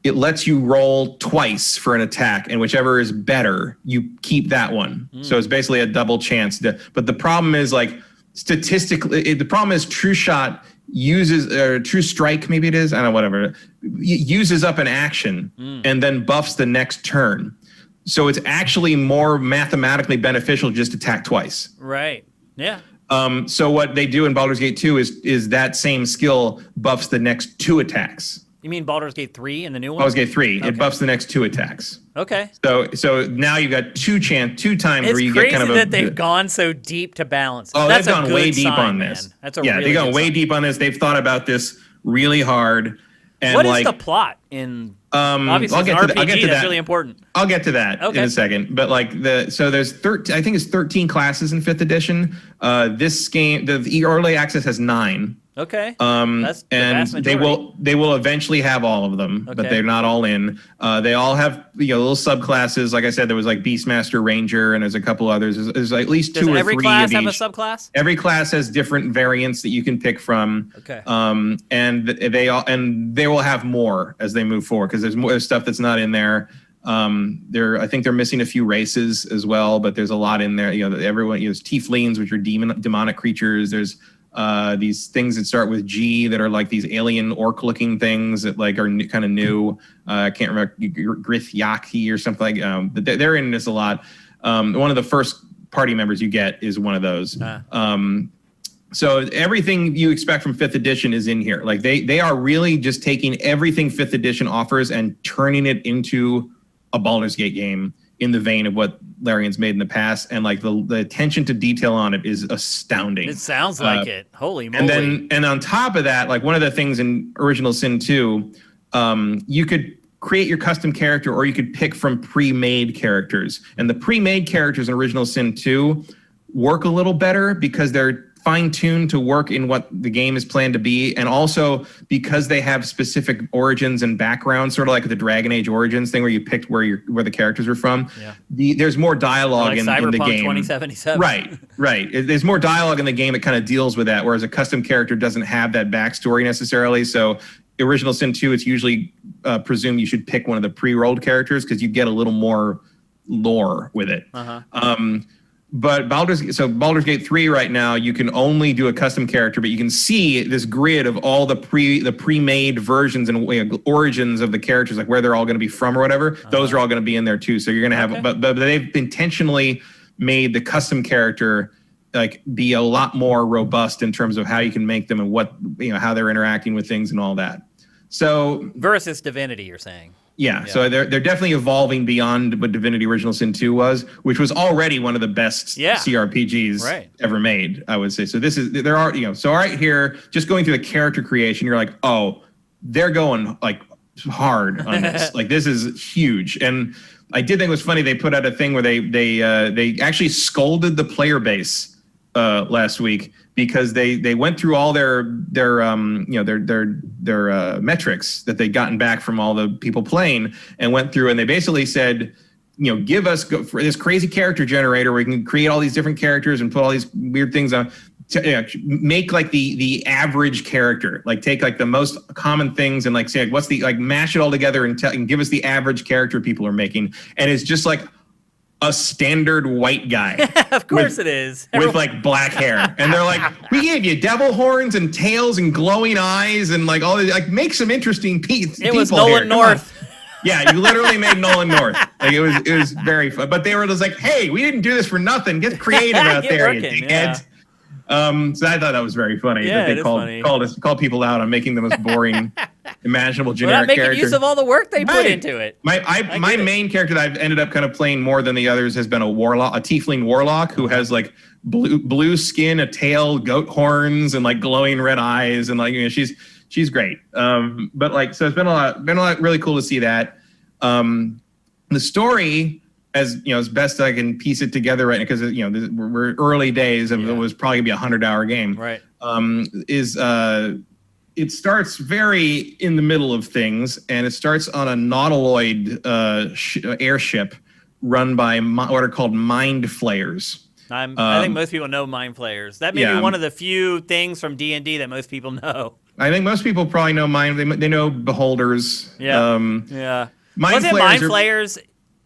[SPEAKER 2] it lets you roll twice for an attack, and whichever is better, you keep that one. So it's basically a double chance. But the problem is like statistically, the problem is True Shot uses True Strike, maybe it is, I don't know, whatever, uses up an action and then buffs the next turn. So it's actually more mathematically beneficial just to attack twice.
[SPEAKER 1] Right. Yeah.
[SPEAKER 2] So what they do in Baldur's Gate 2 is that same skill buffs the next 2 attacks.
[SPEAKER 1] You mean Baldur's Gate 3 and the new one?
[SPEAKER 2] Baldur's Gate 3,
[SPEAKER 1] Okay.
[SPEAKER 2] it buffs the next 2 attacks.
[SPEAKER 1] Okay.
[SPEAKER 2] So now you've got two times where you
[SPEAKER 1] It's
[SPEAKER 2] get kind of
[SPEAKER 1] crazy that they've gone so deep to balance.
[SPEAKER 2] Oh,
[SPEAKER 1] That's
[SPEAKER 2] they've
[SPEAKER 1] a
[SPEAKER 2] gone
[SPEAKER 1] good
[SPEAKER 2] way deep
[SPEAKER 1] sign,
[SPEAKER 2] on
[SPEAKER 1] man.
[SPEAKER 2] this.
[SPEAKER 1] That's a
[SPEAKER 2] yeah,
[SPEAKER 1] really
[SPEAKER 2] they've gone
[SPEAKER 1] good
[SPEAKER 2] way
[SPEAKER 1] sign.
[SPEAKER 2] deep on this. They've thought about this really hard. And
[SPEAKER 1] What is
[SPEAKER 2] like,
[SPEAKER 1] the plot in?
[SPEAKER 2] I'll
[SPEAKER 1] Obviously, it's
[SPEAKER 2] get
[SPEAKER 1] an
[SPEAKER 2] to
[SPEAKER 1] RPG.
[SPEAKER 2] I'll get to
[SPEAKER 1] That's
[SPEAKER 2] that.
[SPEAKER 1] really important.
[SPEAKER 2] I'll get to that
[SPEAKER 1] Okay.
[SPEAKER 2] in a second. But like there's 13. I think it's 13 classes in 5th edition. This game, the early access has 9.
[SPEAKER 1] Okay. That's the
[SPEAKER 2] And
[SPEAKER 1] vast majority.
[SPEAKER 2] they will eventually have all of them, but
[SPEAKER 1] Okay.
[SPEAKER 2] they're not all in. They all have little subclasses. Like I said, there was like Beastmaster Ranger, and there's a couple others. There's at least
[SPEAKER 1] Does
[SPEAKER 2] 2 or
[SPEAKER 1] every
[SPEAKER 2] 3
[SPEAKER 1] class
[SPEAKER 2] of
[SPEAKER 1] have a
[SPEAKER 2] each.
[SPEAKER 1] subclass?
[SPEAKER 2] Every class has different variants that you can pick from.
[SPEAKER 1] Okay.
[SPEAKER 2] And they will have more as they move forward because there's stuff that's not in there. I think they're missing a few races as well, but there's a lot in there. Everyone, there's tieflings, which are demonic creatures. There's these things that start with G that are like these alien orc-looking things that like are kind of new. I can't remember, Grith Yaki or something like. But they're in this a lot. One of the first party members you get is one of those. So everything you expect from 5th edition is in here. Like they are really just taking everything 5th edition offers and turning it into a Baldur's Gate game in the vein of what Larian's made in the past. And like the attention to detail on it is astounding.
[SPEAKER 1] It sounds like it. Holy moly.
[SPEAKER 2] And on top of that, like one of the things in Original Sin 2, you could create your custom character or you could pick from pre-made characters. And the pre-made characters in Original Sin 2 work a little better because they're fine-tuned to work in what the game is planned to be, and also because they have specific origins and backgrounds, sort of like the Dragon Age Origins thing where you picked where the characters are from.
[SPEAKER 1] Yeah.
[SPEAKER 2] There's more dialogue
[SPEAKER 1] like
[SPEAKER 2] in the
[SPEAKER 1] Cyberpunk
[SPEAKER 2] game.
[SPEAKER 1] 2077.
[SPEAKER 2] Right. There's more dialogue in the game that kind of deals with that, whereas a custom character doesn't have that backstory necessarily. So Original Sin 2, it's usually presumed you should pick one of the pre-rolled characters because you get a little more lore with it. But Baldur's Gate 3 right now, you can only do a custom character, but you can see this grid of all the pre-made versions and origins of the characters, like where they're all going to be from or whatever. Those are all going to be in there too. So you're going to have, but they've intentionally made the custom character like be a lot more robust in terms of how you can make them and what, how they're interacting with things and all that. So
[SPEAKER 1] versus Divinity, you're saying.
[SPEAKER 2] Yeah, so they're definitely evolving beyond what Divinity Original Sin 2 was, which was already one of the best CRPGs ever made, I would say. So so right here, just going through the character creation, you're like, oh, they're going like hard on this. Like this is huge. And I did think it was funny. They put out a thing where they actually scolded the player base last week because they went through all their metrics that they'd gotten back from all the people playing and went through and they basically said, give us for this crazy character generator where we can create all these different characters and put all these weird things on. Make like the average character, like take like the most common things and like say like, what's the like mash it all together and give us the average character people are making, and it's just like a standard white guy.
[SPEAKER 1] Of course it is.
[SPEAKER 2] With like black hair. And they're like, we gave you devil horns and tails and glowing eyes and like all these, like make some interesting people.
[SPEAKER 1] It was Nolan North.
[SPEAKER 2] Yeah, you literally made Nolan North. Like it was very fun. But they were just like, hey, we didn't do this for nothing. Get creative out there, you dickheads. So I thought that was very funny that they called people out on making the most boring imaginable generic
[SPEAKER 1] making
[SPEAKER 2] character.
[SPEAKER 1] Use of all the work they put into it.
[SPEAKER 2] My main character that I've ended up kind of playing more than the others has been a tiefling warlock who has like blue skin, a tail, goat horns, and like glowing red eyes, and like she's great. But like so it's been a lot really cool to see that. The story as best I can piece it together right now, because we're early days of it was probably gonna be a 100-hour game.
[SPEAKER 1] Right.
[SPEAKER 2] It starts very in the middle of things, and it starts on a nautiloid airship run by what are called mind flayers.
[SPEAKER 1] I think most people know mind flayers. That may be one of the few things from D&D that most people know.
[SPEAKER 2] I think most people probably know they know beholders.
[SPEAKER 1] Yeah. Wasn't mind flayers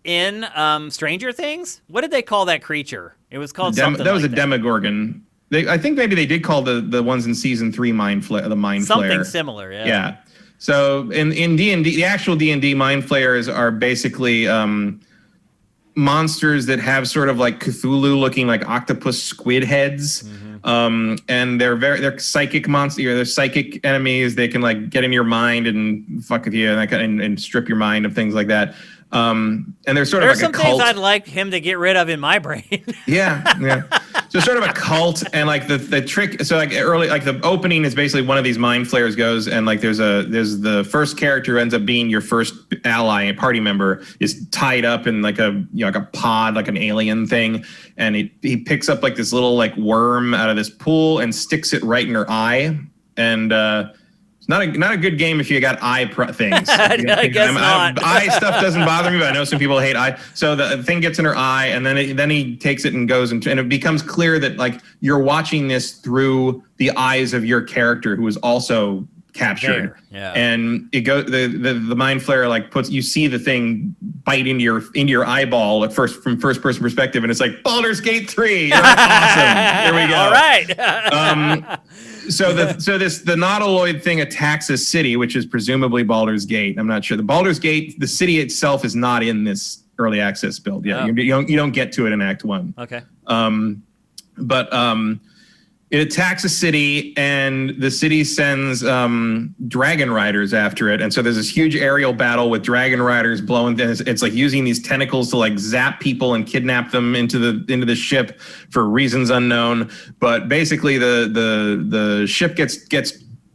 [SPEAKER 1] in Stranger Things? What did they call that creature? It was called something.
[SPEAKER 2] That was a Demogorgon. I think maybe they did call the ones in season 3 the mind flayer.
[SPEAKER 1] Something similar. Yeah.
[SPEAKER 2] Yeah. So in D&D, the actual D&D mind flayers are basically monsters that have sort of like Cthulhu looking like octopus squid heads. And they're psychic monsters. They're psychic enemies. They can like get in your mind and fuck with you and strip your mind of things like that. And they're sort of like a cult. There's some things
[SPEAKER 1] I'd like him to get rid of in my brain.
[SPEAKER 2] Yeah. So sort of a cult, and like the trick. So like the opening is basically one of these mind flayers goes, and like there's the first character who ends up being your first ally, a party member, is tied up in like a pod, like an alien thing, and he picks up like this little like worm out of this pool and sticks it right in her eye, and it's not a good game if you got eye things.
[SPEAKER 1] I guess not.
[SPEAKER 2] Eye stuff doesn't bother me, but I know some people hate eye. So the thing gets in her eye, and then he takes it and goes, and it becomes clear that like you're watching this through the eyes of your character who is also captured.
[SPEAKER 1] Yeah.
[SPEAKER 2] And it goes the mind flayer like you see the thing bite into your eyeball at first from first person perspective, and it's like Baldur's Gate 3. You're awesome. Here we go.
[SPEAKER 1] All right.
[SPEAKER 2] So the nautiloid thing attacks a city, which is presumably Baldur's Gate. I'm not sure. The Baldur's Gate, the city itself is not in this early access build yet. You don't get to it in Act 1.
[SPEAKER 1] Okay.
[SPEAKER 2] But it attacks a city, and the city sends dragon riders after it. And so there's this huge aerial battle with dragon riders blowing. It's like using these tentacles to like zap people and kidnap them into the ship for reasons unknown. But basically, the ship gets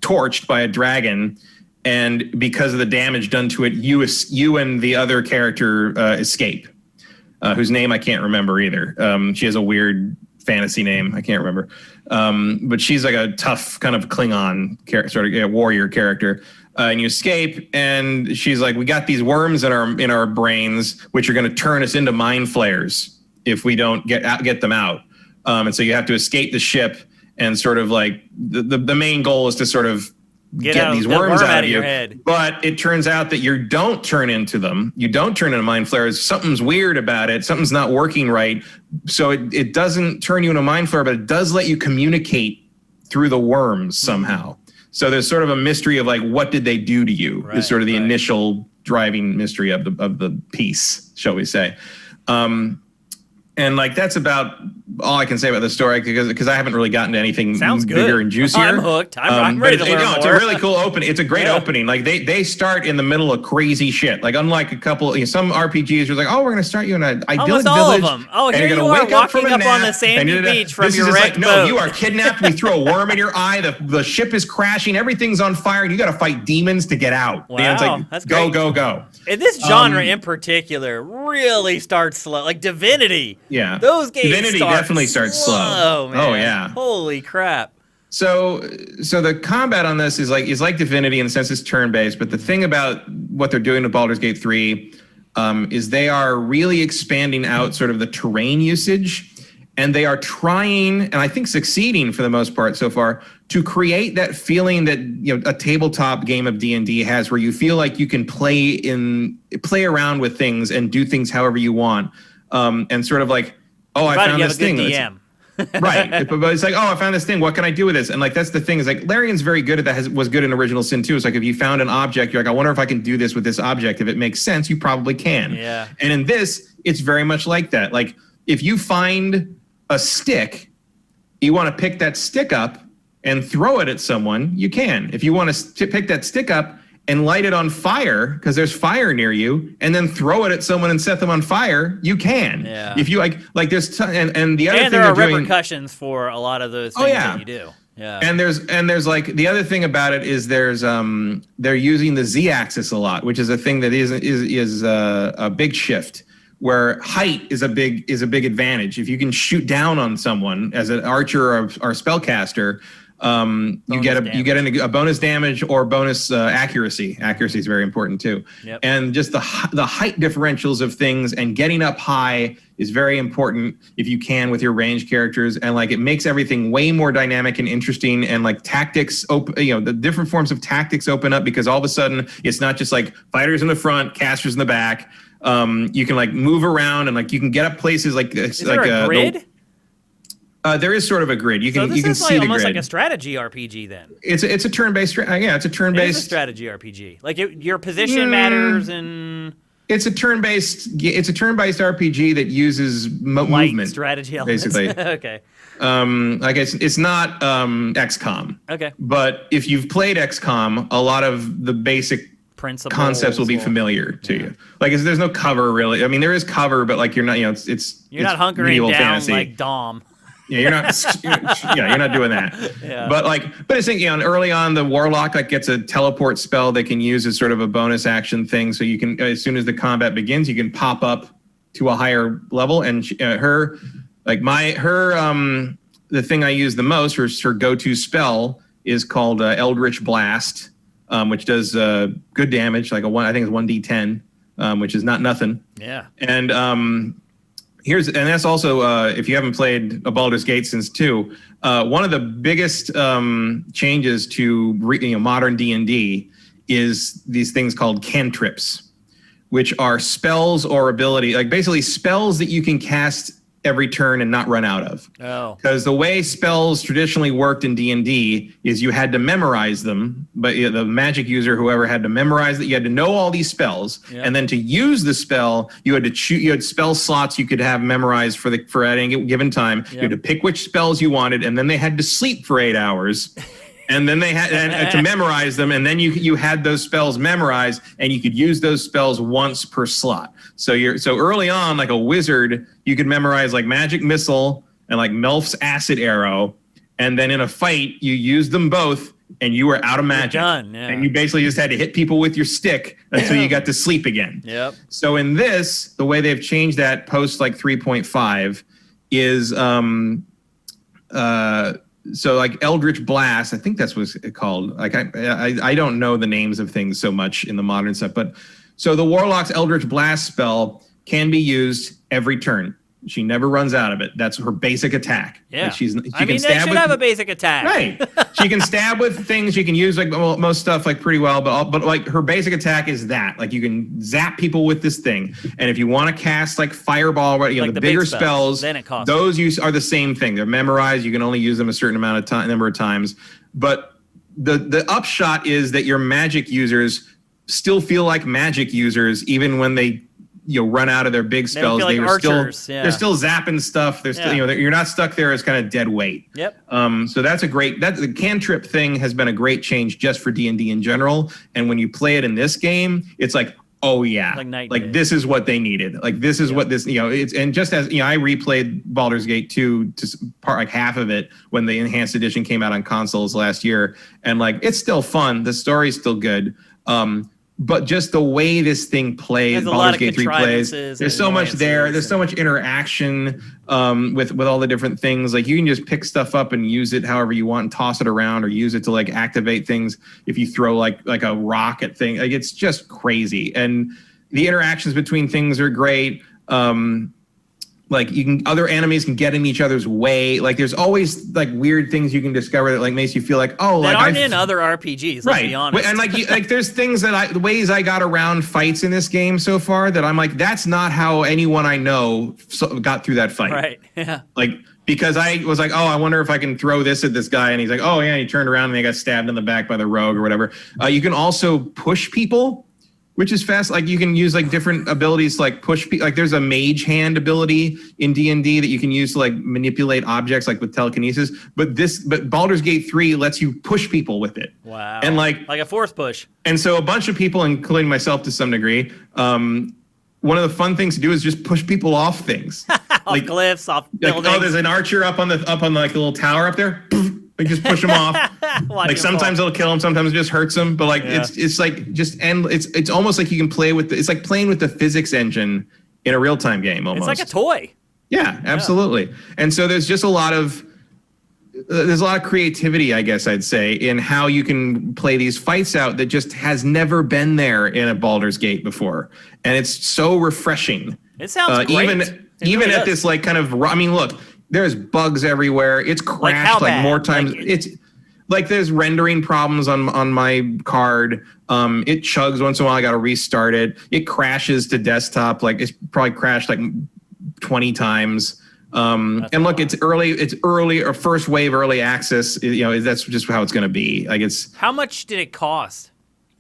[SPEAKER 2] torched by a dragon, and because of the damage done to it, you and the other character escape, whose name I can't remember either. She has a weird fantasy name. I can't remember. But she's like a tough kind of Klingon sort of warrior character. And you escape, and she's like, we got these worms in our brains, which are going to turn us into mind flayers if we don't get them out. And so you have to escape the ship, and sort of like the main goal is to sort of get these worms out of your
[SPEAKER 1] head.
[SPEAKER 2] But it turns out that you don't turn into them. You don't turn into mind flayers. Something's weird about it. Something's not working right. So it doesn't turn you into a mind flare, but it does let you communicate through the worms somehow. So there's sort of a mystery of like, what did they do to you? Right, is sort of the initial driving mystery of the piece, shall we say. And like that's about all I can say about the story, because I haven't really gotten to anything bigger and juicier.
[SPEAKER 1] I'm hooked. I'm ready to learn more.
[SPEAKER 2] It's a really cool opening. It's a great opening. Like they start in the middle of crazy shit. Like unlike a couple, some RPGs are like, oh, we're gonna start you in an idyllic
[SPEAKER 1] almost
[SPEAKER 2] village.
[SPEAKER 1] All of them. Oh, here you are walking up on the sandy beach from your wrecked boat.
[SPEAKER 2] No, you are kidnapped. We throw a worm in your eye. The ship is crashing. Everything's on fire. And you got to fight demons to get out.
[SPEAKER 1] Wow,
[SPEAKER 2] it's like,
[SPEAKER 1] that's
[SPEAKER 2] go,
[SPEAKER 1] great.
[SPEAKER 2] go.
[SPEAKER 1] And this genre in particular really starts slow. Like Divinity.
[SPEAKER 2] Yeah.
[SPEAKER 1] Those games
[SPEAKER 2] definitely starts slow.
[SPEAKER 1] Man.
[SPEAKER 2] Oh yeah.
[SPEAKER 1] Holy crap.
[SPEAKER 2] So the combat on this is like Divinity in the sense it's turn-based, but the thing about what they're doing with Baldur's Gate 3 is they are really expanding out sort of the terrain usage, and they are trying, and I think succeeding for the most part so far, to create that feeling that a tabletop game of D&D has, where you feel like you can play around with things and do things however you want, and sort of like, oh, I found this thing.
[SPEAKER 1] DM.
[SPEAKER 2] Right, but it's like, oh, I found this thing. What can I do with this? And like that's the thing is like Larian's very good at that. Was good in Original Sin too. It's like if you found an object, you're like, I wonder if I can do this with this object. If it makes sense, you probably can.
[SPEAKER 1] Yeah.
[SPEAKER 2] And in this, it's very much like that. Like if you find a stick, you want to pick that stick up and throw it at someone, you can. If you want to pick that stick up and light it on fire because there's fire near you, and then throw it at someone and set them on fire, you can.
[SPEAKER 1] Yeah.
[SPEAKER 2] If you like there's and the other thing
[SPEAKER 1] there are repercussions for a lot of those things that you do. Yeah.
[SPEAKER 2] And there's like the other thing about it is they're using the Z-axis a lot, which is a thing that is a big shift, where height is a big advantage. If you can shoot down on someone as an archer or spellcaster, you get a bonus damage or bonus accuracy. Accuracy is very important too.
[SPEAKER 1] Yep.
[SPEAKER 2] And just the height differentials of things and getting up high is very important if you can with your ranged characters. And like it makes everything way more dynamic and interesting. And like tactics the different forms of tactics open up, because all of a sudden it's not just like fighters in the front, casters in the back. You can like move around and like you can get up places like
[SPEAKER 1] is there a grid?
[SPEAKER 2] There is sort of a grid. You can see the grid.
[SPEAKER 1] So this is almost like a strategy RPG then.
[SPEAKER 2] It's a turn-based. It's a turn-based.
[SPEAKER 1] It's a strategy RPG. Like your position matters and.
[SPEAKER 2] It's a turn-based RPG that uses movement
[SPEAKER 1] strategy elements.
[SPEAKER 2] Basically.
[SPEAKER 1] Okay.
[SPEAKER 2] Like it's not XCOM.
[SPEAKER 1] Okay.
[SPEAKER 2] But if you've played XCOM, a lot of the basic
[SPEAKER 1] principles
[SPEAKER 2] concepts will be familiar to you. Like there's no cover really. I mean, there is cover, but like you're not.
[SPEAKER 1] You're not hunkering down fantasy. Like Dom.
[SPEAKER 2] Yeah, you're not doing that.
[SPEAKER 1] Yeah.
[SPEAKER 2] But it's thinking early on, the warlock like gets a teleport spell they can use as sort of a bonus action thing. So you can, as soon as the combat begins, you can pop up to a higher level. And the thing I use the most, her go-to spell is called Eldritch Blast, which does good damage, like I think it's 1d10, which is not nothing.
[SPEAKER 1] Yeah.
[SPEAKER 2] And that's also if you haven't played a Baldur's Gate since 2, one of the biggest changes to modern D&D is these things called cantrips, which are spells or ability, like basically spells that you can cast every turn and not run out of.
[SPEAKER 1] Oh.
[SPEAKER 2] Because the way spells traditionally worked in D&D is you had to memorize them, but the magic user, whoever, had to memorize that. You had to know all these spells, and then to use the spell, you had to choose. You had spell slots you could have memorized for any given time. You had to pick which spells you wanted, and then they had to sleep for 8 hours. And then they had to memorize them, and then you had those spells memorized, and you could use those spells once per slot. So early on, like a wizard, you could memorize like Magic Missile and like Melf's Acid Arrow, and then in a fight you used them both, and you were out of magic.
[SPEAKER 1] You're done, yeah.
[SPEAKER 2] And you basically just had to hit people with your stick until you got to sleep again.
[SPEAKER 1] Yep.
[SPEAKER 2] So in this, the way they've changed that post like 3.5 is so like Eldritch Blast, I think that's what it's called. Like I don't know the names of things so much in the modern stuff, but so the Warlock's Eldritch Blast spell can be used every turn. She never runs out of it. That's her basic attack.
[SPEAKER 1] Yeah.
[SPEAKER 2] She
[SPEAKER 1] they should have a basic attack.
[SPEAKER 2] Right. She can stab with things. She can use like most stuff like pretty well, but like her basic attack is that. Like you can zap people with this thing. And if you want to cast like Fireball, the bigger spells,
[SPEAKER 1] then it costs
[SPEAKER 2] those are the same thing. They're memorized. You can only use them a certain number of times. But the upshot is that your magic users still feel like magic users even when they run out of their big spells.
[SPEAKER 1] They
[SPEAKER 2] are
[SPEAKER 1] archers,
[SPEAKER 2] they're still zapping stuff. They're still you're not stuck there as kind of dead weight.
[SPEAKER 1] Yep.
[SPEAKER 2] So that's the cantrip thing has been a great change just for D&D in general. And when you play it in this game, it's like, oh yeah, like this is what they needed. Like this is what this it's. And just as I replayed Baldur's Gate 2 to part like half of it when the enhanced edition came out on consoles last year, and like it's still fun. The story's still good. But just the way this thing plays, Baldur's Gate 3 plays, there's so much there. There's so much interaction with all the different things. Like you can just pick stuff up and use it however you want and toss it around, or use it to like activate things if you throw like a rock at thing. Like it's just crazy. And the interactions between things are great. Like other enemies can get in each other's way. Like there's always like weird things you can discover that like makes you feel like, oh,
[SPEAKER 1] that
[SPEAKER 2] like
[SPEAKER 1] aren't in other RPGs. Let's be honest.
[SPEAKER 2] And like there's things the ways I got around fights in this game so far that I'm like, that's not how anyone I know got through that fight.
[SPEAKER 1] Right. Yeah.
[SPEAKER 2] Like because I was like, oh, I wonder if I can throw this at this guy, and he's like, oh yeah, he turned around and they got stabbed in the back by the rogue or whatever. You can also push people, which is fast. Like you can use like different abilities, like push people. Like there's a mage hand ability in D&D that you can use to like manipulate objects, like with telekinesis. But Baldur's Gate 3 lets you push people with it.
[SPEAKER 1] Wow.
[SPEAKER 2] And like
[SPEAKER 1] a force push.
[SPEAKER 2] And so a bunch of people, including myself to some degree, one of the fun things to do is just push people off things,
[SPEAKER 1] off cliffs, off buildings.
[SPEAKER 2] Like, oh, there's an archer up on like the little tower up there. Like just push them off. Like sometimes it'll kill them, sometimes it just hurts them. But like it's like just it's almost like you can play with it's like playing with the physics engine in a real-time game almost.
[SPEAKER 1] It's like a toy.
[SPEAKER 2] Yeah, absolutely. And so there's just a lot of creativity, I guess I'd say, in how you can play these fights out that just has never been there in a Baldur's Gate before. And it's so refreshing.
[SPEAKER 1] It sounds great.
[SPEAKER 2] Even at this like kind of, I mean, look, there's bugs everywhere. It's crashed like more times. It's like there's rendering problems on my card. It chugs once in a while. I got to restart it. It crashes to desktop. Like it's probably crashed like 20 times. And look, it's early or first wave early access. You know, that's just how it's going to be. Like it's.
[SPEAKER 1] How much did it cost?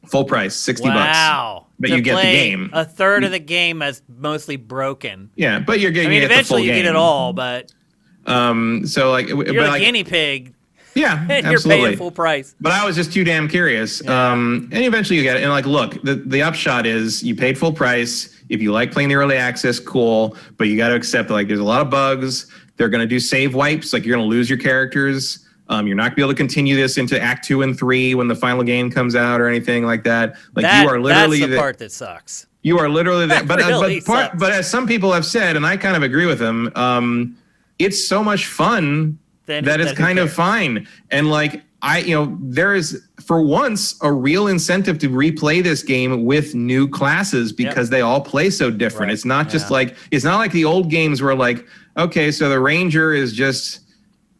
[SPEAKER 2] Full price, $60.
[SPEAKER 1] Wow.
[SPEAKER 2] But you get the game.
[SPEAKER 1] A third of the game is mostly broken.
[SPEAKER 2] Yeah, but you're getting.
[SPEAKER 1] I mean, eventually you get it all, but.
[SPEAKER 2] So like
[SPEAKER 1] you're the guinea pig.
[SPEAKER 2] Yeah,
[SPEAKER 1] and
[SPEAKER 2] absolutely.
[SPEAKER 1] You're paying full price.
[SPEAKER 2] But I was just too damn curious. Yeah. And eventually you get it. And like, look, the upshot is you paid full price. If you like playing the early access, cool. But you got to accept that like there's a lot of bugs. They're going to do save wipes. Like you're going to lose your characters. You're not going to be able to continue this into Act 2 and 3 when the final game comes out or anything like that. Like you are literally
[SPEAKER 1] that's the part that sucks.
[SPEAKER 2] You are literally that. But
[SPEAKER 1] really
[SPEAKER 2] but as some people have said, and I kind of agree with them, it's so much fun that it's kind of fine. And like there is for once a real incentive to replay this game with new classes because they all play so different. Right. It's not just it's not like the old games where like, okay, so the ranger is just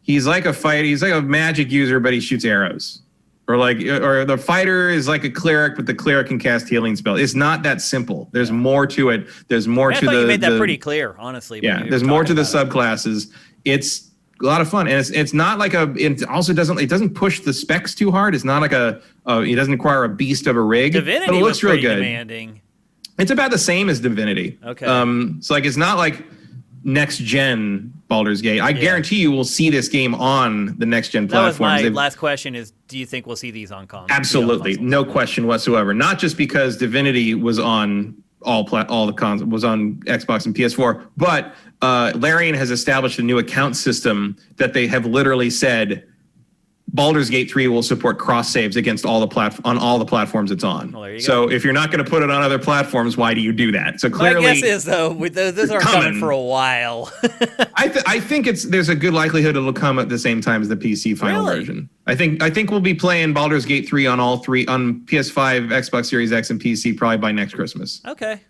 [SPEAKER 2] he's like a magic user, but he shoots arrows. Or the fighter is like a cleric, but the cleric can cast healing spells. It's not that simple. There's more to it. There's more to the.
[SPEAKER 1] You made that pretty clear, honestly.
[SPEAKER 2] Yeah, there's more to the subclasses. It's a lot of fun, and it's not like it also doesn't push the specs too hard. It's not like it doesn't require a beast of a rig.
[SPEAKER 1] Divinity
[SPEAKER 2] but it looks
[SPEAKER 1] was
[SPEAKER 2] real
[SPEAKER 1] pretty
[SPEAKER 2] good.
[SPEAKER 1] demanding.
[SPEAKER 2] It's about the same as Divinity.
[SPEAKER 1] Okay.
[SPEAKER 2] So like it's not like next gen Baldur's Gate. I guarantee you will see this game on the next gen platforms.
[SPEAKER 1] That was my last question is, do you think we'll see these on consoles?
[SPEAKER 2] Absolutely. No question whatsoever. Not just because Divinity was on all the consoles, was on Xbox and PS4, but Larian has established a new account system that they have literally said Baldur's Gate 3 will support cross saves against all the on all the platforms it's on. Well, so if you're not going to put it on other platforms, why do you do that? So clearly,
[SPEAKER 1] my guess is though, those are coming for a while.
[SPEAKER 2] I think there's a good likelihood it'll come at the same time as the PC final version. I think we'll be playing Baldur's Gate 3 on all three on PS5, Xbox Series X, and PC probably by next Christmas.
[SPEAKER 1] Okay.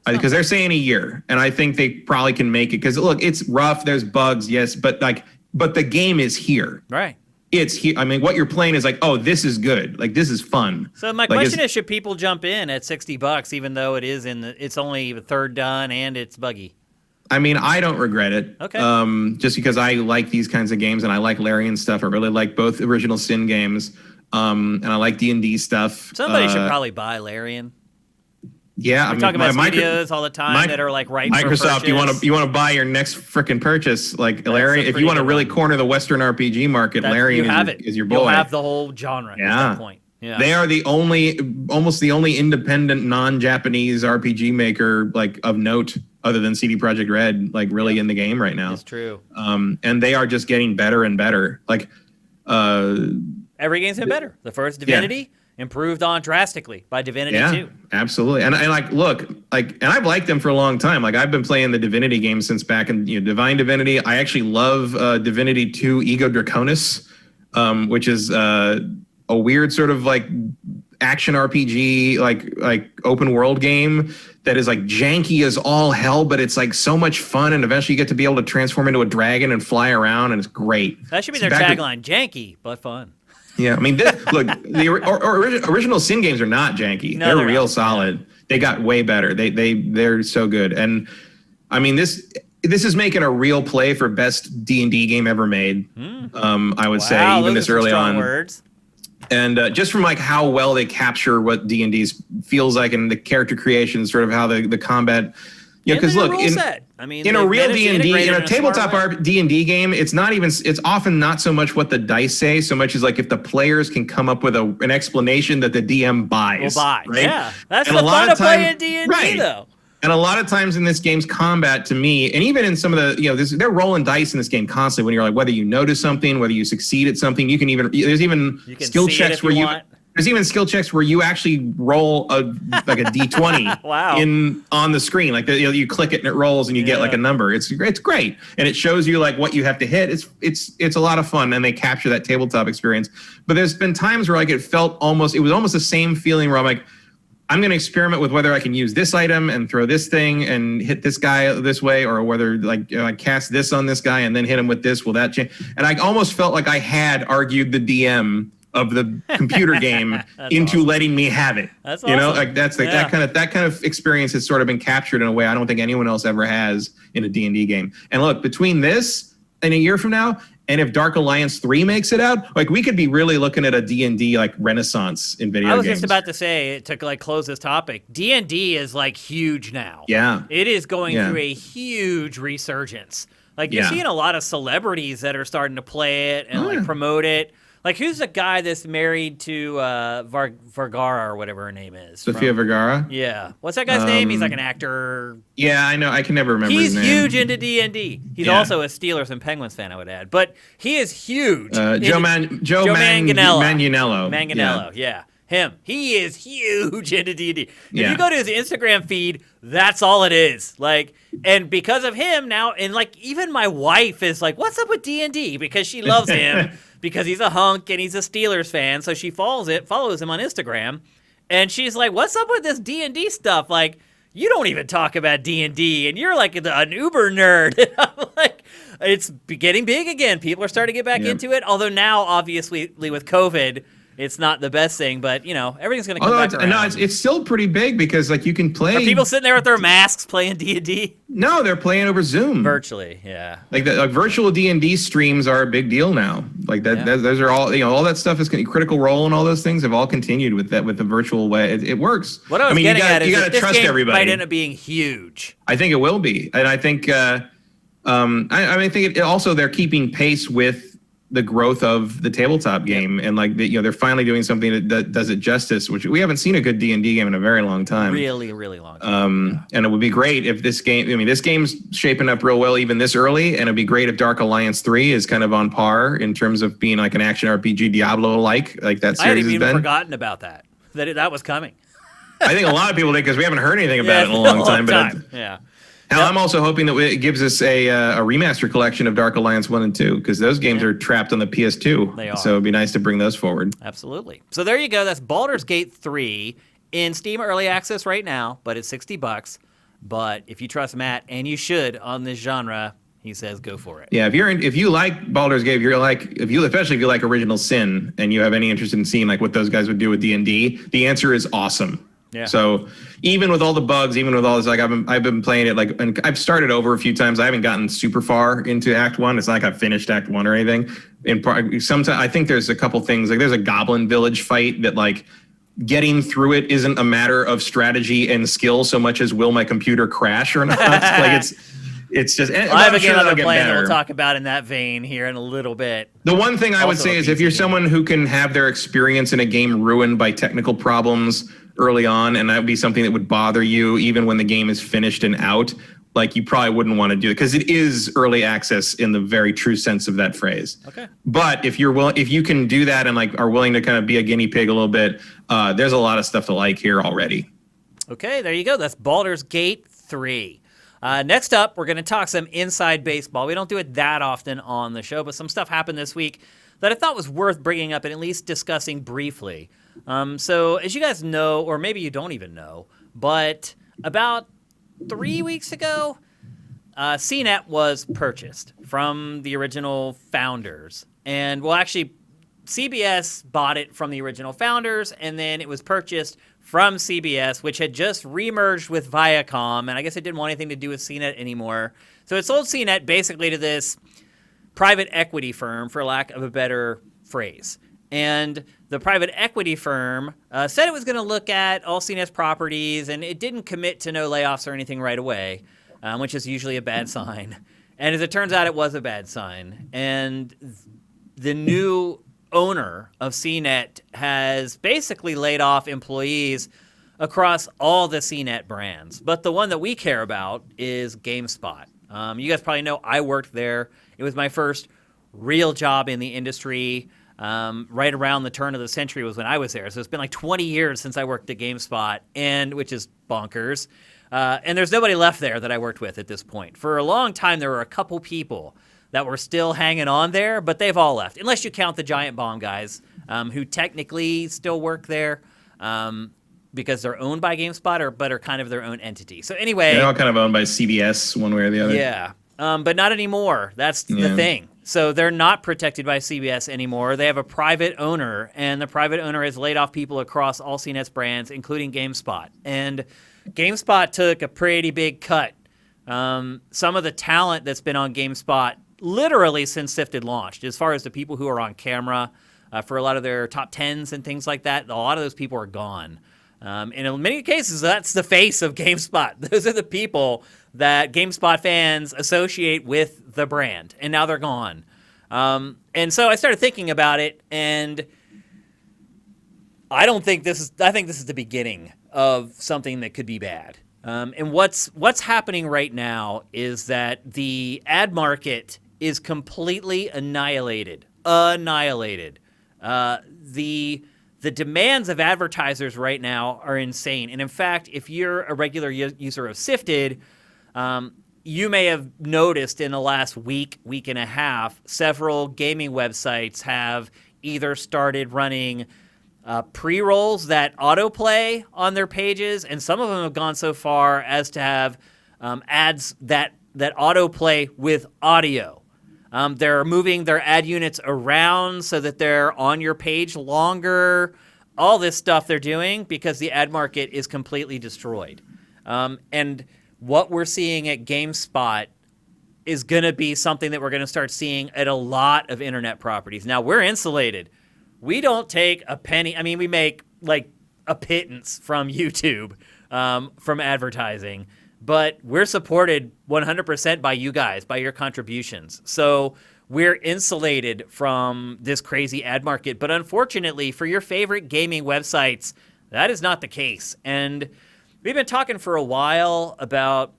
[SPEAKER 2] Because they're saying a year, and I think they probably can make it. Because look, it's rough. There's bugs, yes, but the game is here.
[SPEAKER 1] Right.
[SPEAKER 2] It's here. I mean, what you're playing is like, oh, this is good. Like, this is fun.
[SPEAKER 1] So my question is, should people jump in at $60, even though it is it's only the third done and it's buggy?
[SPEAKER 2] I mean, I don't regret it.
[SPEAKER 1] Okay.
[SPEAKER 2] Just because I like these kinds of games and I like Larian stuff. I really like both original Sin games, and I like D&D stuff.
[SPEAKER 1] Somebody should probably buy Larian.
[SPEAKER 2] Yeah,
[SPEAKER 1] we're talking about studios all the time that are like right
[SPEAKER 2] Microsoft.
[SPEAKER 1] For
[SPEAKER 2] you want to buy your next freaking purchase, like Larian. If you want to really corner the Western RPG market, Larian is your boy.
[SPEAKER 1] You'll have the whole genre at that point. Yeah.
[SPEAKER 2] They are almost the only independent non-Japanese RPG maker like of note, other than CD Projekt Red, like really in the game right now.
[SPEAKER 1] It's true.
[SPEAKER 2] And they are just getting better and better. Like
[SPEAKER 1] every game's been better. The first Divinity. Yeah. Improved on drastically by Divinity 2.
[SPEAKER 2] Absolutely. And like, look, like, and I've liked them for a long time. Like, I've been playing the Divinity games since back in Divine Divinity. I actually love Divinity 2 Ego Draconis, which is a weird sort of like action RPG, like open world game that is like janky as all hell, but it's like so much fun. And eventually you get to be able to transform into a dragon and fly around, and it's great.
[SPEAKER 1] That should be their tagline: janky but fun.
[SPEAKER 2] Yeah, I mean, look, the original Sin games are not janky.
[SPEAKER 1] No,
[SPEAKER 2] they're real solid. Yeah. They got way better. They're so good. And I mean, this is making a real play for best D&D game ever made. I would say even this early on.
[SPEAKER 1] Words.
[SPEAKER 2] And just from like how well they capture what D&D feels like and the character creation, sort of how the combat. Yeah, because look, in a real D&D, in a tabletop D&D game, it's often not so much what the dice say, so much as like if the players can come up with an explanation that the DM buys.
[SPEAKER 1] Right?
[SPEAKER 2] Yeah,
[SPEAKER 1] that's the fun of playing D&D, though.
[SPEAKER 2] And a lot of times in this game's combat, to me, and even in some of the, they're rolling dice in this game constantly. When you're like, whether you notice something, whether you succeed at something, there's even skill checks where There's even skill checks where you actually roll a D20
[SPEAKER 1] wow.
[SPEAKER 2] on the screen. Like you click it and it rolls and you get like a number. It's great. And it shows you like what you have to hit. It's a lot of fun, and they capture that tabletop experience. But there's been times where like it was almost the same feeling where I'm like, I'm going to experiment with whether I can use this item and throw this thing and hit this guy this way, or whether I cast this on this guy and then hit him with this. Will that change? And I almost felt like I had argued the DM of the computer game into awesome. Letting me have it.
[SPEAKER 1] That's awesome.
[SPEAKER 2] Like that kind of experience has sort of been captured in a way I don't think anyone else ever has in a D&D game. And look, between this and a year from now, and if Dark Alliance 3 makes it out, like we could be really looking at a D&D like renaissance in video games.
[SPEAKER 1] I was just about to say, to like close this topic, D&D is like huge now.
[SPEAKER 2] Yeah.
[SPEAKER 1] It is going through a huge resurgence. Like you're seeing a lot of celebrities that are starting to play it and like promote it. Like, who's the guy that's married to Vergara or whatever her name is?
[SPEAKER 2] Sofia Vergara?
[SPEAKER 1] Yeah. What's that guy's name? He's like an actor.
[SPEAKER 2] Yeah, I know. I can never remember his name.
[SPEAKER 1] He's huge into D&D. He's also a Steelers and Penguins fan, I would add. But he is huge.
[SPEAKER 2] Joe Manganiello.
[SPEAKER 1] Manganiello, yeah. Him. He is huge into D&D. If you go to his Instagram feed, that's all it is. Like, and because of him now, and like even my wife is like, what's up with D&D? Because she loves him. Because he's a hunk and he's a Steelers fan, so she follows him on Instagram, and she's like, "What's up with this D&D stuff? Like, you don't even talk about D&D, and you're like an uber nerd." And I'm like, it's getting big again. People are starting to get back into it. Although now, obviously, with COVID, it's not the best thing, but everything's going to come back around.
[SPEAKER 2] No, it's still pretty big because like you can play.
[SPEAKER 1] Are people sitting there with their masks playing D&D?
[SPEAKER 2] No, they're playing over Zoom.
[SPEAKER 1] Virtually, yeah.
[SPEAKER 2] Like the virtual D&D streams are a big deal now. Like that, those are all all that stuff is Critical Role and all those things have all continued with the virtual way. It works.
[SPEAKER 1] What I was getting at is
[SPEAKER 2] you got to trust everybody.
[SPEAKER 1] Might end up being huge.
[SPEAKER 2] I think it will be, and I think I think it also they're keeping pace with the growth of the tabletop game, and like they're finally doing something that does it justice, which we haven't seen a good D&D game in a very long time.
[SPEAKER 1] Really, really long time.
[SPEAKER 2] And it would be great if this game's shaping up real well even this early, and it'd be great if Dark Alliance 3 is kind of on par in terms of being like an action RPG Diablo-like that series has been.
[SPEAKER 1] I had even forgotten about that was coming.
[SPEAKER 2] I think a lot of people did because we haven't heard anything about it in a long time. Now, I'm also hoping that it gives us a remaster collection of Dark Alliance 1 and 2, because those games are trapped on the PS2.
[SPEAKER 1] They are.
[SPEAKER 2] So it'd be nice to bring those forward.
[SPEAKER 1] Absolutely. So there you go. That's Baldur's Gate 3 in Steam Early Access right now, but it's $60. But if you trust Matt, and you should on this genre, he says go for it.
[SPEAKER 2] Yeah, if you like Baldur's Gate, especially if you like Original Sin, and you have any interest in seeing like what those guys would do with D&D, the answer is awesome. Yeah. So even with all the bugs, even with all this, like I've been playing it and I've started over a few times. I haven't gotten super far into Act 1. It's not like I've finished Act 1 or anything. Sometimes I think there's a couple things, like there's a goblin village fight that like getting through it isn't a matter of strategy and skill so much as will my computer crash or not. Like it's just.
[SPEAKER 1] I have a game I've been playing that we'll talk about in that vein here in a little bit.
[SPEAKER 2] The one thing I would say is if you're someone who can have their experience in a game ruined by technical problems early on, and that would be something that would bother you even when the game is finished and out, like you probably wouldn't want to do it because it is early access in the very true sense of that phrase.
[SPEAKER 1] Okay.
[SPEAKER 2] But if you can do that and like are willing to kind of be a guinea pig a little bit, there's a lot of stuff to like here already.
[SPEAKER 1] Okay, there you go. That's Baldur's Gate 3. Next up, we're going to talk some inside baseball. We don't do it that often on the show, but some stuff happened this week that I thought was worth bringing up and at least discussing briefly. So as you guys know, or maybe you don't even know, but about 3 weeks ago, CNET was purchased from the original founders. And well, actually, CBS bought it from the original founders, and then it was purchased from CBS, which had just remerged with Viacom, and I guess it didn't want anything to do with CNET anymore. So it sold CNET basically to this private equity firm, for lack of a better phrase. And the private equity firm said it was going to look at all CNET's properties, and it didn't commit to no layoffs or anything right away, which is usually a bad sign. And as it turns out, it was a bad sign. And the new owner of CNET has basically laid off employees across all the CNET brands. But the one that we care about is GameSpot. You guys probably know I worked there. It was my first real job in the industry. right around the turn of the century was when I was there. So it's been like 20 years since I worked at GameSpot, and which is bonkers. And there's nobody left there that I worked with at this point. For a long time, there were a couple people that were still hanging on there, but they've all left, unless you count the Giant Bomb guys, who technically still work there because they're owned by GameSpot, but are kind of their own entity. So anyway,
[SPEAKER 2] they're all kind of owned by CBS one way or the other.
[SPEAKER 1] Yeah, but not anymore. That's the thing. So they're not protected by CBS anymore. They have a private owner, and the private owner has laid off people across all CNET's brands, including GameSpot. And GameSpot took a pretty big cut. Some of the talent that's been on GameSpot literally since Sifted launched, as far as the people who are on camera for a lot of their top 10s and things like that, a lot of those people are gone. And in many cases, that's the face of GameSpot. Those are the people that GameSpot fans associate with the brand, and now they're gone. And so I started thinking about it, and I think this is the beginning of something that could be bad. And what's happening right now is that the ad market is completely annihilated. The demands of advertisers right now are insane. And in fact, if you're a regular user of Sifted, you may have noticed in the last week and a half, several gaming websites have either started running pre-rolls that autoplay on their pages, and some of them have gone so far as to have ads that autoplay with audio. They're moving their ad units around so that they're on your page longer. All this stuff they're doing because the ad market is completely destroyed. And what we're seeing at GameSpot is going to be something that we're going to start seeing at a lot of internet properties. Now, we're insulated. We don't take a penny. I mean, we make like a pittance from YouTube, from advertising. But we're supported 100% by you guys, by your contributions. So we're insulated from this crazy ad market. But unfortunately, for your favorite gaming websites, that is not the case. And we've been talking for a while about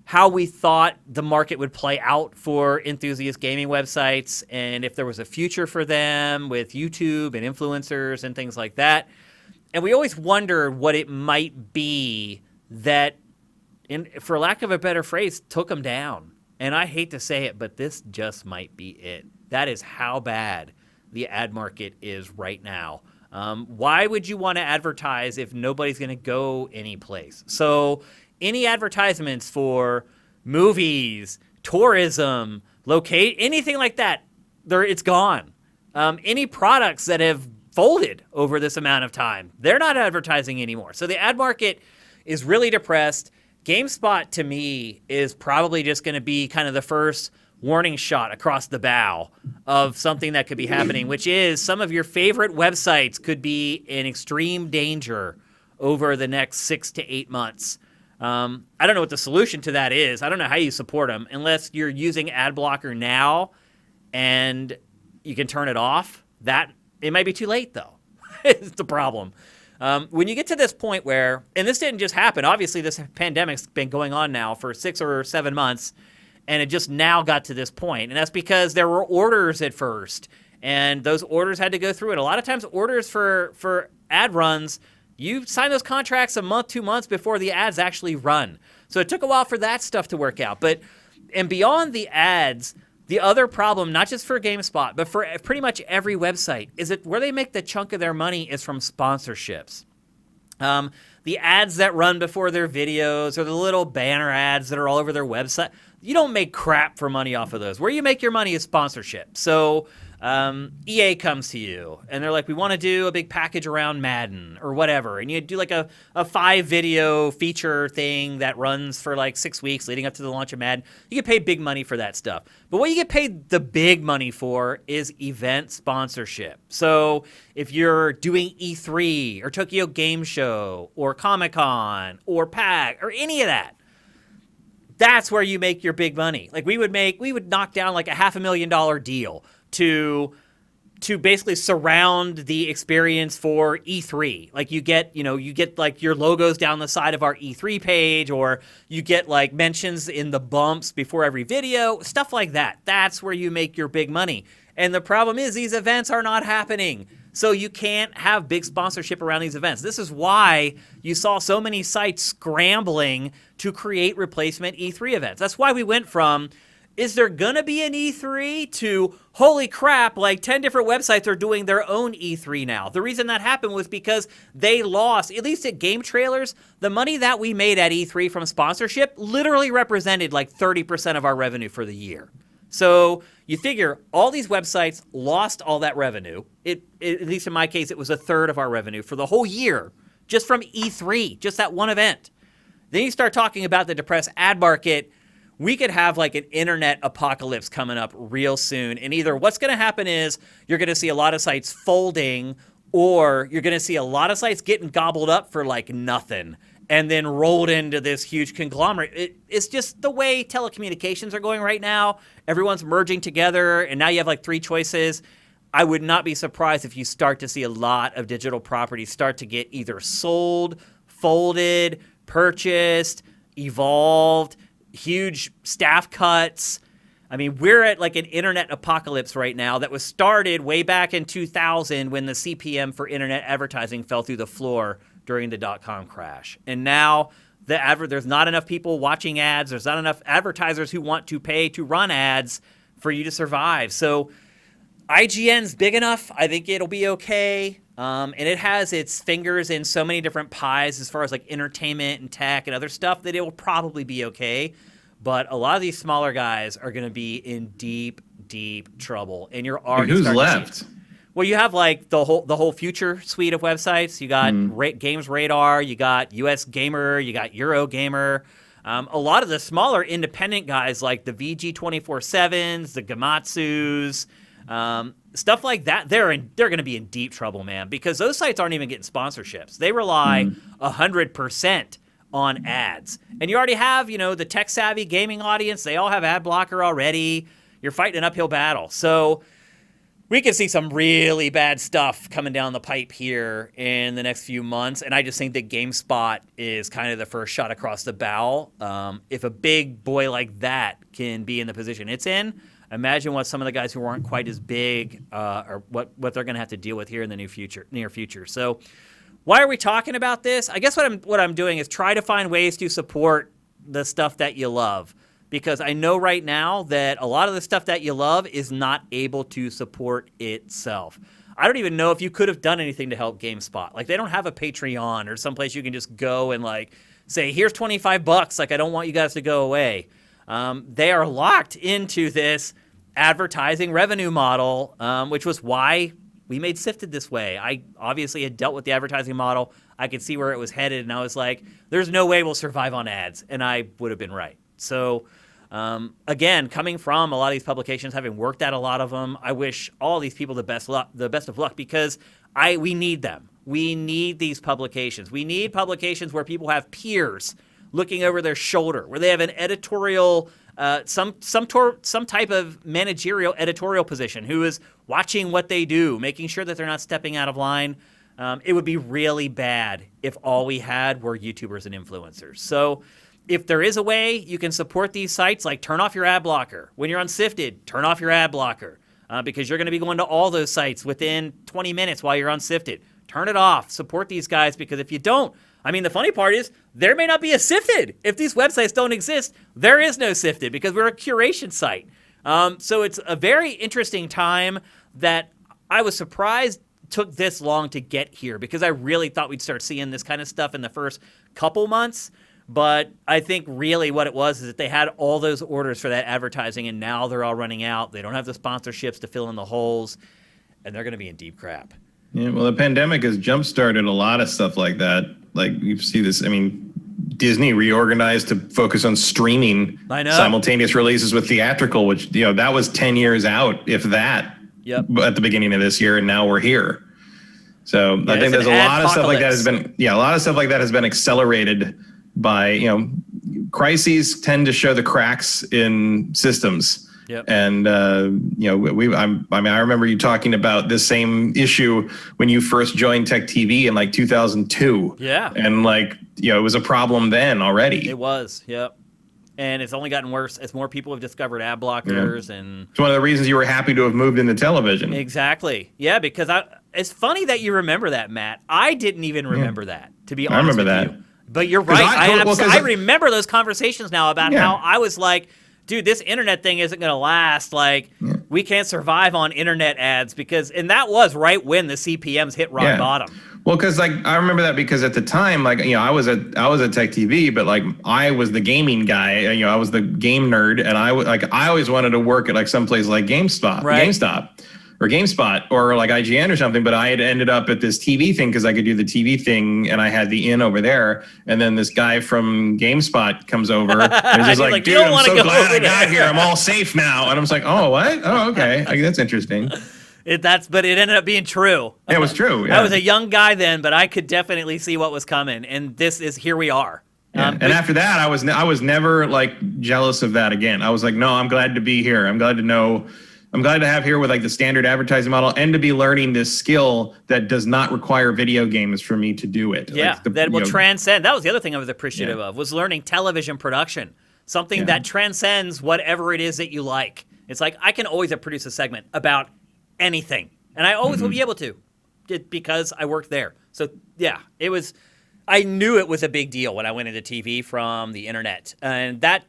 [SPEAKER 1] how we thought the market would play out for enthusiast gaming websites and if there was a future for them with YouTube and influencers and things like that. And we always wondered what it might be that, for lack of a better phrase, took them down. And I hate to say it, but this just might be it. That is how bad the ad market is right now. Why would you want to advertise if nobody's going to go anyplace? So any advertisements for movies, tourism, anything like that, it's gone. Any products that have folded over this amount of time, they're not advertising anymore. So the ad market is really depressed. GameSpot, to me, is probably just going to be kind of the first warning shot across the bow of something that could be happening, which is some of your favorite websites could be in extreme danger over the next 6 to 8 months. I don't know what the solution to that is. I don't know how you support them unless you're using ad blocker now and you can turn it off. It might be too late, though. It's the problem. When you get to this point where, and this didn't just happen, obviously this pandemic's been going on now for 6 or 7 months, and it just now got to this point. And that's because there were orders at first, and those orders had to go through it. A lot of times orders for ad runs, you sign those contracts a month, 2 months before the ads actually run. So it took a while for that stuff to work out. And beyond the ads, the other problem, not just for GameSpot, but for pretty much every website, is that where they make the chunk of their money is from sponsorships. The ads that run before their videos or the little banner ads that are all over their website, you don't make crap for money off of those. Where you make your money is sponsorship. So EA comes to you and they're like, we want to do a big package around Madden or whatever. And you do like a 5-video feature thing that runs for like 6 weeks leading up to the launch of Madden. You get paid big money for that stuff. But what you get paid the big money for is event sponsorship. So if you're doing E3 or Tokyo Game Show or Comic-Con or PAX or any of that, that's where you make your big money. Like we would knock down like a $500,000 deal to to basically surround the experience for E3. Like you get like your logos down the side of our E3 page, or you get like mentions in the bumps before every video, stuff like that. That's where you make your big money. And the problem is these events are not happening. So you can't have big sponsorship around these events. This is why you saw so many sites scrambling to create replacement E3 events. That's why we went from, is there going to be an E3 to, holy crap, like 10 different websites are doing their own E3 now. The reason that happened was because they lost, at least at game trailers, the money that we made at E3 from sponsorship literally represented like 30% of our revenue for the year. So you figure all these websites lost all that revenue. At least in my case, it was a third of our revenue for the whole year, just from E3, just that one event. Then you start talking about the depressed ad market. We could have like an internet apocalypse coming up real soon. And either what's going to happen is you're going to see a lot of sites folding, or you're going to see a lot of sites getting gobbled up for like nothing and then rolled into this huge conglomerate. It's just the way telecommunications are going right now. Everyone's merging together, and now you have like three choices. I would not be surprised if you start to see a lot of digital properties start to get either sold, folded, purchased, evolved, huge staff cuts. I mean, we're at like an internet apocalypse right now that was started way back in 2000 when the CPM for internet advertising fell through the floor during the dot-com crash. And now there's not enough people watching ads. There's not enough advertisers who want to pay to run ads for you to survive. So IGN's big enough. I think it'll be okay. And it has its fingers in so many different pies as far as like entertainment and tech and other stuff that it will probably be okay. But a lot of these smaller guys are going to be in deep, deep trouble. And you're already
[SPEAKER 2] who's left?
[SPEAKER 1] Well, you have like the whole future suite of websites. You got Games Radar, you got US Gamer, you got Eurogamer. A lot of the smaller independent guys like the VG247s, the Gamatsus, stuff like that, they're going to be in deep trouble, man, because those sites aren't even getting sponsorships. They rely 100% on ads. And you already have, the tech-savvy gaming audience. They all have ad blocker already. You're fighting an uphill battle. So we could see some really bad stuff coming down the pipe here in the next few months. And I just think that GameSpot is kind of the first shot across the bow. If a big boy like that can be in the position it's in, imagine what some of the guys who aren't quite as big or what they're going to have to deal with here in the near future. So why are we talking about this? I guess what I'm doing is try to find ways to support the stuff that you love. Because I know right now that a lot of the stuff that you love is not able to support itself. I don't even know if you could have done anything to help GameSpot. Like, they don't have a Patreon or someplace you can just go and like say, here's $25. Like, I don't want you guys to go away. They are locked into this advertising revenue model, which was why we made Sifted this way. I obviously had dealt with the advertising model. I could see where it was headed, and I was like, there's no way we'll survive on ads. And I would have been right. So, again, coming from a lot of these publications, having worked at a lot of them, I wish all these people the best of luck, because we need them. We need these publications. We need publications where people have peers looking over their shoulder, where they have an editorial, some type of managerial editorial position who is watching what they do, making sure that they're not stepping out of line. It would be really bad if all we had were YouTubers and influencers. So if there is a way you can support these sites, like turn off your ad blocker. When you're on Sifted, turn off your ad blocker because you're going to be going to all those sites within 20 minutes while you're on Sifted. Turn it off. Support these guys, because if you don't, I mean, the funny part is there may not be a Sifted. If these websites don't exist, there is no Sifted because we're a curation site. So it's a very interesting time that I was surprised took this long to get here, because I really thought we'd start seeing this kind of stuff in the first couple months. But I think really what it was is that they had all those orders for that advertising, and now they're all running out. They don't have the sponsorships to fill in the holes, and they're going to be in deep crap.
[SPEAKER 2] Yeah, well, the pandemic has jump-started a lot of stuff like that. Like, you see this, I mean, Disney reorganized to focus on streaming simultaneous releases with theatrical, which, that was 10 years out, if that, at the beginning of this year, and now we're here. So I think there's a lot of stuff like that has been accelerated by, crises tend to show the cracks in systems.
[SPEAKER 1] Yep.
[SPEAKER 2] And I remember you talking about this same issue when you first joined Tech TV in like 2002.
[SPEAKER 1] Yeah.
[SPEAKER 2] And like, it was a problem then already.
[SPEAKER 1] It was. Yep. And it's only gotten worse as more people have discovered ad blockers. And
[SPEAKER 2] it's one of the reasons you were happy to have moved into television.
[SPEAKER 1] Exactly. Yeah, because it's funny that you remember that, Matt. I didn't even remember that, to be honest with you. But you're right. I remember those conversations now about how I was like, dude, this internet thing isn't going to last. Like, we can't survive on internet ads and that was right when the CPMs hit rock bottom.
[SPEAKER 2] Well, because like I remember that because at the time, like I was at Tech TV, but like I was the gaming guy. I was the game nerd, and I always wanted to work at like someplace like GameSpot, or GameSpot, or like IGN or something. But I had ended up at this TV thing because I could do the TV thing, and I had the in over there. And then this guy from GameSpot comes over, and he's just like, "Dude, I'm so glad I got here. I'm all safe now." And I'm just like, "Oh, what? Oh, okay, that's interesting."
[SPEAKER 1] But it ended up being true.
[SPEAKER 2] Yeah, it was true. Yeah.
[SPEAKER 1] I was a young guy then, but I could definitely see what was coming, and here we are.
[SPEAKER 2] Yeah. And after that, I was never like jealous of that again. I was like, no, I'm glad to be here. I'm glad to have here with like the standard advertising model and to be learning this skill that does not require video games for me to do it.
[SPEAKER 1] Yeah, that will transcend. That was the other thing I was appreciative of, was learning television production, something that transcends whatever it is that you like. It's like I can always produce a segment about anything, and I always will be able to, because I worked there. So yeah, I knew it was a big deal when I went into TV from the internet, and that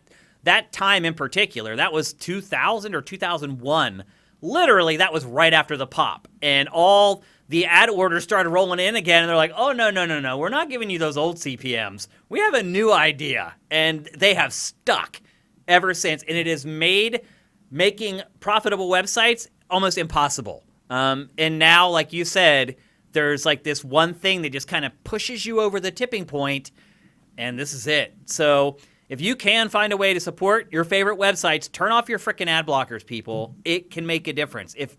[SPEAKER 1] time in particular, that was 2000 or 2001. Literally, that was right after the pop, and all the ad orders started rolling in again, and they're like, "Oh no, we're not giving you those old CPMs. We have a new idea," and they have stuck ever since, and it has made making profitable websites almost impossible. And now, like you said, there's like this one thing that just kind of pushes you over the tipping point, and this is it. So if you can find a way to support your favorite websites, turn off your frickin' ad blockers, people. It can make a difference. If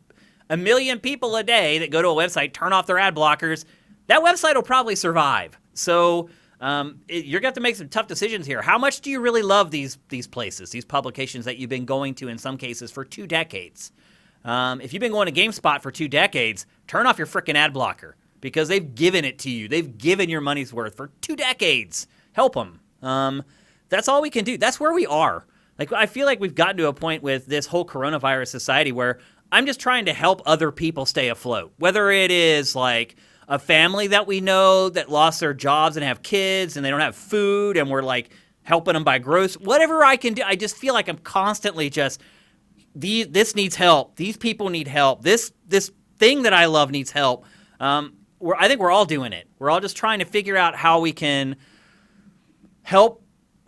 [SPEAKER 1] 1 million people a day that go to a website turn off their ad blockers, that website will probably survive. So you're going to have to make some tough decisions here. How much do you really love these places, these publications that you've been going to in some cases for 2 decades? If you've been going to GameSpot for 2 decades, turn off your frickin' ad blocker, because they've given it to you. They've given your money's worth for 2 decades. Help them. That's all we can do. That's where we are. Like, I feel like we've gotten to a point with this whole coronavirus society where I'm just trying to help other people stay afloat. Whether it is like a family that we know that lost their jobs and have kids and they don't have food, and we're like helping them buy whatever I can do. I just feel like I'm constantly just, this needs help. These people need help. This thing that I love needs help. I think we're all doing it. We're all just trying to figure out how we can help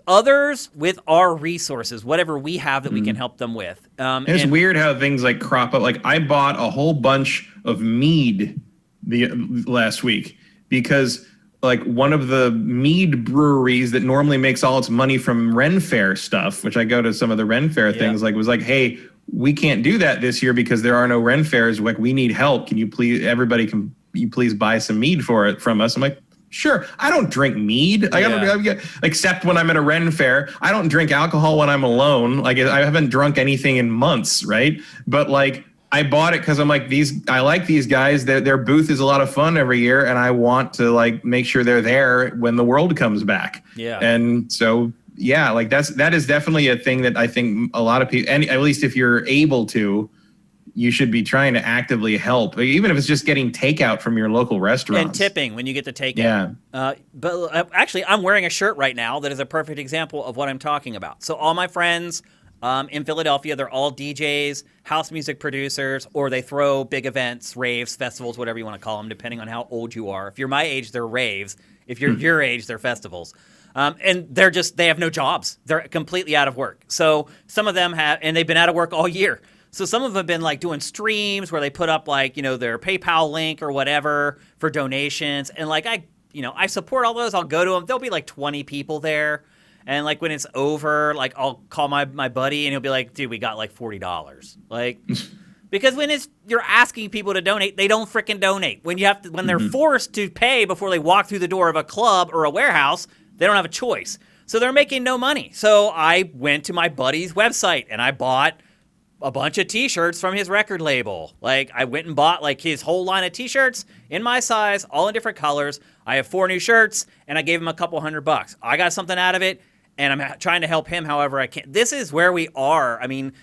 [SPEAKER 1] others with our resources, whatever we have that we can help them with.
[SPEAKER 2] It's weird how things like crop up. Like I bought a whole bunch of mead last week because like one of the mead breweries that normally makes all its money from Ren Fair stuff, which I go to some of the Ren Fair things, like was like, hey, we can't do that this year because there are no Ren Fairs. Like, we need help. Can you please buy some mead from us? I'm like, sure. I don't drink mead. Except when I'm at a Ren Fair. I don't drink alcohol when I'm alone. Like, I haven't drunk anything in months, right? But like, I bought it because I'm like, I like these guys. Their booth is a lot of fun every year, and I want to like make sure they're there when the world comes back. Yeah. And so yeah, like that is definitely a thing that I think a lot of people, and at least if you're able to, you should be trying to actively help, even if it's just getting takeout from your local restaurant.
[SPEAKER 1] And tipping when you get the takeout. Yeah. But actually, I'm wearing a shirt right now that is a perfect example of what I'm talking about. So all my friends in Philadelphia, they're all DJs, house music producers, or they throw big events, raves, festivals, whatever you want to call them, depending on how old you are. If you're my age, they're raves. If you're your age, they're festivals. And they have no jobs. They're completely out of work. So some of them and they've been out of work all year. So some of them have been like doing streams where they put up like, their PayPal link or whatever for donations. And like, I support all those. I'll go to them. There'll be like 20 people there. And like when it's over, like I'll call my buddy and he'll be like, dude, we got like $40. Like, because when you're asking people to donate, they don't freaking donate. When they're forced to pay before they walk through the door of a club or a warehouse, they don't have a choice. So they're making no money. So I went to my buddy's website and I bought a bunch of t-shirts from his record label. Like, I went and bought like his whole line of t-shirts in my size, all in different colors. I have 4 new shirts, and I gave him a couple $100. I got something out of it, and I'm trying to help him however I can. This is where we are. I mean,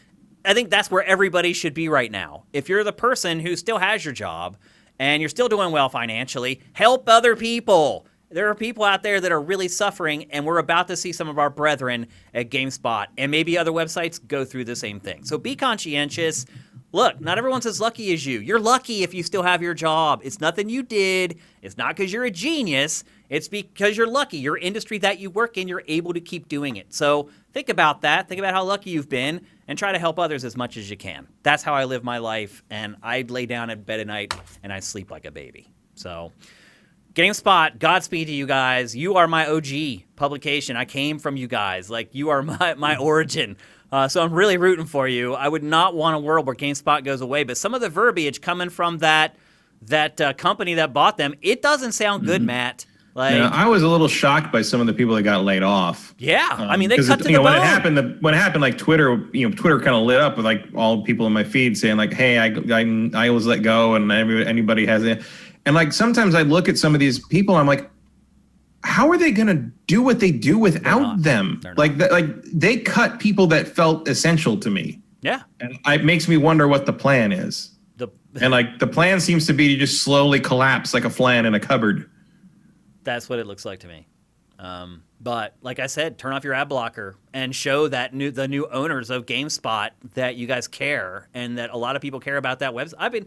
[SPEAKER 1] I think that's where everybody should be right now. If you're the person who still has your job and you're still doing well financially, help other people. There are people out there that are really suffering, and we're about to see some of our brethren at GameSpot and maybe other websites go through the same thing. So be conscientious. Look, not everyone's as lucky as you. You're lucky if you still have your job. It's nothing you did. It's not because you're a genius. It's because you're lucky. Your industry that you work in, you're able to keep doing it. So think about that. Think about how lucky you've been and try to help others as much as you can. That's how I live my life, and I lay down in bed at night and I sleep like a baby. So GameSpot, Godspeed to you guys. You are my OG publication. I came from you guys. Like, you are my origin. So I'm really rooting for you. I would not want a world where GameSpot goes away, but some of the verbiage coming from that company that bought them, it doesn't sound good, Matt. Like,
[SPEAKER 2] yeah, I was a little shocked by some of the people that got laid off.
[SPEAKER 1] Yeah, I mean, they cut to the bone.
[SPEAKER 2] When it happened, like Twitter kind of lit up with like all people in my feed saying like, "Hey, I was let go," and anybody has it. And like sometimes I look at some of these people, I'm like, how are they going to do what they do without them? Like they cut people that felt essential to me.
[SPEAKER 1] Yeah,
[SPEAKER 2] and it makes me wonder what the plan is. And like the plan seems to be to just slowly collapse like a flan in a cupboard.
[SPEAKER 1] That's what it looks like to me. But like I said, turn off your ad blocker and show that the new owners of GameSpot that you guys care and that a lot of people care about that website. I've been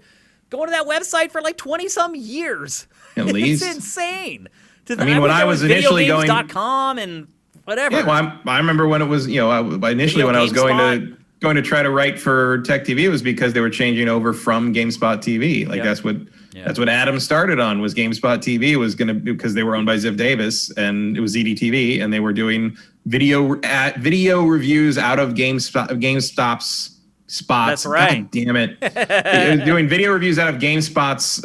[SPEAKER 1] going to that website for like 20-some years.
[SPEAKER 2] At least.
[SPEAKER 1] It's insane.
[SPEAKER 2] I mean, when I was initially
[SPEAKER 1] videogames.com and whatever.
[SPEAKER 2] Yeah, well, I remember when it was, initially when I was going to try to write for Tech TV, it was because they were changing over from GameSpot TV. Like that's what Adam started on, was GameSpot TV was going to, because they were owned by Ziff Davis and it was ZDTV, and they were doing video reviews out of GameStop's spots.
[SPEAKER 1] That's right.
[SPEAKER 2] God damn it. It was doing video reviews out of GameSpot's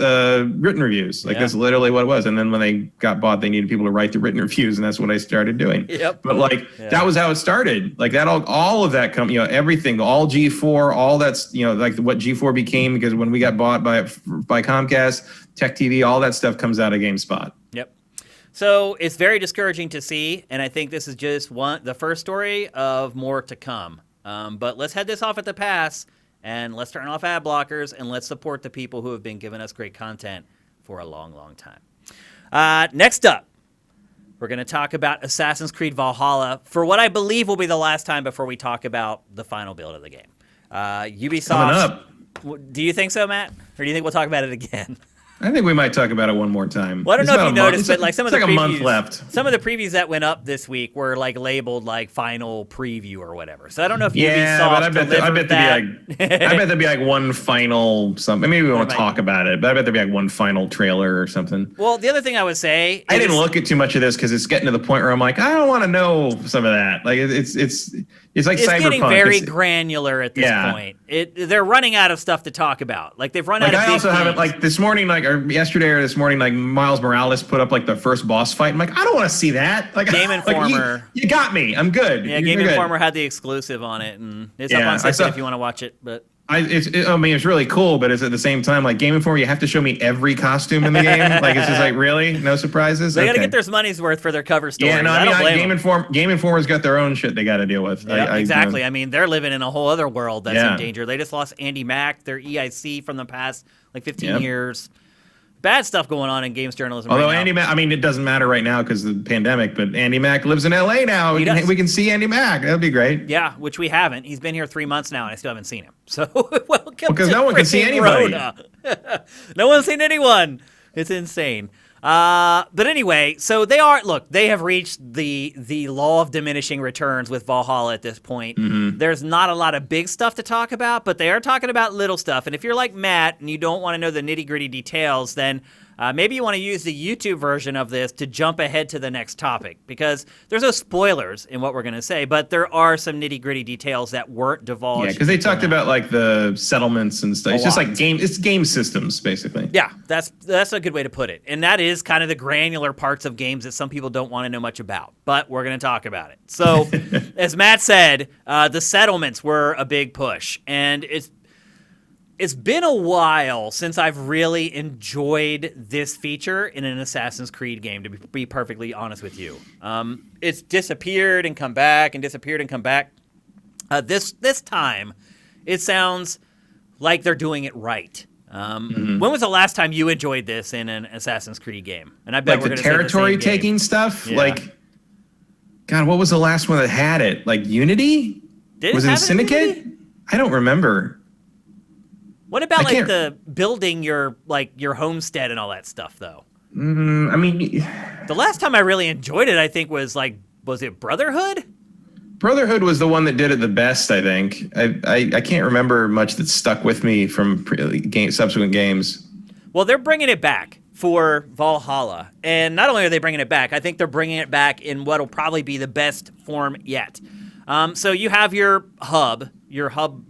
[SPEAKER 2] written reviews. Like that's literally what it was. And then when they got bought, they needed people to write the written reviews, and that's what I started doing.
[SPEAKER 1] Yep.
[SPEAKER 2] But that was how it started. Like that, all of that everything, all G4, all that's, like what G4 became, because when we got bought by Comcast, Tech TV, all that stuff comes out of GameSpot.
[SPEAKER 1] Yep. So it's very discouraging to see, and I think this is just the first story of more to come. But let's head this off at the pass, and let's turn off ad blockers, and let's support the people who have been giving us great content for a long, long time. Next up, we're going to talk about Assassin's Creed Valhalla for what I believe will be the last time before we talk about the final build of the game. Ubisoft.
[SPEAKER 2] Coming up.
[SPEAKER 1] Do you think so, Matt? Or do you think we'll talk about it again?
[SPEAKER 2] I think we might talk about it one more time.
[SPEAKER 1] Well, I don't know if you noticed, but like some of the previews,
[SPEAKER 2] a month left.
[SPEAKER 1] Some of the previews that went up this week were like labeled like final preview or whatever. So I don't know if Ubisoft
[SPEAKER 2] but I bet there'd be like one final something. Maybe we won't talk about it, but I bet there'd be like one final trailer or something.
[SPEAKER 1] Well, the other thing I would say,
[SPEAKER 2] I didn't look at too much of this because it's getting to the point where I'm like, I don't want to know some of that. Like it's like Cyberpunk.
[SPEAKER 1] Getting very granular at this point. They're running out of stuff to talk about. Like they've run out of.
[SPEAKER 2] I also haven't, like this morning, or yesterday or this morning, like Miles Morales put up like the first boss fight. I'm like, I don't want to see that. Like
[SPEAKER 1] Game Informer,
[SPEAKER 2] like, you got me. I'm good.
[SPEAKER 1] Yeah, Game Informer had the exclusive on it, and it's up on Site if you want to watch it. But
[SPEAKER 2] it's really cool, but it's at the same time like Game Informer, you have to show me every costume in the game. Like it's just like, really, no surprises.
[SPEAKER 1] They got to get their money's worth for their cover stories.
[SPEAKER 2] Yeah, no, I mean, Game Informer's got their own shit they got to deal with.
[SPEAKER 1] Yep, exactly. I mean, they're living in a whole other world that's in danger. They just lost Andy Mack, their EIC from the past like 15 years. Bad stuff going on in games journalism.
[SPEAKER 2] Although
[SPEAKER 1] right now.
[SPEAKER 2] Andy Mack, I mean, it doesn't matter right now because of the pandemic, but Andy Mack lives in LA now. We can see Andy Mack. That'd be great.
[SPEAKER 1] Yeah, which we haven't. He's been here 3 months now, and I still haven't seen him. So welcome
[SPEAKER 2] because no one can see anybody.
[SPEAKER 1] No one's seen anyone. It's insane. But anyway, so they have reached the law of diminishing returns with Valhalla at this point.
[SPEAKER 2] Mm-hmm.
[SPEAKER 1] There's not a lot of big stuff to talk about, but they are talking about little stuff. And if you're like Matt and you don't want to know the nitty-gritty details, then maybe you want to use the YouTube version of this to jump ahead to the next topic, because there's no spoilers in what we're going to say, but there are some nitty-gritty details that weren't divulged.
[SPEAKER 2] Yeah, because they talked about like the settlements and stuff. It's just like it's game systems, basically.
[SPEAKER 1] Yeah, that's a good way to put it. And that is kind of the granular parts of games that some people don't want to know much about, but we're going to talk about it. So, as Matt said, the settlements were a big push, and it's been a while since I've really enjoyed this feature in an Assassin's Creed game, to be perfectly honest with you. It's disappeared and come back and disappeared and come back. This time, it sounds like they're doing it right. When was the last time you enjoyed this in an Assassin's Creed game? And I bet
[SPEAKER 2] like
[SPEAKER 1] we're
[SPEAKER 2] the
[SPEAKER 1] going to say the
[SPEAKER 2] territory
[SPEAKER 1] same game.
[SPEAKER 2] taking stuff.
[SPEAKER 1] Yeah.
[SPEAKER 2] Like, God, what was the last one that had it? Like Unity?
[SPEAKER 1] Was it
[SPEAKER 2] Syndicate?
[SPEAKER 1] Unity?
[SPEAKER 2] I don't remember.
[SPEAKER 1] What about like the building your homestead and all that stuff though?
[SPEAKER 2] I mean,
[SPEAKER 1] the last time I really enjoyed it, I think was it Brotherhood?
[SPEAKER 2] Brotherhood was the one that did it the best, I think. I can't remember much that stuck with me from subsequent games.
[SPEAKER 1] Well, they're bringing it back for Valhalla. And not only are they bringing it back, I think they're bringing it back in what will probably be the best form yet. So you have your hub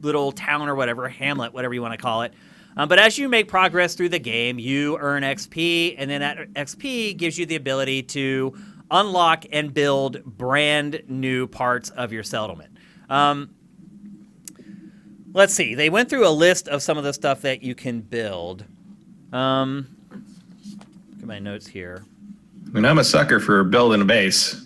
[SPEAKER 1] little town or whatever, hamlet, whatever you want to call it. But as you make progress through the game, you earn XP, and then that XP gives you the ability to unlock and build brand new parts of your settlement. Let's see. They went through a list of some of the stuff that you can build. Look at my notes here.
[SPEAKER 2] I mean, I'm a sucker for building a base.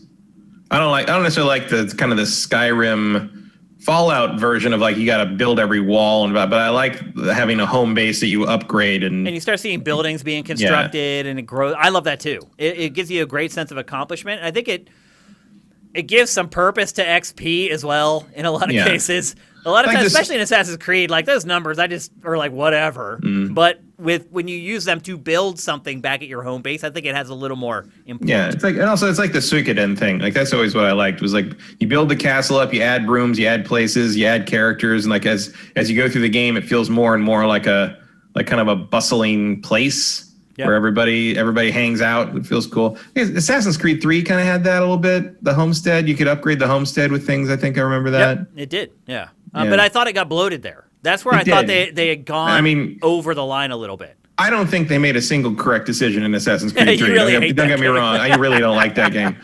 [SPEAKER 2] I don't necessarily like the kind of the Skyrim Fallout version of like you got to build every wall, but I like having a home base that you upgrade and
[SPEAKER 1] you start seeing buildings being constructed and it grows. I love that too. It gives you a great sense of accomplishment. I think it gives some purpose to XP as well in a lot of cases. A lot of times, especially in Assassin's Creed, like those numbers, I just are like whatever. But when you use them to build something back at your home base, I think it has a little more importance.
[SPEAKER 2] Yeah, it's like, and also it's like the Suikoden thing. Like that's always what I liked was like you build the castle up, you add rooms, you add places, you add characters, and like as you go through the game, it feels more and more like kind of a bustling place. Yep. Where everybody hangs out. It feels cool. Assassin's Creed 3 kind of had that a little bit. The homestead, you could upgrade the homestead with things. I think I remember that.
[SPEAKER 1] Yep, it did, yeah. But I thought it got bloated there. That's where thought they had gone over the line a little bit.
[SPEAKER 2] I don't think they made a single correct decision in Assassin's Creed 3.
[SPEAKER 1] Really
[SPEAKER 2] don't get me wrong. I really don't like that game.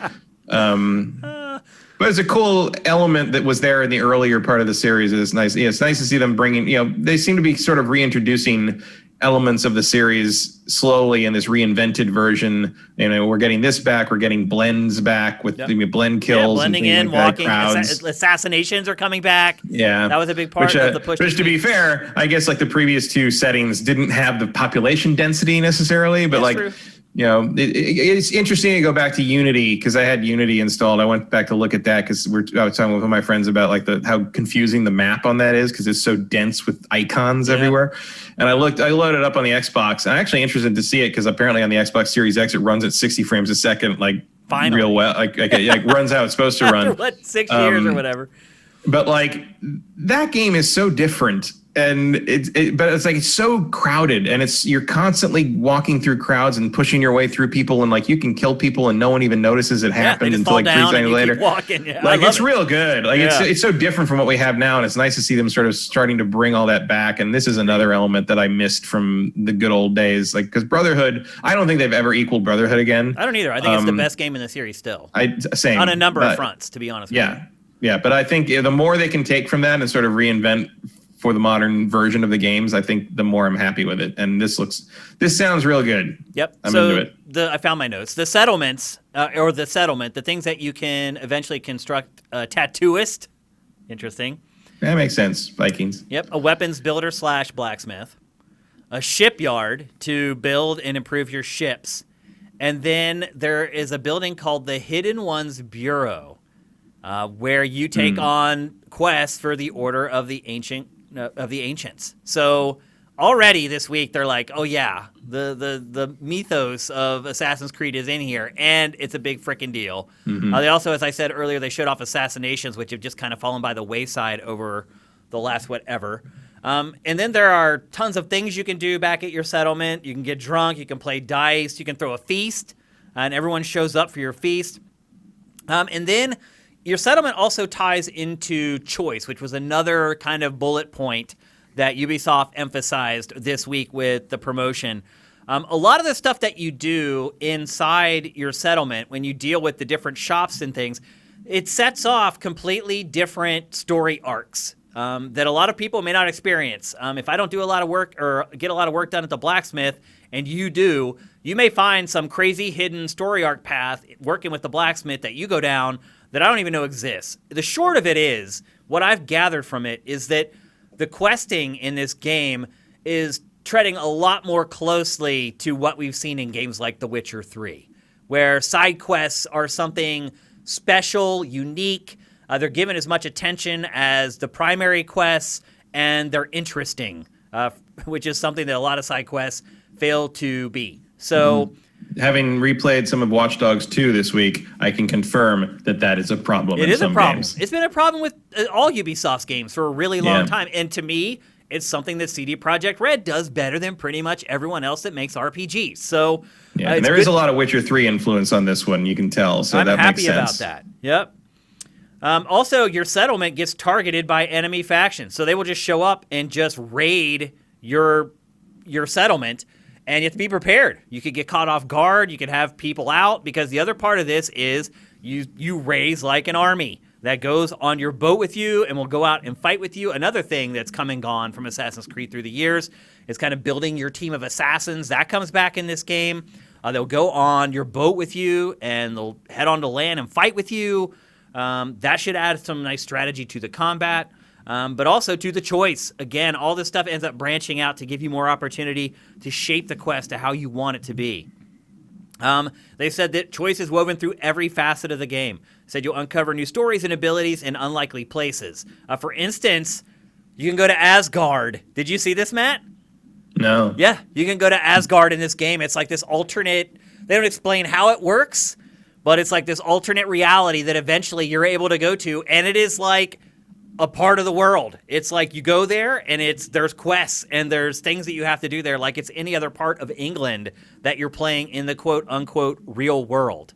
[SPEAKER 2] But it's a cool element that was there in the earlier part of the series. It's nice. Yeah, it's nice to see them bringing, they seem to be sort of reintroducing elements of the series slowly in this reinvented version. We're getting this back. We're getting blends back with blend kills.
[SPEAKER 1] Blending in, walking. Assassinations are coming back.
[SPEAKER 2] Yeah.
[SPEAKER 1] That was a big part of the push.
[SPEAKER 2] Which, to be fair, I guess like the previous two settings didn't have the population density necessarily, but
[SPEAKER 1] That's true.
[SPEAKER 2] It's interesting to go back to Unity because I had Unity installed. I went back to look at that because I was talking with one of my friends about like how confusing the map on that is because it's so dense with icons everywhere. And I loaded it up on the Xbox. I'm actually interested to see it because apparently on the Xbox Series X it runs at 60 frames a second, like
[SPEAKER 1] finally.
[SPEAKER 2] Real well, like runs how it's supposed to run.
[SPEAKER 1] What 6 years or whatever.
[SPEAKER 2] But like that game is so different. And but it's like it's so crowded, and you're constantly walking through crowds and pushing your way through people, and like you can kill people and no one even notices it happened until like 3 seconds later.
[SPEAKER 1] Walking. Yeah,
[SPEAKER 2] like it's real good. Like it's so different from what we have now, and it's nice to see them sort of starting to bring all that back. And this is another element that I missed from the good old days, like because Brotherhood, I don't think they've ever equaled Brotherhood again.
[SPEAKER 1] I don't either. I think it's the best game in the series still.
[SPEAKER 2] Same
[SPEAKER 1] on a number of fronts, to be honest. With you.
[SPEAKER 2] Yeah. But I think the more they can take from that and sort of reinvent for the modern version of the games, I think the more I'm happy with it. And this sounds real good.
[SPEAKER 1] Yep.
[SPEAKER 2] I'm into it.
[SPEAKER 1] I found my notes. The settlements, the things that you can eventually construct, tattooist. Interesting.
[SPEAKER 2] That makes sense. Vikings.
[SPEAKER 1] Yep. A weapons builder / blacksmith. A shipyard to build and improve your ships. And then there is a building called the Hidden Ones Bureau, where you take on quests for the Order of the Ancients. So already this week they're like, oh yeah, the mythos of Assassin's Creed is in here, and it's a big freaking deal. They also, as I said earlier, they showed off assassinations, which have just kind of fallen by the wayside over the last whatever. And then there are tons of things you can do back at your settlement. You can get drunk, you can play dice, you can throw a feast, and everyone shows up for your feast. And then your settlement also ties into choice, which was another kind of bullet point that Ubisoft emphasized this week with the promotion. A lot of the stuff that you do inside your settlement when you deal with the different shops and things, it sets off completely different story arcs that a lot of people may not experience. If I don't do a lot of work or get a lot of work done at the blacksmith and you do, you may find some crazy hidden story arc path working with the blacksmith that you go down that I don't even know exists. The short of it is, what I've gathered from it is that the questing in this game is treading a lot more closely to what we've seen in games like The Witcher 3, where side quests are something special, unique. They're given as much attention as the primary quests, and they're interesting, which is something that a lot of side quests fail to be. So,
[SPEAKER 2] having replayed some of Watch Dogs 2 this week, I can confirm that that is a problem.
[SPEAKER 1] It is a problem.
[SPEAKER 2] Games.
[SPEAKER 1] It's been a problem with all Ubisoft's games for a really long time. And to me, it's something that CD Projekt Red does better than pretty much everyone else that makes RPGs. So
[SPEAKER 2] and there is a lot of Witcher 3 influence on this one, you can tell. So
[SPEAKER 1] I'm
[SPEAKER 2] that
[SPEAKER 1] happy
[SPEAKER 2] makes sense.
[SPEAKER 1] about that. Yep. Also, your settlement gets targeted by enemy factions. So they will just show up and just raid your settlement. And you have to be prepared. You could get caught off guard. You could have people out, because the other part of this is you raise like an army that goes on your boat with you and will go out and fight with you. Another thing that's come and gone from Assassin's Creed through the years is kind of building your team of assassins. That comes back in this game. They'll go on your boat with you and they'll head on to land and fight with you. That should add some nice strategy to the combat. But also to the choice. Again, all this stuff ends up branching out to give you more opportunity to shape the quest to how you want it to be. They said that choice is woven through every facet of the game. Said you'll uncover new stories and abilities in unlikely places. For instance, you can go to Asgard. Did you see this, Matt?
[SPEAKER 2] No.
[SPEAKER 1] Yeah, you can go to Asgard in this game. It's like this alternate, they don't explain how it works, but it's like this alternate reality that eventually you're able to go to, and it is like a part of the world. It's like you go there and there's quests and there's things that you have to do there like it's any other part of England that you're playing in the quote unquote real world.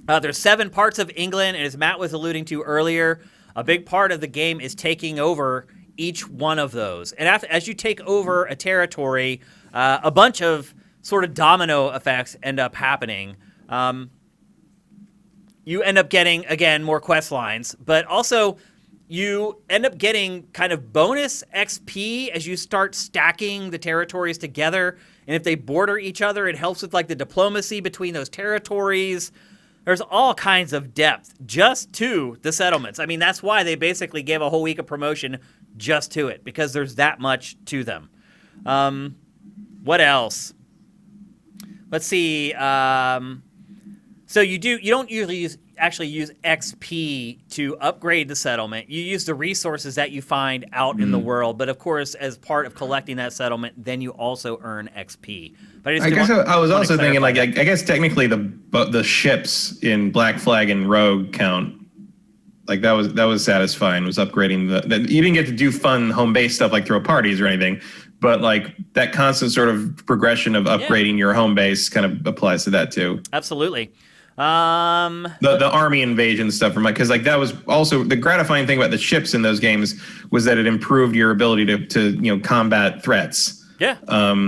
[SPEAKER 1] There's 7 parts of England, and as Matt was alluding to earlier, a big part of the game is taking over each one of those. And as you take over a territory, a bunch of sort of domino effects end up happening. You end up getting, again, more quest lines, but also you end up getting kind of bonus XP as you start stacking the territories together. And if they border each other, it helps with like the diplomacy between those territories. There's all kinds of depth just to the settlements. I mean, that's why they basically gave a whole week of promotion just to it, because there's that much to them. What else? Let's see. So you don't usually actually use XP to upgrade the settlement. You use the resources that you find out in the world. But of course, as part of collecting that settlement, then you also earn XP. But
[SPEAKER 2] I was also thinking, like, I guess technically the ships in Black Flag and Rogue count. Like that was satisfying. Was upgrading you didn't get to do fun home base stuff like throw parties or anything. But like that constant sort of progression of upgrading your home base kind of applies to that too.
[SPEAKER 1] Absolutely.
[SPEAKER 2] The army invasion stuff because like that was also the gratifying thing about the ships in those games was that it improved your ability to combat threats.
[SPEAKER 1] Yeah.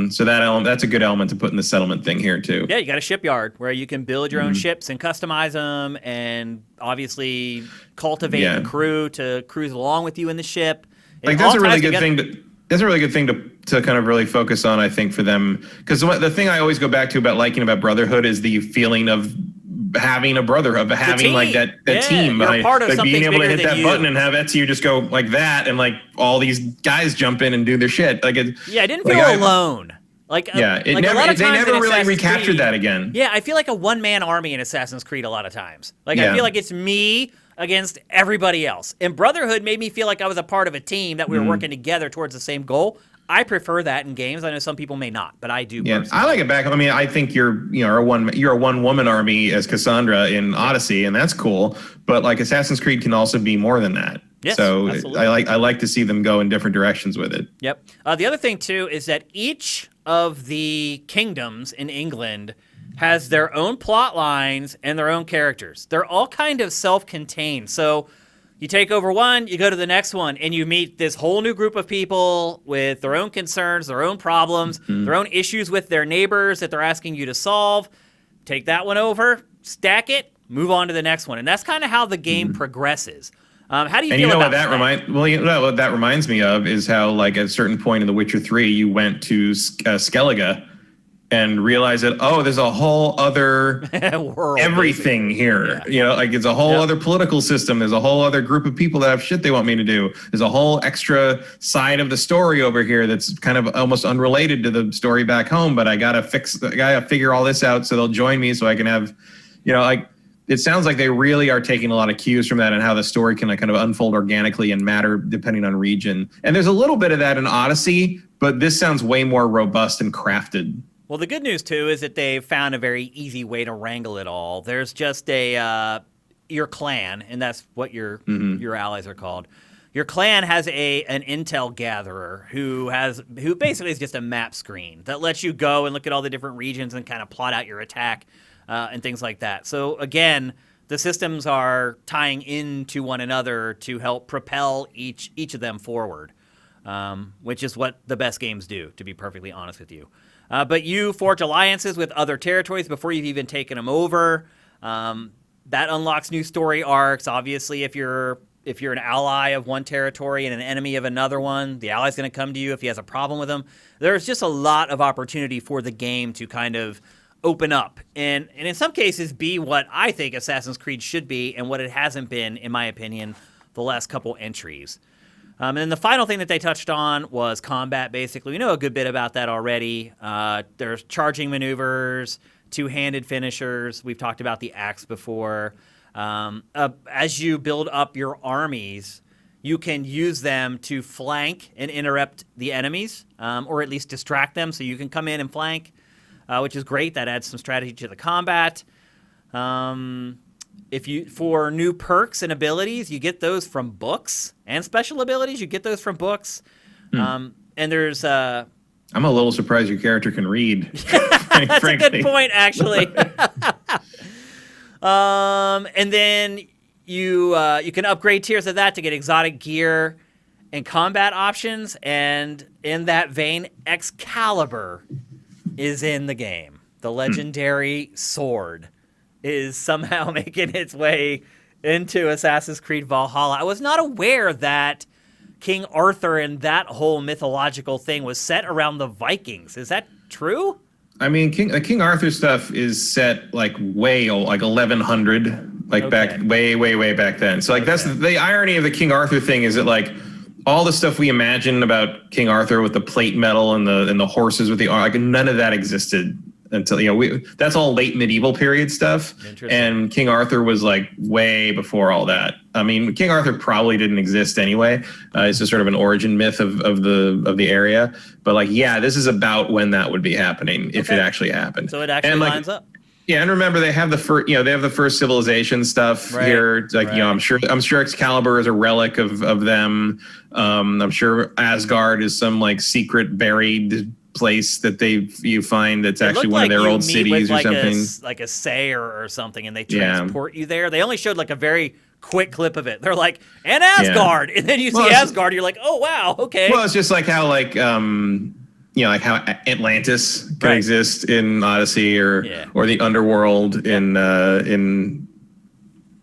[SPEAKER 2] So that's a good element to put in the settlement thing here too.
[SPEAKER 1] Yeah, you got a shipyard where you can build your own ships and customize them, and obviously cultivate a crew to cruise along with you in the ship.
[SPEAKER 2] That's a really good thing. That's a really good thing to kind of really focus on, I think, for them. Because the thing I always go back to about liking about Brotherhood is the feeling of having a brotherhood, of having like that team behind,
[SPEAKER 1] part of
[SPEAKER 2] like being able to hit that
[SPEAKER 1] you.
[SPEAKER 2] button and have Ezio just go like that, and like all these guys jump in and do their shit. Like I
[SPEAKER 1] didn't feel alone.
[SPEAKER 2] They never really recaptured that again.
[SPEAKER 1] Yeah, I feel like a one-man army in Assassin's Creed a lot of times. I feel like it's me against everybody else. And Brotherhood made me feel like I was a part of a team, that we were working together towards the same goal. I prefer that in games. I know some people may not, but I do.
[SPEAKER 2] Yeah,
[SPEAKER 1] personally.
[SPEAKER 2] I like it back. I mean, I think you're a one-woman army as Cassandra in Odyssey, and that's cool. But like Assassin's Creed can also be more than that.
[SPEAKER 1] Yes,
[SPEAKER 2] So
[SPEAKER 1] absolutely.
[SPEAKER 2] I like to see them go in different directions with it.
[SPEAKER 1] Yep. The other thing too is that each of the kingdoms in England has their own plot lines and their own characters. They're all kind of self-contained. So you take over one, you go to the next one, and you meet this whole new group of people with their own concerns, their own problems, their own issues with their neighbors that they're asking you to solve. Take that one over, stack it, move on to the next one. And that's kind of how the game progresses. How do you feel about that?
[SPEAKER 2] What that reminds me of is how, like, at a certain point in The Witcher 3, you went to Skellige and realized that, oh, there's a whole other
[SPEAKER 1] World,
[SPEAKER 2] everything here.
[SPEAKER 1] Yeah.
[SPEAKER 2] Like, it's a whole other political system. There's a whole other group of people that have shit they want me to do. There's a whole extra side of the story over here that's kind of almost unrelated to the story back home, but I gotta figure all this out so they'll join me so I can have, like, it sounds like they really are taking a lot of cues from that and how the story can, like, kind of unfold organically and matter depending on region. And there's a little bit of that in Odyssey, but this sounds way more robust and crafted.
[SPEAKER 1] Well, the good news, too, is that they've found a very easy way to wrangle it all. There's just your clan, and that's what your allies are called. Your clan has an intel gatherer who basically is just a map screen that lets you go and look at all the different regions and kind of plot out your attack and things like that. So, again, the systems are tying into one another to help propel each of them forward, which is what the best games do, to be perfectly honest with you. But you forge alliances with other territories before you've even taken them over. That unlocks new story arcs. Obviously, if you're an ally of one territory and an enemy of another one, the ally's going to come to you if he has a problem with them. There's just a lot of opportunity for the game to kind of open up and in some cases be what I think Assassin's Creed should be and what it hasn't been, in my opinion, the last couple entries. And then the final thing that they touched on was combat, basically. We know a good bit about that already. There's charging maneuvers, two-handed finishers. We've talked about the axe before. As you build up your armies, you can use them to flank and interrupt the enemies, or at least distract them so you can come in and flank, which is great. That adds some strategy to the combat. For new perks and abilities, you get those from books, and special abilities, you get those from books. And there's I'm
[SPEAKER 2] a little surprised your character can read.
[SPEAKER 1] That's a good point, actually. And then you can upgrade tiers of that to get exotic gear and combat options. And in that vein, Excalibur is in the game. The legendary sword is somehow making its way into Assassin's Creed Valhalla. I was not aware that King Arthur and that whole mythological thing was set around the Vikings. Is that true?
[SPEAKER 2] I mean, King Arthur stuff is set like way old, like 1100, like back way back then. So like that's the irony of the King Arthur thing is that like all the stuff we imagine about King Arthur with the plate metal and the horses with the like none of that existed until that's all late medieval period stuff. And King Arthur was like way before all that. I mean, King Arthur probably didn't exist anyway. It's just sort of an origin myth of the area. But like, yeah, this is about when that would be happening if it actually happened.
[SPEAKER 1] So it actually lines up.
[SPEAKER 2] Yeah, and remember they have the first civilization stuff here. It's like I'm sure Excalibur is a relic of them. I'm sure Asgard is some like secret buried place that you find that's actually one of their old cities or something.
[SPEAKER 1] Like a Sayer or something, and they transport you there. They only showed like a very quick clip of it. They're like, and Asgard, and then you see Asgard, you're like, oh wow, okay.
[SPEAKER 2] Well, it's just like how like like how Atlantis can exist in Odyssey or the underworld in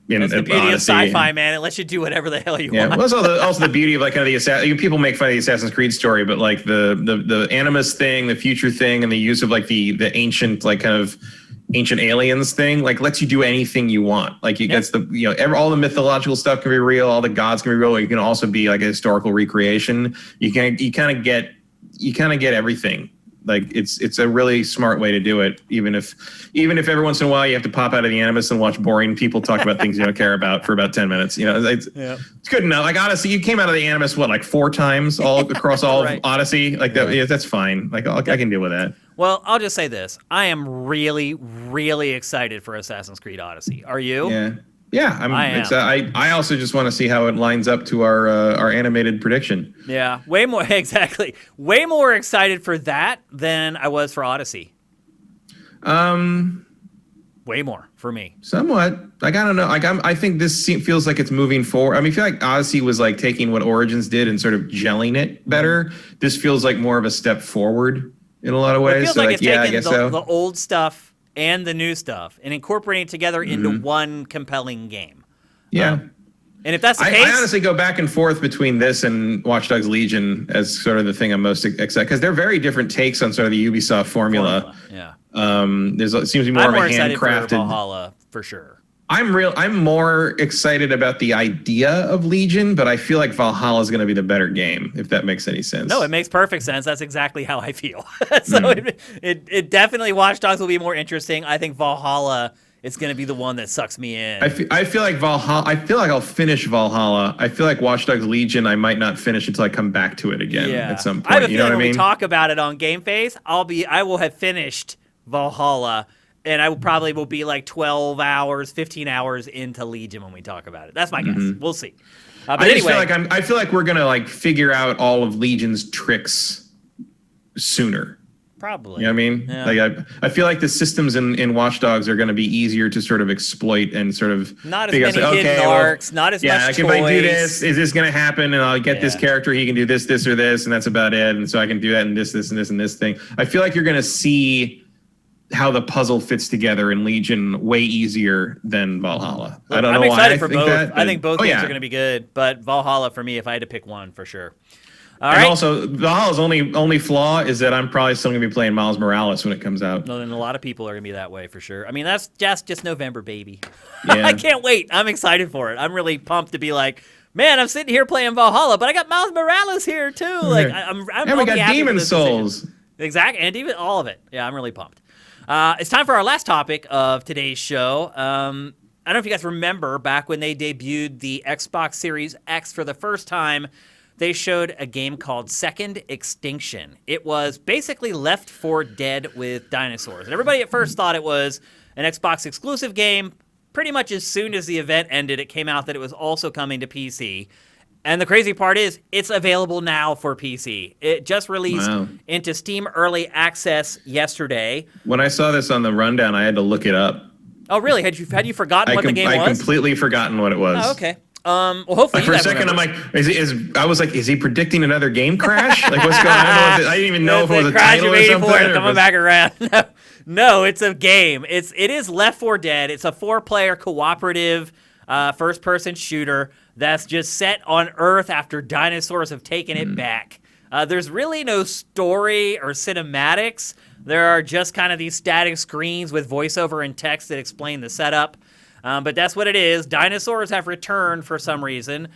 [SPEAKER 1] That's the beauty
[SPEAKER 2] Odyssey.
[SPEAKER 1] Of sci-fi, man. It lets you do whatever the hell you want.
[SPEAKER 2] Well, that's also the beauty of like kind of the people make fun of the Assassin's Creed story, but like the Animus thing, the future thing, and the use of like the ancient like kind of ancient aliens thing, like lets you do anything you want. Like that's all the mythological stuff can be real, all the gods can be real. You can also be like a historical recreation. You kind of get everything. Like it's a really smart way to do it. Even if every once in a while you have to pop out of the Animus and watch boring people talk about things you don't care about for about 10 minutes. It's good enough. Like Odyssey, you came out of the Animus like 4 times all across all of Odyssey. Like that, that's fine. Like I can deal with that.
[SPEAKER 1] Well, I'll just say this: I am really, really excited for Assassin's Creed Odyssey. Are you?
[SPEAKER 2] Yeah. Yeah, I also just want to see how it lines up to our animated prediction.
[SPEAKER 1] Yeah, way more exactly. Way more excited for that than I was for Odyssey. Way more for me.
[SPEAKER 2] Somewhat. Like, I don't know. Like, I think this feels like it's moving forward. I mean, I feel like Odyssey was like taking what Origins did and sort of gelling it better. This feels like more of a step forward in a lot of ways.
[SPEAKER 1] It feels
[SPEAKER 2] so
[SPEAKER 1] like it's
[SPEAKER 2] I
[SPEAKER 1] taking
[SPEAKER 2] guess
[SPEAKER 1] the old stuff and the new stuff and incorporating it together into one compelling game.
[SPEAKER 2] Yeah.
[SPEAKER 1] And if that's the case,
[SPEAKER 2] I honestly go back and forth between this and Watch Dogs Legion as sort of the thing I'm most excited, because they're very different takes on sort of the Ubisoft formula.
[SPEAKER 1] Yeah.
[SPEAKER 2] It seems to be more of a
[SPEAKER 1] excited
[SPEAKER 2] handcrafted.
[SPEAKER 1] For Valhalla for sure.
[SPEAKER 2] I'm more excited about the idea of Legion, but I feel like Valhalla is going to be the better game, if that makes any sense.
[SPEAKER 1] No, it makes perfect sense. That's exactly how I feel. So it definitely, Watch Dogs will be more interesting. I think Valhalla is going to be the one that sucks me in.
[SPEAKER 2] I feel like Valhalla. I feel like I'll finish Valhalla. I feel like Watch Dogs Legion I might not finish until I come back to it again at some point.
[SPEAKER 1] I have a
[SPEAKER 2] you know
[SPEAKER 1] feeling
[SPEAKER 2] what I mean?
[SPEAKER 1] when we talk about it on GameFace, I will have finished Valhalla, and I probably will be like 12 hours, 15 hours into Legion when we talk about it. That's my guess. We'll see. But anyway,
[SPEAKER 2] I feel like we're gonna like figure out all of Legion's tricks sooner.
[SPEAKER 1] Probably.
[SPEAKER 2] You know what I mean?
[SPEAKER 1] Yeah.
[SPEAKER 2] Like I feel like the systems in Watch Dogs are going to be easier to sort of exploit and sort of
[SPEAKER 1] not as many hidden arcs, not as much choice.
[SPEAKER 2] If I do this, is this going to happen? And I'll get this character, he can do this, this, or this, and that's about it. And so I can do that and this, and this thing. I feel like you're going to see how the puzzle fits together in Legion way easier than Valhalla.
[SPEAKER 1] Look,
[SPEAKER 2] I don't know
[SPEAKER 1] why. I'm excited
[SPEAKER 2] why
[SPEAKER 1] for both. I think both games are going to be good, but Valhalla for me, if I had to pick one, for sure.
[SPEAKER 2] Also, Valhalla's only flaw is that I'm probably still going to be playing Miles Morales when it comes out.
[SPEAKER 1] No, and a lot of people are going to be that way for sure. I mean, that's just November, baby.
[SPEAKER 2] Yeah.
[SPEAKER 1] I can't wait. I'm excited for it. I'm really pumped to be like, man, I'm sitting here playing Valhalla, but I got Miles Morales here too. Like, I'm
[SPEAKER 2] and we got Demon Souls.
[SPEAKER 1] Exactly, and even all of it. Yeah, I'm really pumped. It's time for our last topic of today's show. I don't know if you guys remember back when they debuted the Xbox Series X for the first time. They showed a game called Second Extinction. It was basically Left 4 Dead with dinosaurs. And everybody at first thought it was an Xbox exclusive game. Pretty much as soon as the event ended, it came out that it was also coming to PC. And the crazy part is, it's available now for PC. It just released into Steam Early Access yesterday.
[SPEAKER 2] When I saw this on the rundown, I had to look it up.
[SPEAKER 1] Oh, really? Had you forgotten what the game was?
[SPEAKER 2] I completely forgotten what it was.
[SPEAKER 1] Oh, okay. Well, hopefully
[SPEAKER 2] for a second, remember. I'm like, is he predicting another game crash? Like, what's going on? I didn't even know if it was a title or something.
[SPEAKER 1] Coming back around. No, it's a game. It is Left 4 Dead. It's a 4-player cooperative first-person shooter that's just set on Earth after dinosaurs have taken it back. There's really no story or cinematics. There are just kind of these static screens with voiceover and text that explain the setup. But that's what it is. Dinosaurs have returned for some reason.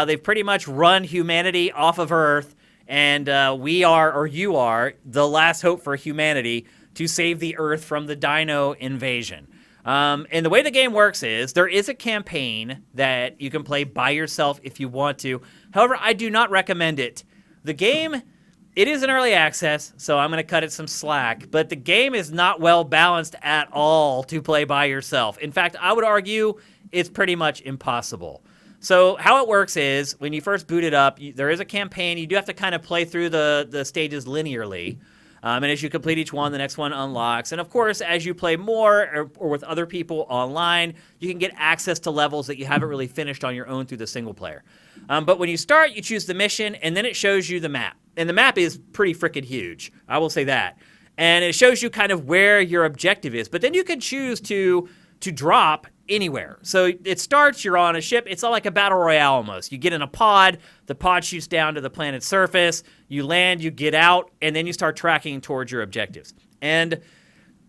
[SPEAKER 1] They've pretty much run humanity off of Earth, and we are, or you are, the last hope for humanity to save the Earth from the dino invasion. And the way the game works is there is a campaign that you can play by yourself if you want to. However, I do not recommend it. The game, it is an early access, so I'm going to cut it some slack, but the game is not well balanced at all to play by yourself. In fact, I would argue it's pretty much impossible. So how it works is when you first boot it up, there is a campaign. You do have to kind of play through the stages linearly. And as you complete each one, the next one unlocks. And of course, as you play more or with other people online, you can get access to levels that you haven't really finished on your own through the single player. But when you start, you choose the mission, and then it shows you the map. And the map is pretty freaking huge. I will say that. And it shows you kind of where your objective is. But then you can choose to drop anywhere. So it starts, you're on a ship. It's all like a battle royale almost. You get in a pod, the pod shoots down to the planet's surface, you land, you get out, and then you start tracking towards your objectives. And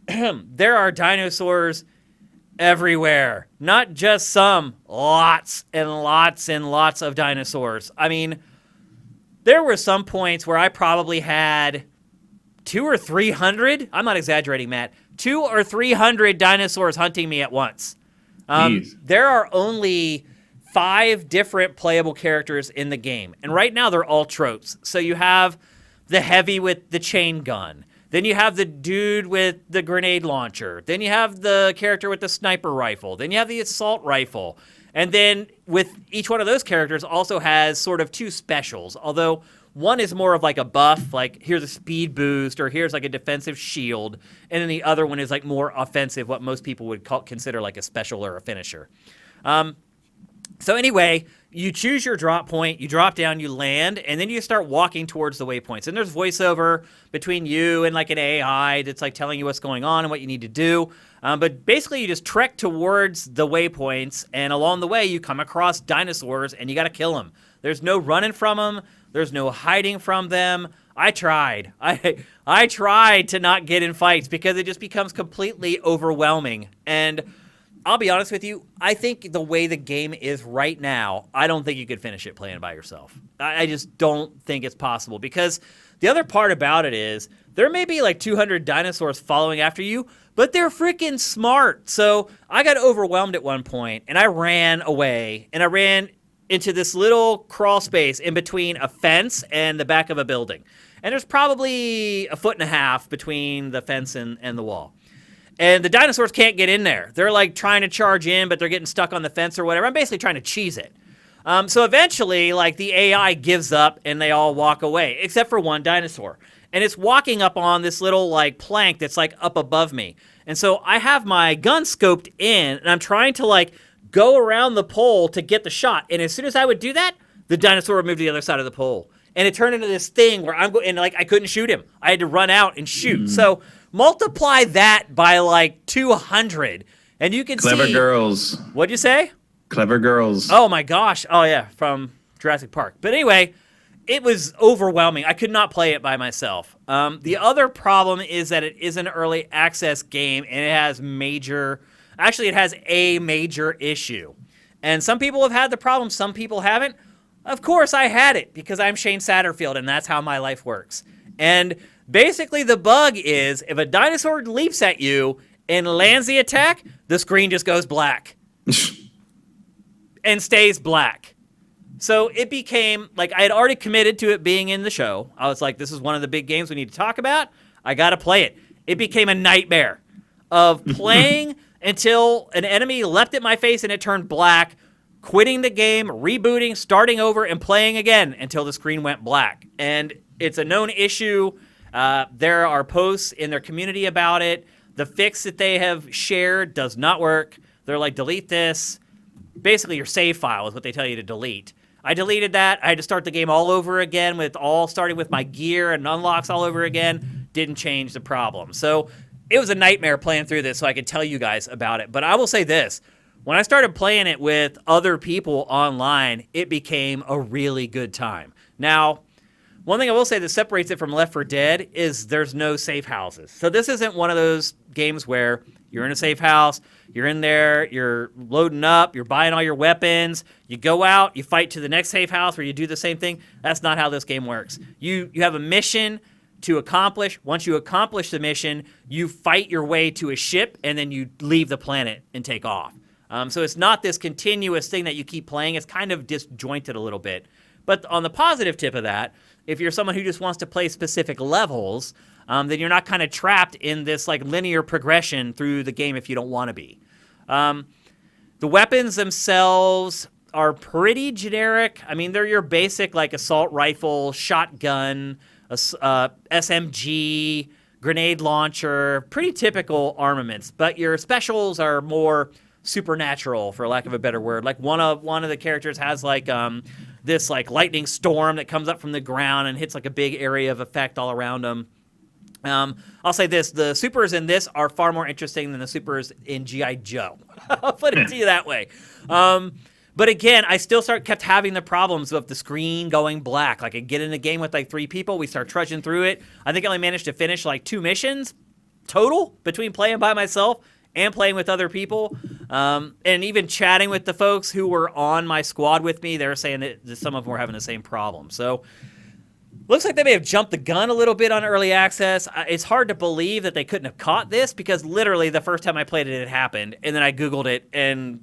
[SPEAKER 1] there are dinosaurs everywhere. Not just some, lots and lots and lots of dinosaurs. I mean, there were some points where I probably had 200 or 300, I'm not exaggerating, Matt, 200 or 300 dinosaurs hunting me at once. There are only 5 different playable characters in the game, and right now they're all tropes. So you have the heavy with the chain gun. Then you have the dude with the grenade launcher. Then you have the character with the sniper rifle. Then you have the assault rifle. And then with each one of those characters also has sort of two specials, although one is more of like a buff, like here's a speed boost or here's like a defensive shield, and then the other one is like more offensive, what most people would consider like a special or a finisher. So anyway, you choose your drop point, you drop down, you land, and then you start walking towards the waypoints. And there's voiceover between you and like an AI that's like telling you what's going on and what you need to do. But basically, you just trek towards the waypoints, and along the way, you come across dinosaurs, and you got to kill them. There's no running from them. There's no hiding from them. I tried. I tried to not get in fights because it just becomes completely overwhelming. And I'll be honest with you, I think the way the game is right now, I don't think you could finish it playing by yourself. I just don't think it's possible, because the other part about it is there may be like 200 dinosaurs following after you, but they're freaking smart. So I got overwhelmed at one point, and I ran away, and I ran into this little crawl space in between a fence and the back of a building. And there's probably 1.5 feet between the fence and the wall. And the dinosaurs can't get in there. They're like trying to charge in, but they're getting stuck on the fence or whatever. I'm basically trying to cheese it. So eventually, like, the AI gives up and they all walk away, except for one dinosaur. And it's walking up on this little like plank that's like up above me. And so I have my gun scoped in, and I'm trying to like go around the pole to get the shot. And as soon as I would do that, the dinosaur would move to the other side of the pole. And it turned into this thing where I'm going, and like I couldn't shoot him. I had to run out and shoot. So multiply that by like 200, and you can see.
[SPEAKER 2] Clever girls.
[SPEAKER 1] What'd you say?
[SPEAKER 2] Clever girls.
[SPEAKER 1] Oh my gosh. Oh yeah, from Jurassic Park. But anyway, it was overwhelming. I could not play it by myself. The other problem is that it is an early access game, and it has a major issue. And some people have had the problem, some people haven't. Of course I had it, because I'm Shane Satterfield, and that's how my life works. And basically the bug is, if a dinosaur leaps at you and lands the attack, the screen just goes black. And stays black. So it became, like, I had already committed to it being in the show. I was like, this is one of the big games we need to talk about. I got to play it. It became a nightmare of playing until an enemy leapt at my face and it turned black, quitting the game, rebooting, starting over, and playing again until the screen went black. And it's a known issue. There are posts in their community about it. The fix that they have shared does not work. They're like, delete this. Basically, your save file is what they tell you to delete. I deleted that. I had to start the game all over again, starting with my gear and unlocks all over again. Didn't change the problem. So it was a nightmare playing through this, so I could tell you guys about it. But I will say this. When I started playing it with other people online, it became a really good time. Now, one thing I will say that separates it from Left 4 Dead is there's no safe houses. So this isn't one of those games where you're in a safe house, you're in there, you're loading up, you're buying all your weapons, you go out, you fight to the next safe house where you do the same thing. That's not how this game works. You have a mission to accomplish. Once you accomplish the mission, you fight your way to a ship, and then you leave the planet and take off. So it's not this continuous thing that you keep playing. It's kind of disjointed a little bit. But on the positive tip of that, if you're someone who just wants to play specific levels, then you're not kind of trapped in this like linear progression through the game if you don't want to be. The weapons themselves are pretty generic. I mean, they're your basic like assault rifle, shotgun, SMG, grenade launcher, pretty typical armaments. But your specials are more supernatural, for lack of a better word. Like one of the characters has like this like lightning storm that comes up from the ground and hits like a big area of effect all around them. I'll say this, the supers in this are far more interesting than the supers in G.I. Joe. I'll put it to you that way. But again, I still kept having the problems of the screen going black. Like I get in a game with like 3 people, we start trudging through it. I think I only managed to finish like 2 missions total between playing by myself and playing with other people. And even chatting with the folks who were on my squad with me, they were saying that some of them were having the same problem. So looks like they may have jumped the gun a little bit on early access. It's hard to believe that they couldn't have caught this, because literally the first time I played it, it happened. And then I Googled it, and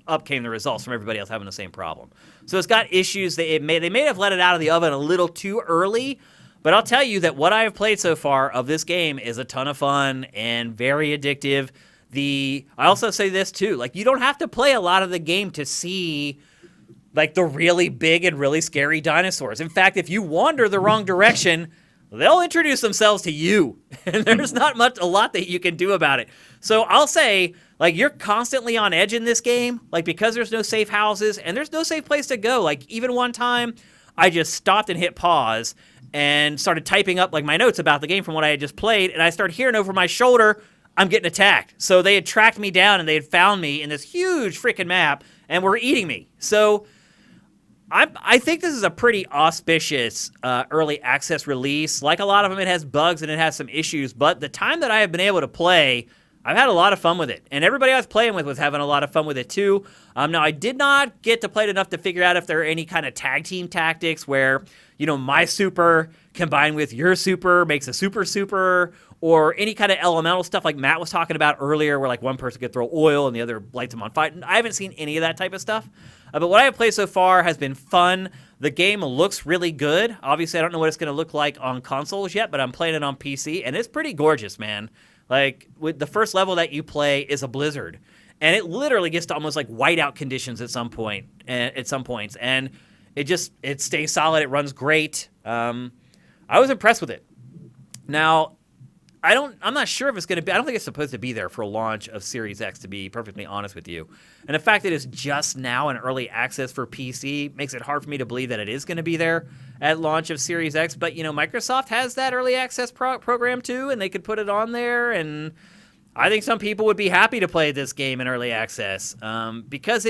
[SPEAKER 1] up came the results from everybody else having the same problem. So it's got issues. They may have let it out of the oven a little too early, But I'll tell you that what I have played so far of this game is a ton of fun and very addictive. I also say this too, like you don't have to play a lot of the game to see like the really big and really scary dinosaurs. In fact, if you wander the wrong direction, they'll introduce themselves to you, and there's not a lot that you can do about it. So I'll say, like, you're constantly on edge in this game, like, because there's no safe houses and there's no safe place to go. Like, even one time, I just stopped and hit pause and started typing up, like, my notes about the game from what I had just played, and I started hearing over my shoulder, I'm getting attacked. So they had tracked me down, and they had found me in this huge freaking map, and were eating me. So I think this is a pretty auspicious early access release. Like a lot of them, it has bugs and it has some issues, but the time that I have been able to play, I've had a lot of fun with it. And everybody I was playing with was having a lot of fun with it too. Now, I did not get to play it enough to figure out if there are any kind of tag team tactics where, you know, my super combined with your super makes a super, or any kind of elemental stuff like Matt was talking about earlier where like one person could throw oil and the other lights them on fire. I haven't seen any of that type of stuff. But what I have played so far has been fun. The game looks really good. Obviously, I don't know what it's going to look like on consoles yet, but I'm playing it on PC, and it's pretty gorgeous, man. Like, with the first level that you play is a blizzard, and it literally gets to almost like whiteout conditions at some points, and it stays solid. It runs great. I was impressed with it. Now, I'm not sure if it's going to be, I don't think it's supposed to be there for a launch of Series X, to be perfectly honest with you. And the fact that it's just now in early access for PC makes it hard for me to believe that it is going to be there at launch of Series X. But, you know, Microsoft has that early access program too, and they could put it on there. And I think some people would be happy to play this game in early access because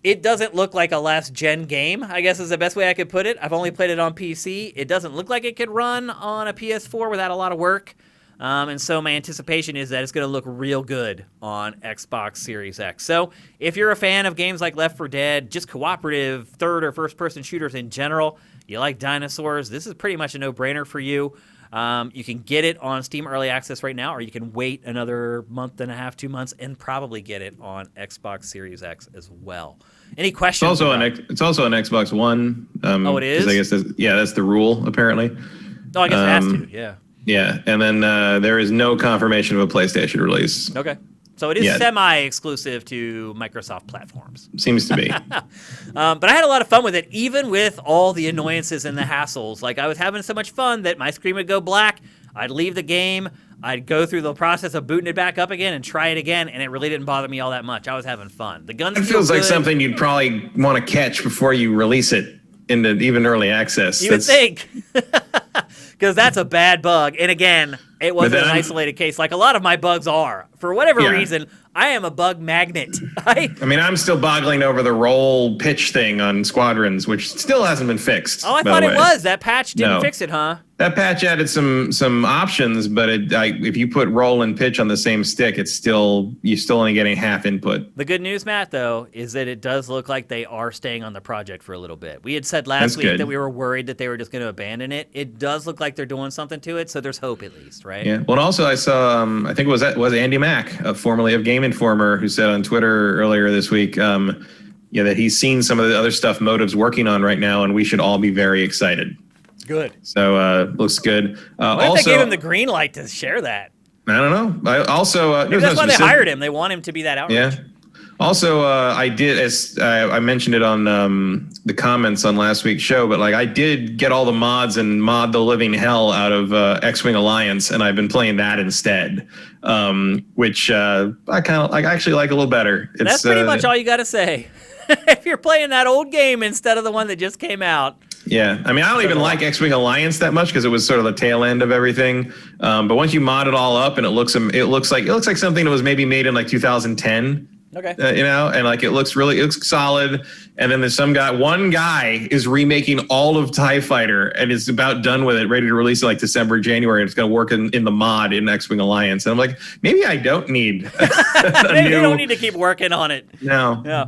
[SPEAKER 1] it doesn't look like a last-gen game, I guess is the best way I could put it. I've only played it on PC. It doesn't look like it could run on a PS4 without a lot of work. And so my anticipation is that it's going to look real good on Xbox Series X. So if you're a fan of games like Left 4 Dead, just cooperative third or first-person shooters in general, you like dinosaurs, this is pretty much a no-brainer for you. You can get it on Steam Early Access right now, or you can wait another month and a half, 2 months, and probably get it on Xbox Series X as well. Any questions?
[SPEAKER 2] It's also an Xbox One.
[SPEAKER 1] Oh, it is?
[SPEAKER 2] I guess that's the rule, apparently.
[SPEAKER 1] Oh, I guess it has to, yeah.
[SPEAKER 2] Yeah, and then there is no confirmation of a PlayStation release.
[SPEAKER 1] Okay. So it is semi-exclusive to Microsoft platforms.
[SPEAKER 2] Seems to be.
[SPEAKER 1] But I had a lot of fun with it, even with all the annoyances and the hassles. Like, I was having so much fun that my screen would go black. I'd leave the game. I'd go through the process of booting it back up again and try it again, and it really didn't bother me all that much. I was having fun. The guns
[SPEAKER 2] It feels like something you'd probably want to catch before you release it into even early access.
[SPEAKER 1] You would think. Because that's a bad bug. And again, it wasn't an isolated case like a lot of my bugs are. For whatever reason, I am a bug magnet. I mean,
[SPEAKER 2] I'm still boggling over the roll pitch thing on Squadrons, which still hasn't been fixed.
[SPEAKER 1] Oh, I thought it was. That patch didn't fix it, huh?
[SPEAKER 2] That patch added some options, but if you put roll and pitch on the same stick, you're still only getting half input.
[SPEAKER 1] The good news, Matt, though, is that it does look like they are staying on the project for a little bit. We had said last week that we were worried that they were just going to abandon it. It does look like they're doing something to it, so there's hope at least, right?
[SPEAKER 2] Yeah. Well, and also I saw, I think it was Andy Mack, formerly of Game Informer, who said on Twitter earlier this week, that he's seen some of the other stuff Motive's working on right now, and we should all be very excited.
[SPEAKER 1] Good.
[SPEAKER 2] So looks good.
[SPEAKER 1] What if they gave him the green light to share that?
[SPEAKER 2] I don't know.
[SPEAKER 1] Maybe that's why they hired him. They want him to be that outreach.
[SPEAKER 2] Yeah. Also, I did, as I mentioned it on the comments on last week's show, but like I did get all the mods and mod the living hell out of X-Wing Alliance, and I've been playing that instead, which I actually like a little better.
[SPEAKER 1] That's pretty much all you got to say. If you're playing that old game instead of the one that just came out.
[SPEAKER 2] Yeah, I mean, I don't even like X-Wing Alliance that much because it was sort of the tail end of everything. But once you mod it all up, and it looks like something that was maybe made in like 2010.
[SPEAKER 1] Okay.
[SPEAKER 2] And like it looks solid. And then there's one guy is remaking all of TIE Fighter and is about done with it, ready to release it like December, January. And it's going to work in the mod in X-Wing Alliance. And I'm like, maybe I don't need.
[SPEAKER 1] Maybe you don't need to keep working on it.
[SPEAKER 2] No.
[SPEAKER 1] Yeah.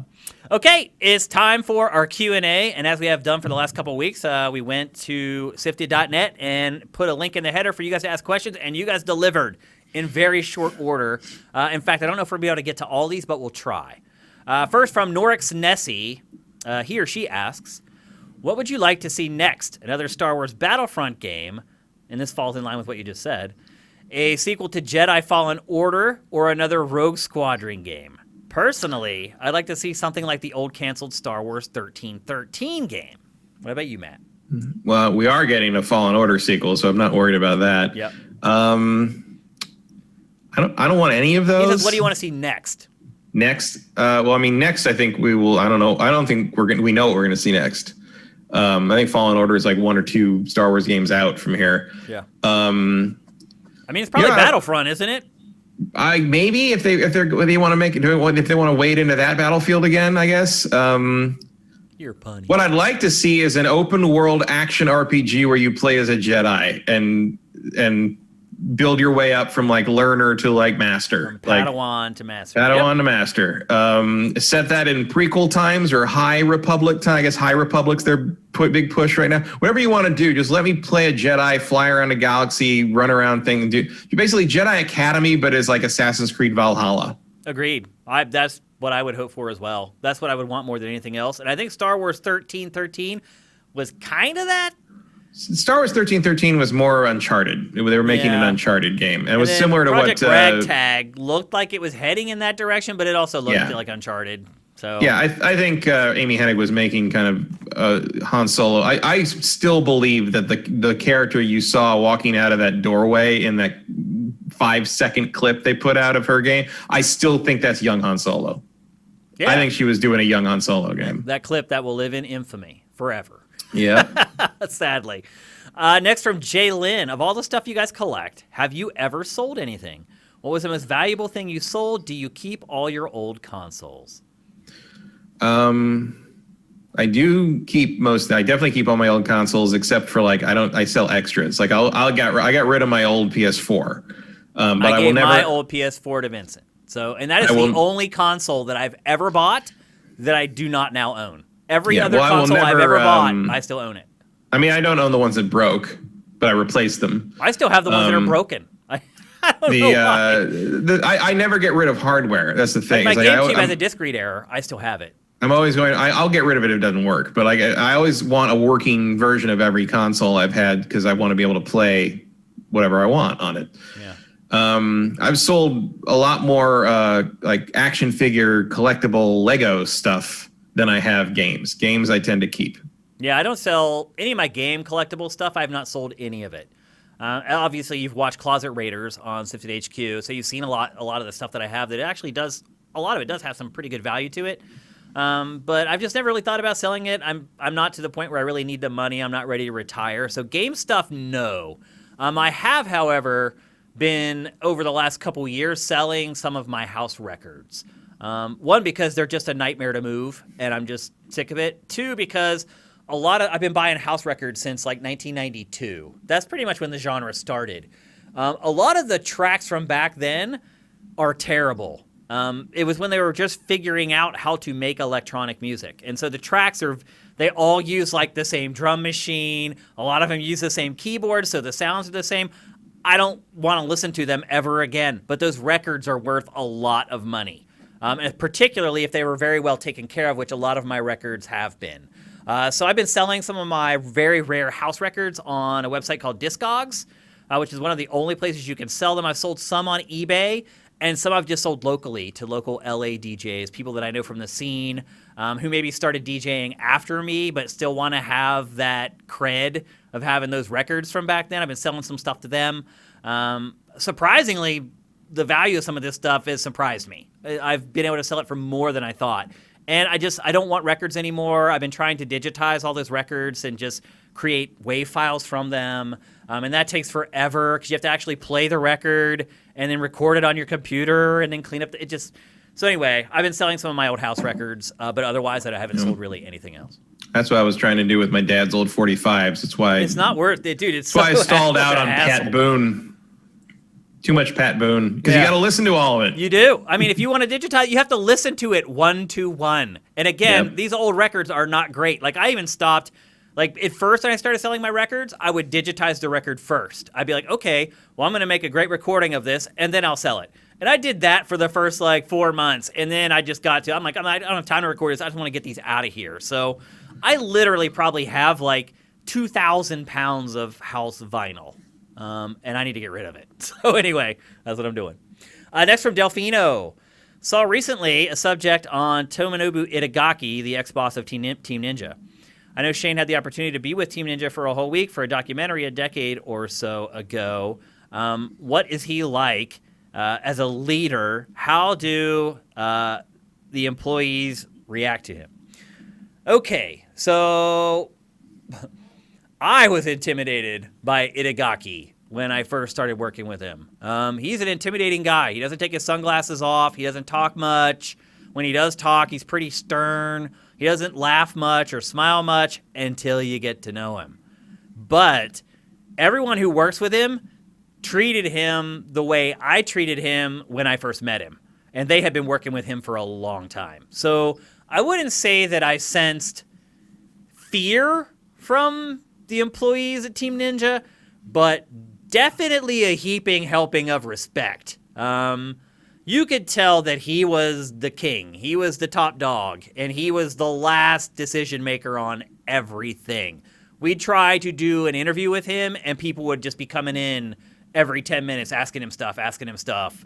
[SPEAKER 1] Okay, it's time for our Q&A, and as we have done for the last couple of weeks, we went to sifted.net and put a link in the header for you guys to ask questions, and you guys delivered in very short order. In fact, I don't know if we'll be able to get to all these, but we'll try. First, from Norix Nessie, he or she asks, What would you like to see next? Another Star Wars Battlefront game, and this falls in line with what you just said, a sequel to Jedi Fallen Order, or another Rogue Squadron game? Personally, I'd like to see something like the old canceled Star Wars 1313 game. What about you, Matt?
[SPEAKER 2] Well, we are getting a Fallen Order sequel, so I'm not worried about that.
[SPEAKER 1] Yep.
[SPEAKER 2] I don't want any of those.
[SPEAKER 1] What do you want to see next?
[SPEAKER 2] Next, next I think we will. I don't know. I don't think we know what we're going to see next. I think Fallen Order is like 1 or 2 Star Wars games out from here.
[SPEAKER 1] Yeah. It's probably Battlefront, isn't it?
[SPEAKER 2] Maybe if they want to make it, if they want to wade into that battlefield again, I guess.
[SPEAKER 1] You're punny.
[SPEAKER 2] What I'd like to see is an open world action RPG where you play as a Jedi and build your way up from like learner to like master.
[SPEAKER 1] From Padawan to master.
[SPEAKER 2] Padawan to master. Set that in prequel times or High Republic time. I guess High Republic's their big push right now. Whatever you want to do, just let me play a Jedi, fly around a galaxy, run around thing, and do. You're basically Jedi Academy, but as like Assassin's Creed Valhalla.
[SPEAKER 1] Agreed. That's what I would hope for as well. That's what I would want more than anything else. And I think Star Wars 1313 was kind of that.
[SPEAKER 2] Star Wars 1313 was more Uncharted. They were making an Uncharted game. And it was similar to
[SPEAKER 1] Project
[SPEAKER 2] what...
[SPEAKER 1] Ragtag looked like it was heading in that direction, but it also looked like Uncharted. So
[SPEAKER 2] yeah, I think Amy Hennig was making kind of Han Solo. I still believe that the character you saw walking out of that doorway in that 5-second clip they put out of her game, I still think that's young Han Solo. Yeah. I think she was doing a young Han Solo game.
[SPEAKER 1] That clip that will live in infamy forever.
[SPEAKER 2] Yeah.
[SPEAKER 1] Sadly. Next from Jay Lynn. Of all the stuff you guys collect, have you ever sold anything? What was the most valuable thing you sold? Do you keep all your old consoles?
[SPEAKER 2] I do keep I definitely keep all my old consoles except for like I sell extras. Like I got rid of my old PS4. But I gave my
[SPEAKER 1] old PS4 to Vincent. And that is the only console that I've ever bought that I do not now own. Every other console I've ever bought, I still own it.
[SPEAKER 2] I mean, I don't own the ones that broke, but I replaced them.
[SPEAKER 1] I still have the ones that are broken. I don't know why.
[SPEAKER 2] I never get rid of hardware. That's the thing.
[SPEAKER 1] My GameCube has a disc read error. I still have it.
[SPEAKER 2] I'm always I'll get rid of it if it doesn't work. But I always want a working version of every console I've had because I want to be able to play whatever I want on it.
[SPEAKER 1] Yeah.
[SPEAKER 2] I've sold a lot more like action figure collectible Lego stuff than I have games. Games I tend to keep.
[SPEAKER 1] Yeah, I don't sell any of my game collectible stuff. I have not sold any of it. Obviously, you've watched Closet Raiders on Sifted HQ, so you've seen a lot of the stuff that I have that actually does. A lot of it does have some pretty good value to it. But I've just never really thought about selling it. I'm not to the point where I really need the money. I'm not ready to retire. So game stuff, no. I have, however, been over the last couple years selling some of my house records. One, because they're just a nightmare to move, and I'm just sick of it. 2, because I've been buying house records since like 1992. That's pretty much when the genre started. A lot of the tracks from back then are terrible. It was when they were just figuring out how to make electronic music. And so the tracks they all use like the same drum machine. A lot of them use the same keyboard, so the sounds are the same. I don't want to listen to them ever again, but those records are worth a lot of money. And particularly if they were very well taken care of, which a lot of my records have been. So I've been selling some of my very rare house records on a website called Discogs, which is one of the only places you can sell them. I've sold some on eBay, and some I've just sold locally to local LA DJs, people that I know from the scene, who maybe started DJing after me, but still want to have that cred of having those records from back then. I've been selling some stuff to them. Surprisingly, the value of some of this stuff has surprised me. I've been able to sell it for more than I thought. And I don't want records anymore. I've been trying to digitize all those records and just create WAV files from them. And that takes forever because you have to actually play the record and then record it on your computer and then clean up So anyway, I've been selling some of my old house records, but otherwise I haven't sold really anything else.
[SPEAKER 2] That's what I was trying to do with my dad's old 45s. That's why
[SPEAKER 1] it's not worth it, dude.
[SPEAKER 2] That's why I stalled out on Pat Boone. Too much Pat Boone, because you got to listen to all of it.
[SPEAKER 1] You do. I mean, if you want to digitize, you have to listen to it 1-to-1. And again, these old records are not great. Like, I even stopped, like, at first when I started selling my records, I would digitize the record first. I'd be like, okay, well, I'm going to make a great recording of this, and then I'll sell it. And I did that for the first, 4 months. And then I just got to, I don't have time to record this. I just want to get these out of here. So I literally probably have like 2,000 pounds of house vinyl, and I need to get rid of it. So anyway, that's what I'm doing. Next from Delfino. Saw recently a subject on Tomonobu Itagaki, the ex-boss of Team Ninja. I know Shane had the opportunity to be with Team Ninja for a whole week for a documentary a decade or so ago. What is he like as a leader? How do the employees react to him? Okay, so I was intimidated by Itagaki when I first started working with him. He's an intimidating guy. He doesn't take his sunglasses off. He doesn't talk much. When he does talk, he's pretty stern. He doesn't laugh much or smile much until you get to know him. But everyone who works with him treated him the way I treated him when I first met him. And they had been working with him for a long time. So I wouldn't say that I sensed fear from the employees at Team Ninja, but definitely a heaping helping of respect. You could tell that he was the king. He was the top dog, and he was the last decision maker on everything. We'd try to do an interview with him, and people would just be coming in every 10 minutes asking him stuff.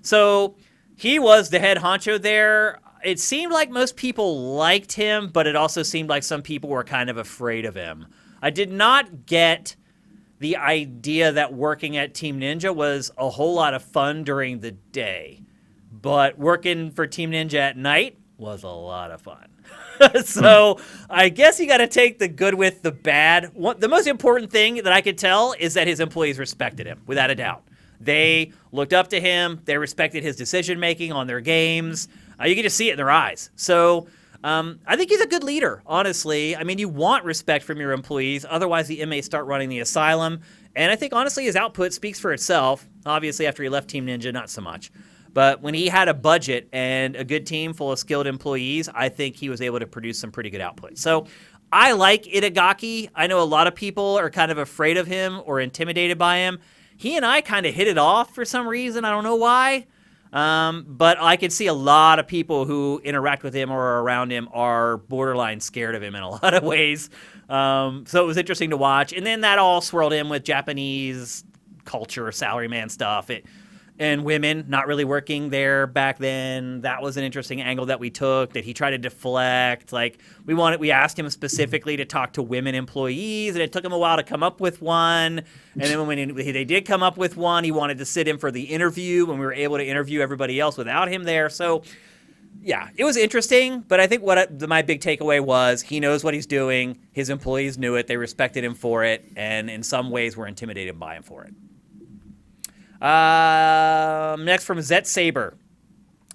[SPEAKER 1] So he was the head honcho there. It seemed like most people liked him, but it also seemed like some people were kind of afraid of him. I did not get the idea that working at Team Ninja was a whole lot of fun during the day, but working for Team Ninja at night was a lot of fun. So I guess you got to take the good with the bad. The most important thing that I could tell is that his employees respected him, without a doubt. They looked up to him. They respected his decision-making on their games. You could just see it in their eyes. So I think he's a good leader, honestly. I mean, you want respect from your employees. Otherwise, the inmates start running the asylum. And I think, honestly, his output speaks for itself. Obviously, after he left Team Ninja, not so much. But when he had a budget and a good team full of skilled employees, I think he was able to produce some pretty good output. So I like Itagaki. I know a lot of people are kind of afraid of him or intimidated by him. He and I kind of hit it off for some reason. I don't know why. But I could see a lot of people who interact with him or are around him are borderline scared of him in a lot of ways. So it was interesting to watch. And then that all swirled in with Japanese culture, salaryman stuff. And women not really working there back then. That was an interesting angle that we took, that he tried to deflect. Like, we asked him specifically to talk to women employees, and it took him a while to come up with one. And then when they did come up with one, he wanted to sit in for the interview when we were able to interview everybody else without him there. So, yeah, it was interesting. But I think my big takeaway was he knows what he's doing. His employees knew it. They respected him for it. And in some ways were intimidated by him for it. Next from Zet Saber.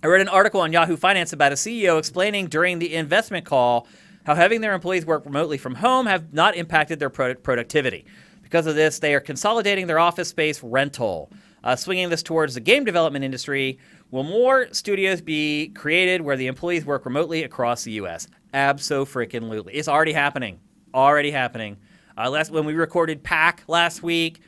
[SPEAKER 1] I read an article on Yahoo Finance about a CEO explaining during the investment call how having their employees work remotely from home have not impacted their productivity. Because of this, they are consolidating their office space rental, swinging this towards the game development industry. Will more studios be created where the employees work remotely across the U.S.? Abso-freaking-lutely. It's already happening. When we recorded Pack last week,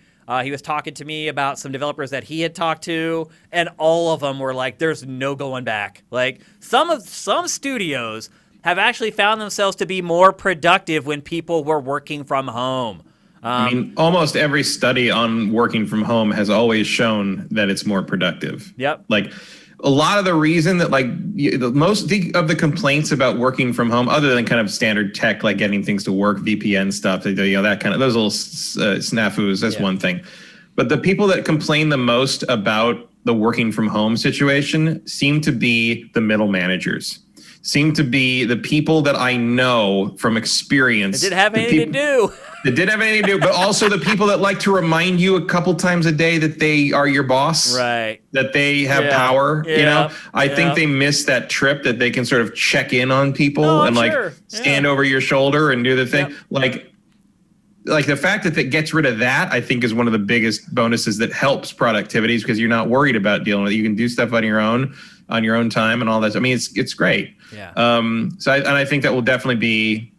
[SPEAKER 1] he was talking to me about some developers that he had talked to, and all of them were like, there's no going back. Like, some studios have actually found themselves to be more productive when people were working from home.
[SPEAKER 2] I mean, almost every study on working from home has always shown that it's more productive.
[SPEAKER 1] Yep.
[SPEAKER 2] Like, a lot of the reason that most of the complaints about working from home, other than kind of standard tech, like getting things to work, VPN stuff, that kind of those little snafus, that's one thing. But the people that complain the most about the working from home situation seem to be the middle managers, seem to be the people that I know from experience.
[SPEAKER 1] It didn't have anything to do.
[SPEAKER 2] It did have anything to do, but also the people that like to remind you a couple times a day that they are your boss,
[SPEAKER 1] right? That
[SPEAKER 2] they have power. Yeah. I think they miss that trip that they can sort of check in on people and stand over your shoulder and do the thing. Like the fact that gets rid of that, I think, is one of the biggest bonuses that helps productivity, because you're not worried about dealing with it. You can do stuff on your own time and all that. I mean, it's great.
[SPEAKER 1] Yeah.
[SPEAKER 2] I think that will definitely be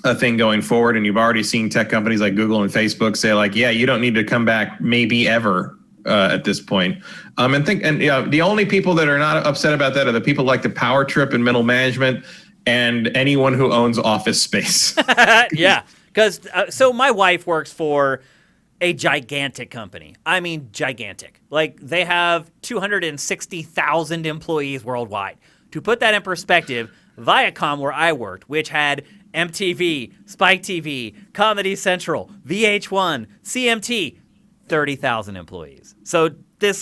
[SPEAKER 2] a thing going forward. And you've already seen tech companies like Google and Facebook say, like, yeah, you don't need to come back maybe ever at this point. The only people that are not upset about that are the people like the power trip and middle management and anyone who owns office space.
[SPEAKER 1] Yeah, because so my wife works for a gigantic company. I mean, gigantic. Like, they have 260,000 employees worldwide. To put that in perspective, Viacom, where I worked, which had MTV, Spike TV, Comedy Central, VH1, CMT, 30,000 employees. So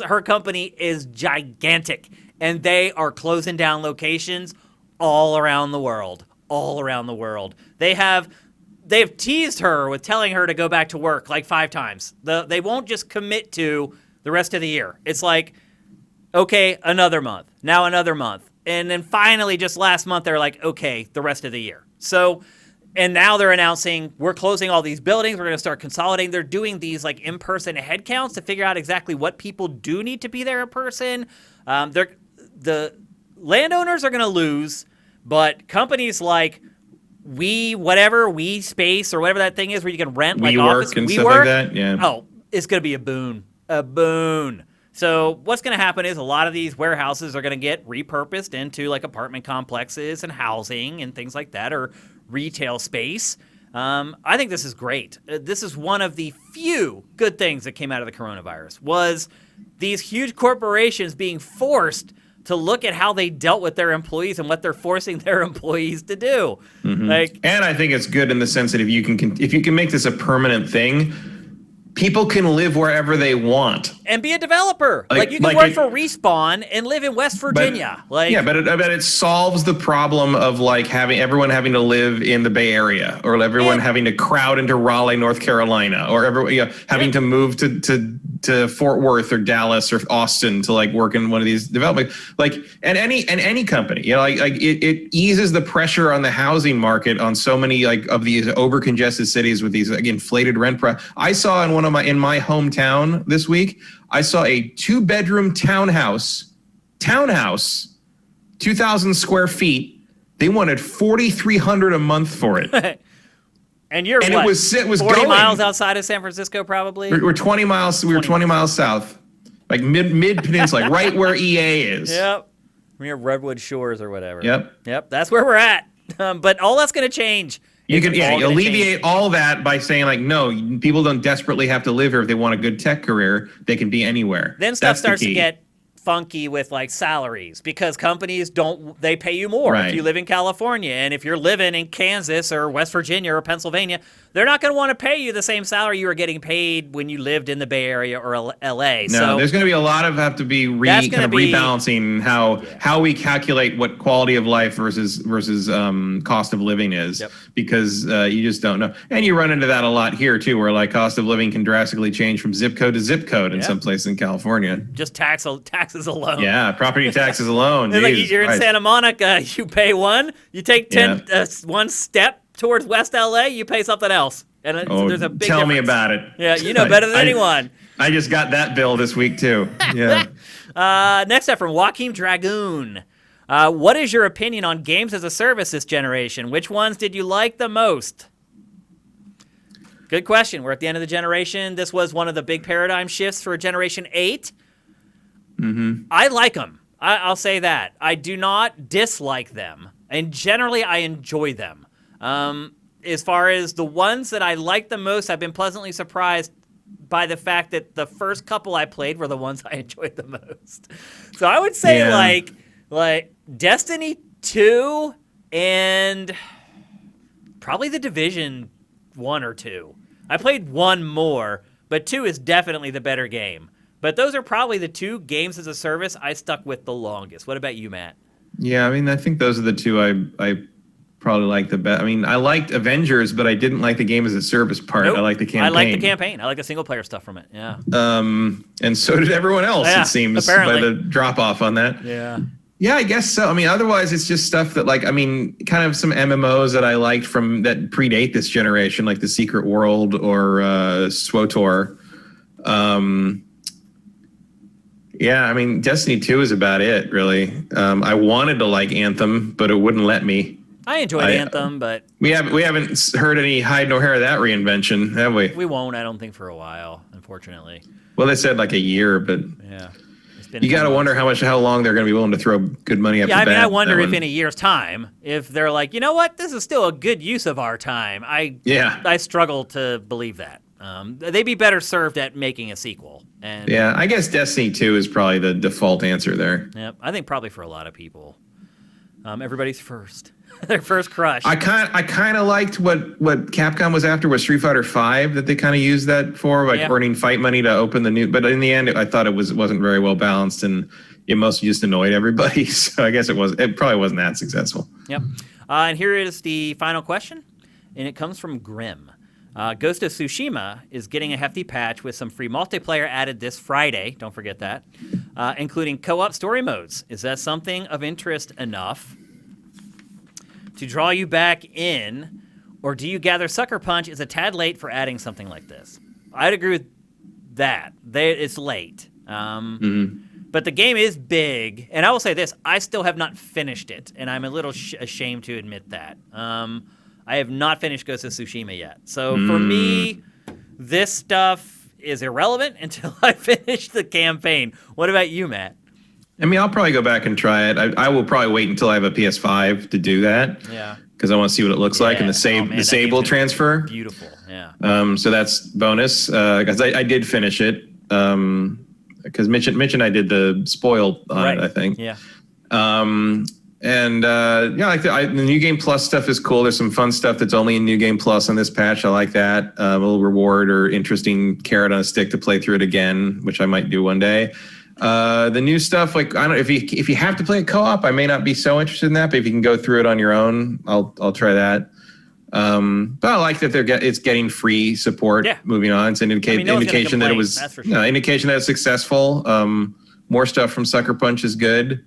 [SPEAKER 1] her company is gigantic, and they are closing down locations all around the world. All around the world. They've teased her with telling her to go back to work like 5 times. They won't just commit to the rest of the year. It's like, okay, another month, now another month. And then finally, just last month, they're like, okay, the rest of the year. So, and now they're announcing, we're closing all these buildings. We're going to start consolidating. They're doing these like in-person head counts to figure out exactly what people do need to be there in person. The landowners are going to lose, but companies like We Space or whatever that thing is where you can rent like office
[SPEAKER 2] and stuff like that. Yeah.
[SPEAKER 1] Oh, it's going to be a boon. A boon. So what's going to happen is a lot of these warehouses are going to get repurposed into like apartment complexes and housing and things like that, or retail space. I think this is great. This is one of the few good things that came out of the coronavirus, was these huge corporations being forced to look at how they dealt with their employees and what they're forcing their employees to do.
[SPEAKER 2] Mm-hmm. And I think it's good in the sense that if you can make this a permanent thing, people can live wherever they want
[SPEAKER 1] and be a developer. Like you can work for Respawn and live in West Virginia. But
[SPEAKER 2] it solves the problem of like everyone having to live in the Bay Area, or everyone having to crowd into Raleigh, North Carolina, or having to move to Fort Worth or Dallas or Austin to like work in one of these development, and any company, it eases the pressure on the housing market on so many of these over congested cities with these inflated rent price. I saw in my hometown this week, I saw a 2-bedroom townhouse, 2,000 square feet. They wanted $4,300 a month for it.
[SPEAKER 1] And
[SPEAKER 2] it was
[SPEAKER 1] 40
[SPEAKER 2] going
[SPEAKER 1] miles outside of San Francisco, probably.
[SPEAKER 2] We're 20 miles. We were 20 miles south, like mid peninsula, right where EA is.
[SPEAKER 1] Yep, near Redwood Shores or whatever.
[SPEAKER 2] Yep.
[SPEAKER 1] That's where we're at. But all that's going to change.
[SPEAKER 2] You alleviate all that by saying no, people don't desperately have to live here if they want a good tech career. They can be anywhere.
[SPEAKER 1] Then stuff starts to get funky with like salaries, because companies they pay you more if you live in California, and if you're living in Kansas or West Virginia or Pennsylvania, they're not going to want to pay you the same salary you were getting paid when you lived in the Bay Area or LA.
[SPEAKER 2] No, so there's going to be a lot of rebalancing how we calculate what quality of life versus cost of living is, because you just don't know. And you run into that a lot here too, where like cost of living can drastically change from zip code to zip code in some places in California.
[SPEAKER 1] Just taxes alone.
[SPEAKER 2] Yeah, property taxes alone.
[SPEAKER 1] You're in Santa Monica, you pay one, you take one step towards West LA, you pay something else. And there's a big difference.
[SPEAKER 2] Me about it.
[SPEAKER 1] Yeah, you know better than anyone.
[SPEAKER 2] I just got that bill this week too. Yeah.
[SPEAKER 1] Next up from Joaquin Dragoon. What is your opinion on games as a service this generation? Which ones did you like the most? Good question. We're at the end of the generation. This was one of the big paradigm shifts for Generation 8.
[SPEAKER 2] Mm-hmm.
[SPEAKER 1] I like them. I'll say that. I do not dislike them. And generally, I enjoy them. As far as the ones that I like the most, I've been pleasantly surprised by the fact that the first couple I played were the ones I enjoyed the most. So I would say like Destiny 2 and probably The Division 1 or 2. I played 1 more, but 2 is definitely the better game. But those are probably the 2 games as a service I stuck with the longest. What about you, Matt?
[SPEAKER 2] Yeah, I mean, I think those are the 2 I probably like the best. I mean, I liked Avengers, but I didn't like the game as a service part.
[SPEAKER 1] Nope.
[SPEAKER 2] I like the campaign.
[SPEAKER 1] I like the campaign. I like the single player stuff from it. Yeah.
[SPEAKER 2] And so did everyone else, it seems,
[SPEAKER 1] apparently.
[SPEAKER 2] by the drop off on that.
[SPEAKER 1] Yeah.
[SPEAKER 2] Yeah, I guess so. I mean, otherwise it's just stuff that kind of some MMOs that I liked from that predate this generation, like The Secret World or SWTOR. Yeah, I mean, Destiny 2 is about it, really. I wanted to like Anthem, but it wouldn't let me.
[SPEAKER 1] I enjoyed Anthem, but
[SPEAKER 2] we haven't heard any hide nor hair of that reinvention, have we?
[SPEAKER 1] We won't, I don't think, for a while, unfortunately.
[SPEAKER 2] Well, they said like a year, but
[SPEAKER 1] yeah,
[SPEAKER 2] You got to wonder how long they're going to be willing to throw good money up.
[SPEAKER 1] Yeah,
[SPEAKER 2] the bat,
[SPEAKER 1] I wonder if in a year's time, if they're like, you know what, this is still a good use of our time. I struggle to believe that. They'd be better served at making a sequel. And
[SPEAKER 2] yeah, I guess Destiny 2 is probably the default answer there.
[SPEAKER 1] Yeah, I think probably for a lot of people. Everybody's first. Their first crush.
[SPEAKER 2] I kind of liked what Capcom was after with Street Fighter V, that they kind of used that for, like earning fight money to open the new. But in the end, I thought it wasn't very well balanced, and it mostly just annoyed everybody. So I guess it probably wasn't that successful.
[SPEAKER 1] Yep. And here is the final question, and it comes from Grim. Ghost of Tsushima is getting a hefty patch with some free multiplayer added this Friday. Don't forget that, including co-op story modes. Is that something of interest enough to draw you back in, or do you gather Sucker Punch is a tad late for adding something like this? I'd agree with that. It's late. But the game is big, and I will say this, I still have not finished it, and I'm a little ashamed to admit that. I have not finished Ghost of Tsushima yet. So for me, this stuff is irrelevant until I finish the campaign. What about you, Matt?
[SPEAKER 2] I mean, I'll probably go back and try it. I will probably wait until I have a PS5 to do that.
[SPEAKER 1] Yeah.
[SPEAKER 2] Because I want to see what it looks like, and the save will transfer.
[SPEAKER 1] Beautiful, yeah.
[SPEAKER 2] So that's bonus. Because I did finish it. Because Mitch and I did the spoil on it, I think.
[SPEAKER 1] Yeah.
[SPEAKER 2] The New Game Plus stuff is cool. There's some fun stuff that's only in New Game Plus on this patch. I like that. A little reward or interesting carrot on a stick to play through it again, which I might do one day. The new stuff, like, I don't know, if you have to play a co-op, I may not be so interested in that, but if you can go through it on your own, I'll try that. But I like that it's getting free support.
[SPEAKER 1] Yeah.
[SPEAKER 2] Moving on, it's an indication that it was indication that it's successful. More stuff from Sucker Punch is good,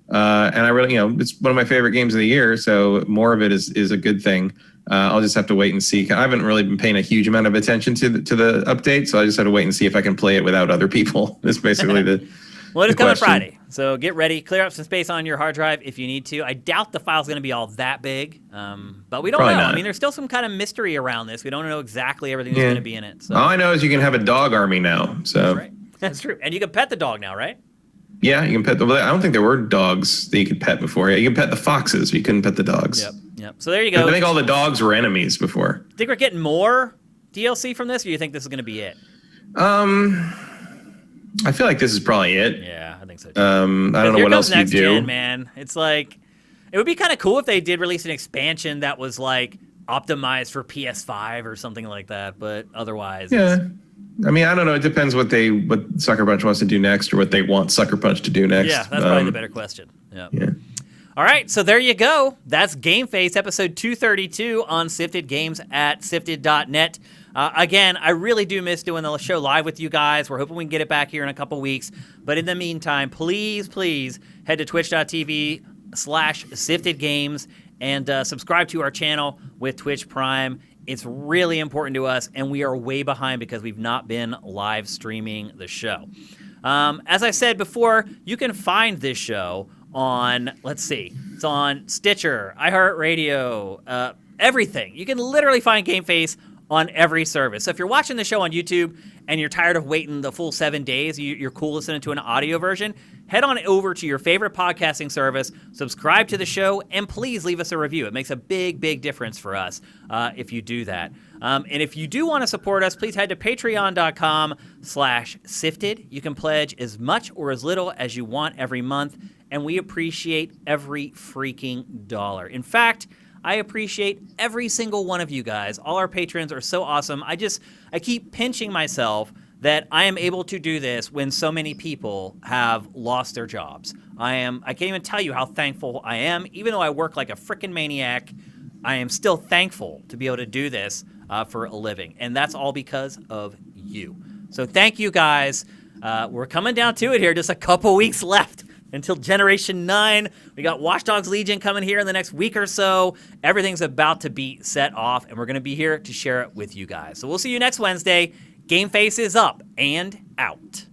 [SPEAKER 2] and I really, it's one of my favorite games of the year, so more of it is a good thing. I'll just have to wait and see. I haven't really been paying a huge amount of attention to the update, so I just have to wait and see if I can play it without other people. That's basically the
[SPEAKER 1] Well, it is coming Friday, so get ready. Clear up some space on your hard drive if you need to. I doubt the file's going to be all that big, but we don't know. I mean, there's still some kind of mystery around this. We don't know exactly everything that's going to be in it. So.
[SPEAKER 2] All I know is you can have a dog army now. So
[SPEAKER 1] that's right. That's true. And you can pet the dog now, right?
[SPEAKER 2] Yeah, you can pet I don't think there were dogs that you could pet before. You can pet the foxes, but you couldn't pet the dogs.
[SPEAKER 1] Yep. So there you go.
[SPEAKER 2] I think all the dogs were enemies before.
[SPEAKER 1] Think we're getting more DLC from this, or you think this is going to be it?
[SPEAKER 2] I feel like this is probably it.
[SPEAKER 1] Yeah, I think so too.
[SPEAKER 2] I don't know what else you do.
[SPEAKER 1] Gen, man. It's like, it would be kind of cool if they did release an expansion that was like optimized for PS5 or something like that, but otherwise.
[SPEAKER 2] Yeah. I mean, I don't know. It depends what Sucker Punch wants to do next, or what they want Sucker Punch to do next.
[SPEAKER 1] Yeah, that's probably the better question. Yeah. All right, so there you go. That's GameFace episode 232 on Sifted Games at sifted.net. Again, I really do miss doing the show live with you guys. We're hoping we can get it back here in a couple weeks. But in the meantime, please head to twitch.tv/siftedgames and subscribe to our channel with Twitch Prime. It's really important to us, and we are way behind because we've not been live streaming the show. As I said before, you can find this show on, it's on Stitcher, iHeartRadio, everything. You can literally find GameFace on every service. So if you're watching the show on YouTube and you're tired of waiting the full 7 days, you're cool listening to an audio version, head on over to your favorite podcasting service, subscribe to the show, and please leave us a review. It makes a big, big difference for us if you do that. And if you do want to support us, please head to patreon.com/sifted. You can pledge as much or as little as you want every month, and we appreciate every freaking dollar. In fact, I appreciate every single one of you guys. All our patrons are so awesome. I keep pinching myself that I am able to do this when so many people have lost their jobs. I can't even tell you how thankful I am. Even though I work like a freaking maniac, I am still thankful to be able to do this for a living. And that's all because of you. So thank you guys. We're coming down to it here. Just a couple weeks left until Generation 9. We got Watch Dogs Legion coming here in the next week or so. Everything's about to be set off, and we're going to be here to share it with you guys. So we'll see you next Wednesday. GameFace is up and out.